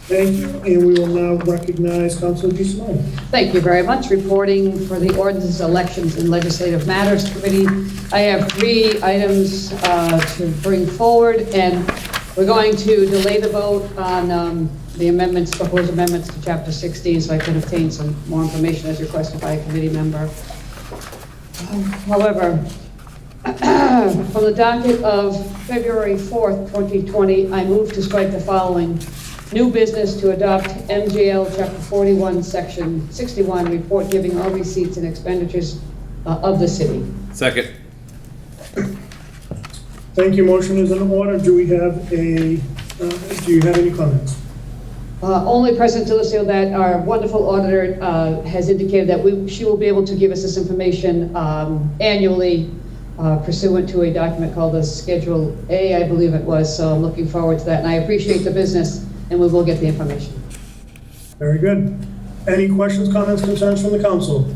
Thank you, and we will now recognize Councilor DeSimone. Thank you very much. Reporting for the Ordinances, Elections, and Legislative Matters Committee. I have 3 items to bring forward, and we're going to delay the vote on the amendments, proposed amendments to Chapter 16, so I can obtain some more information as requested by a committee member. However, from the docket of February 4th, 2020, I move to strike the following: new business to adopt MGL Chapter 41, Section 61, report giving all receipts and expenditures of the city. Second. Thank you, motion is in order. Do we have do you have any comments? Only President Delicio, that our wonderful auditor has indicated that she will be able to give us this information annually pursuant to a document called the Schedule A, I believe it was, so I'm looking forward to that, and I appreciate the business, and we will get the information. Very good. Any questions, comments, concerns from the council?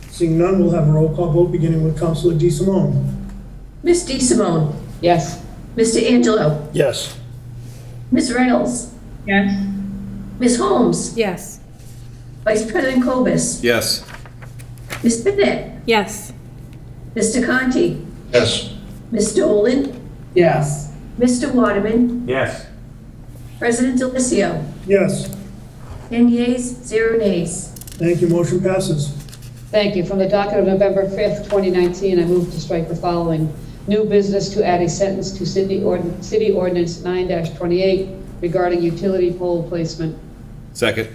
Seeing none, we'll have a roll call vote beginning with Councilor DeSimone. Ms. DeSimone, Yes. Mr. Angelo, Yes. Ms. Reynolds, Yes. Ms. Holmes, Yes. Vice President Cobus, Yes. Ms. Bennett, Yes. Mr. Conti, Yes. Ms. Dolan, Yes. Mr. Waterman, Yes. President Delicio, Yes. 10 yeas, 0 nays. Thank you, motion passes. Thank you. From the docket of November 5th, 2019, I move to strike the following. New business to add a sentence to City Ordinance 9-28 regarding utility pole placement. Second.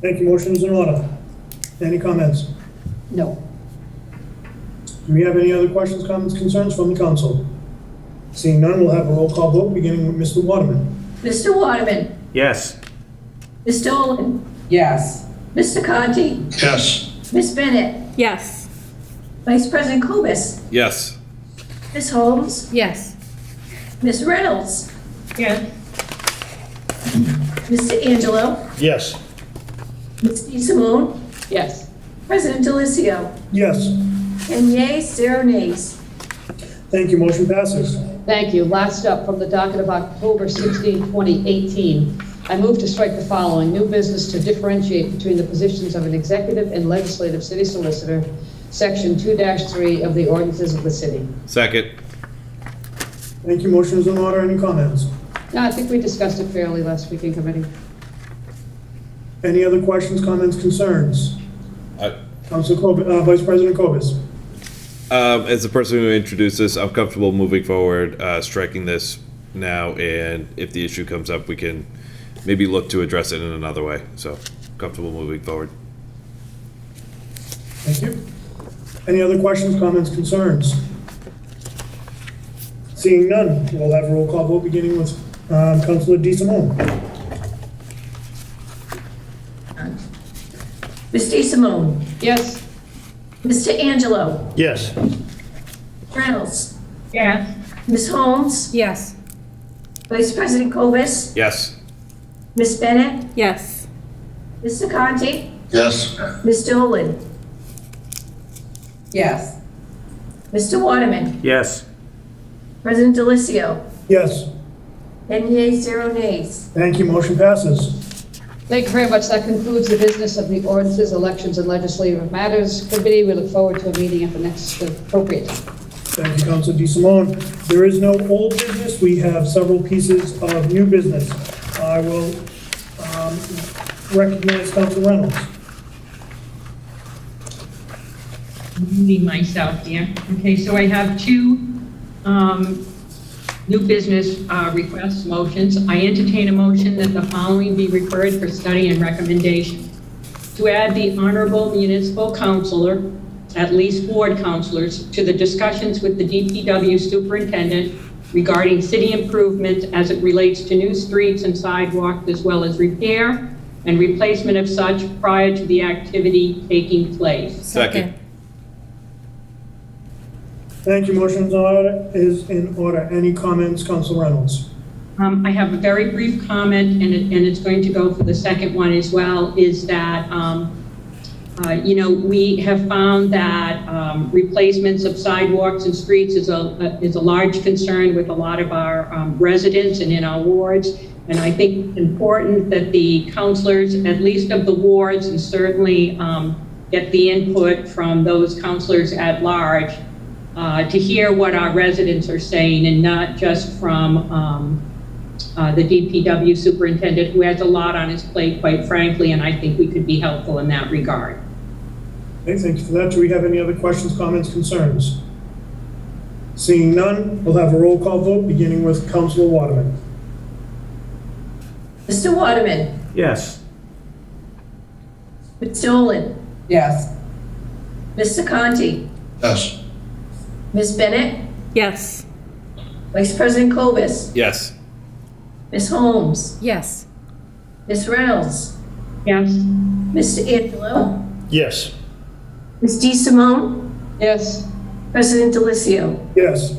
Thank you, motion is in order. Any comments? No. Do we have any other questions, comments, concerns from the council? Seeing none, we'll have a roll call vote, beginning with Mr. Waterman. Mr. Waterman. Yes. Ms. Dolan. Yes. Mr. Conti. Yes. Ms. Bennett. Yes. Vice President Cobus. Yes. Ms. Holmes. Yes. Ms. Reynolds. Yes. Mr. Angelo. Yes. Ms. DeSimone. Yes. President Delicio. Yes. 10 yeas, 0 nays. Thank you, motion passes. Thank you. Last up, from the docket of October 16, 2018, I move to strike the following. New business to differentiate between the positions of an executive and legislative city solicitor, Section 2-3 of the ordinances of the city. Second. Thank you, motion is in order. Any comments? No, I think we discussed it fairly last week in committee. Any other questions, comments, concerns? Council Vice President Cobus. As the person who introduced this, I'm comfortable moving forward, striking this now, and if the issue comes up, we can maybe look to address it in another way. So, comfortable moving forward. Thank you. Any other questions, comments, concerns? Seeing none, we'll have a roll call vote, beginning with Councilor DeSimone. Ms. DeSimone. Yes. Mr. Angelo. Yes. Reynolds. Yes. Ms. Holmes. Yes. Vice President Cobus. Yes. Ms. Bennett. Yes. Mr. Conti. Yes. Ms. Dolan. Yes. Mr. Waterman. Yes. President Delicio. Yes. 10 yeas, 0 nays. Thank you, motion passes. Thank you very much. That concludes the business of the Ordinances, Elections, and Legislative Matters Committee. We look forward to a meeting at the next appropriate time. Thank you, Councilor DeSimone. There is no old business. We have several pieces of new business. I will recognize Councilor Reynolds. Muting myself here. Okay, so I have two new business requests, motions. I entertain a motion that the following be referred for study and recommendation. To add the honorable municipal councilor, at least ward councilors, to the discussions with the DPW superintendent regarding city improvements as it relates to new streets and sidewalks, as well as repair and replacement of such prior to the activity taking place. Second. Thank you, motion is in order. Any comments, Councilor Reynolds? I have a very brief comment, and it's going to go for the second one as well, is that, we have found that replacements of sidewalks and streets is a large concern with a lot of our residents and in our wards. And I think it's important that the councilors, at least of the wards, and certainly get the input from those councilors at large to hear what our residents are saying, and not just from the DPW superintendent, who has a lot on his plate, quite frankly, and I think we could be helpful in that regard. Okay, thank you for that. Do we have any other questions, comments, concerns? Seeing none, we'll have a roll call vote, beginning with Councilor Waterman. Mr. Waterman. Yes. Ms. Dolan. Yes. Mr. Conti. Yes. Ms. Bennett. Yes. Vice President Cobus. Yes. Ms. Holmes. Yes. Ms. Reynolds. Yes. Mr. Angelo. Yes. Ms. DeSimone. Yes. President Delicio. Yes.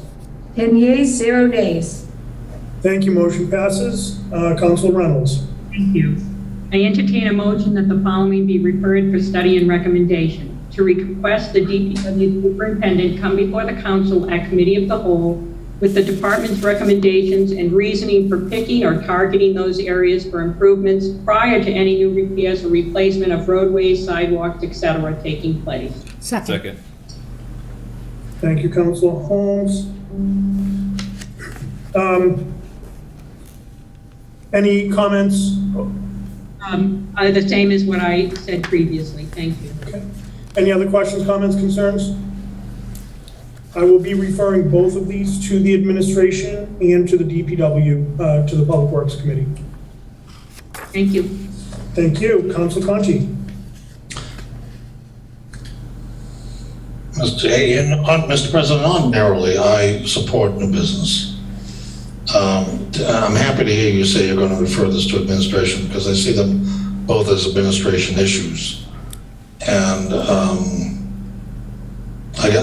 10 yeas, 0 nays. Thank you, motion passes. Councilor Reynolds. Thank you. I entertain a motion that the following be referred for study and recommendation. To request the DPW superintendent come before the council at committee of the whole with the department's recommendations and reasoning for picking or targeting those areas for improvements prior to any new repairs or replacement of roadways, sidewalks, etc. taking place. Second. Thank you, Councilor Holmes. Any comments? The same as what I said previously. Thank you. Okay. Any other questions, comments, concerns? I will be referring both of these to the administration and to the DPW, to the Public Works Committee. Thank you. Thank you. Council Conti. Mr. President, ordinarily, I support new business. I'm happy to hear you say you're going to refer this to administration because I see them both as administration issues. And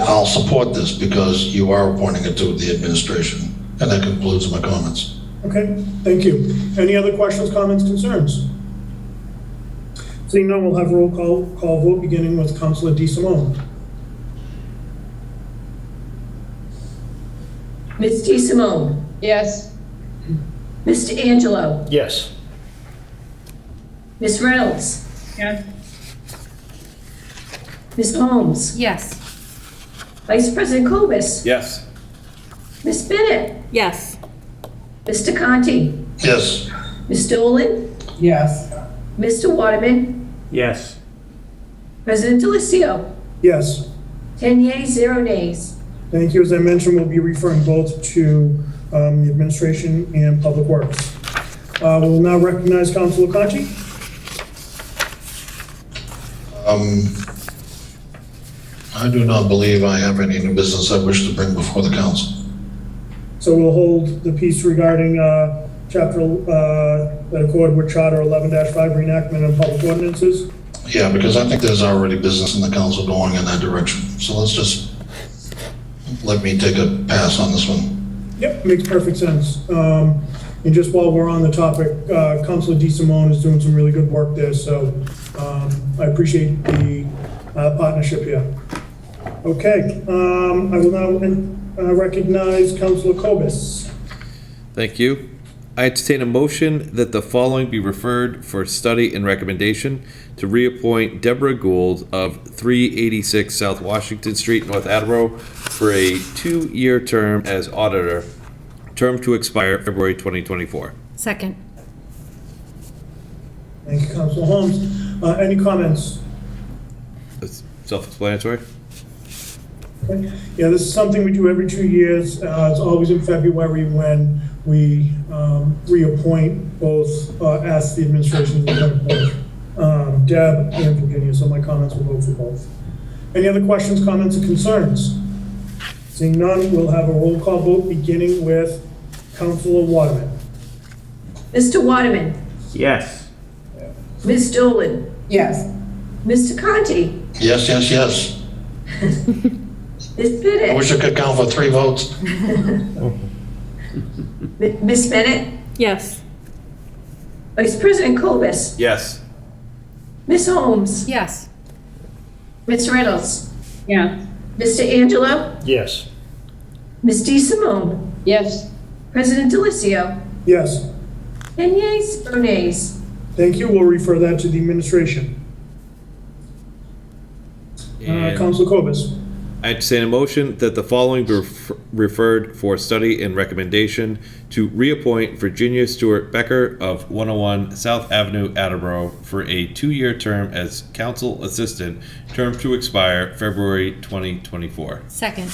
I'll support this because you are appointing it to the administration. And that concludes my comments. Okay, thank you. Any other questions, comments, concerns? Seeing none, we'll have a roll call vote beginning with Councilor DeSimone. Ms. DeSimone. Yes. Mr. Angelo. Yes. Ms. Reynolds. Yes. Ms. Holmes. Yes. Vice President Cobus. Yes. Ms. Bennett. Yes. Mr. Conti. Yes. Ms. Dolan. Yes. Mr. Waterman. Yes. President Delicio. Yes. 10 yeas, 0 nays. Thank you. As I mentioned, we'll be referring both to the administration and Public Works. We'll now recognize Councilor Conti. I do not believe I have any new business I wish to bring before the council. So we'll hold the piece regarding chapter that accord with Charter 11-5 reenactment and public ordinances. Yeah, because I think there's already business in the council going in that direction. So let's just let me take a pass on this one. Yep, makes perfect sense. And just while we're on the topic, Councilor DeSimone is doing some really good work there, so I appreciate the partnership here. Okay, I will now recognize Councilor Cobus. Thank you. I entertain a motion that the following be referred for study and recommendation to reappoint Deborah Gould of 386 South Washington Street, North Attleboro, for a 2-year term as auditor, term to expire February 2024. Second. Thank you, Councilor Holmes. Any comments? That's self-explanatory. Okay. Yeah, this is something we do every 2 years. It's always in February when we reappoint both, ask the administration to appoint both Deb and Virginia, so my comments will vote for both. Any other questions, comments, or concerns? Seeing none, we'll have a roll call vote beginning with Councilor Waterman. Mr. Waterman. Yes. Ms. Dolan. Yes. Mr. Conti. Yes, yes, yes. Ms. I Bennett. wish I could count for 3 votes. Ms. Bennett. Yes. Vice President Cobus. Yes. Ms. Holmes. Yes. Ms. Reynolds. Yes. Mr. Angelo. Yes. Ms. DeSimone. Yes. President Delicio. Yes. 10 yeas, 0 nays. Thank you. We'll refer that to the administration. And Councilor Cobus. I entertain a motion that the following be referred for study and recommendation to reappoint Virginia Stewart Becker of 101 South Avenue, Attleboro, for a 2-year term as council assistant, term to expire February 2024. Second.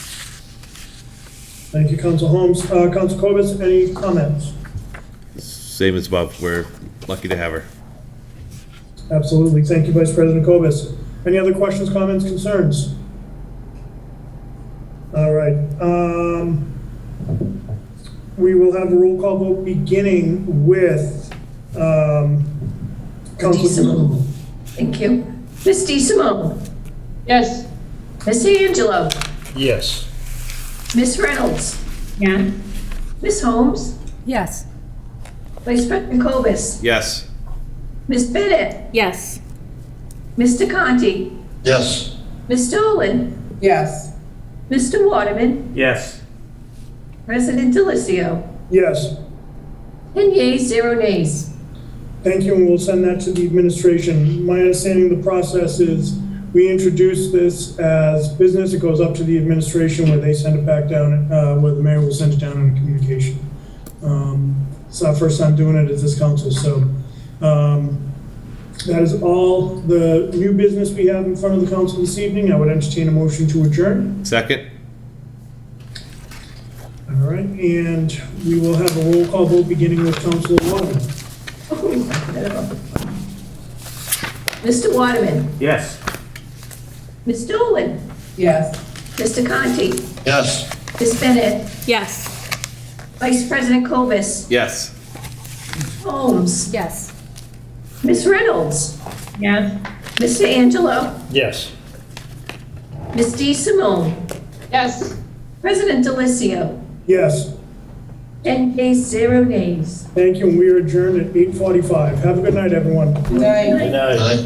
Thank you, Councilor Holmes. Councilor Cobus, any comments? Same as above. We're lucky to have her. Absolutely. Thank you, Vice President Cobus. Any other questions, comments, concerns? All right. We will have a roll call vote beginning with Councilor DeSimone. Thank you. Ms. DeSimone. Yes. Mr. Angelo. Yes. Ms. Reynolds. Yes. Ms. Holmes. Yes. Vice President Cobus. Yes. Ms. Bennett. Yes. Mr. Conti. Yes. Ms. Dolan. Yes. Mr. Waterman. Yes. President Delicio. Yes. 10 yeas, 0 nays. Thank you, and we'll send that to the administration. My understanding of the process is we introduce this as business. It goes up to the administration where they send it back down, where the mayor will send it down in a communication. It's our first time doing it as this council, so that is all the new business we have in front of the council this evening. I would entertain a motion to adjourn. Second? All right, and we will have a roll call vote beginning with Councilor Waterman. Mr. Waterman, Yes. Ms. Dolan, Yes. Mr. Conti, Yes. Ms. Bennett, Yes. Vice President Clovis, Yes. Holmes, Yes. Ms. Reynolds, Yes. Mr. Angelo, Yes. Ms. D. Simone, Yes. President Delicio, Yes, 10 yeas, 0 nays. thank you, and we are adjourned at 8:45. Have a good night, everyone. Good night. Good night. Aye.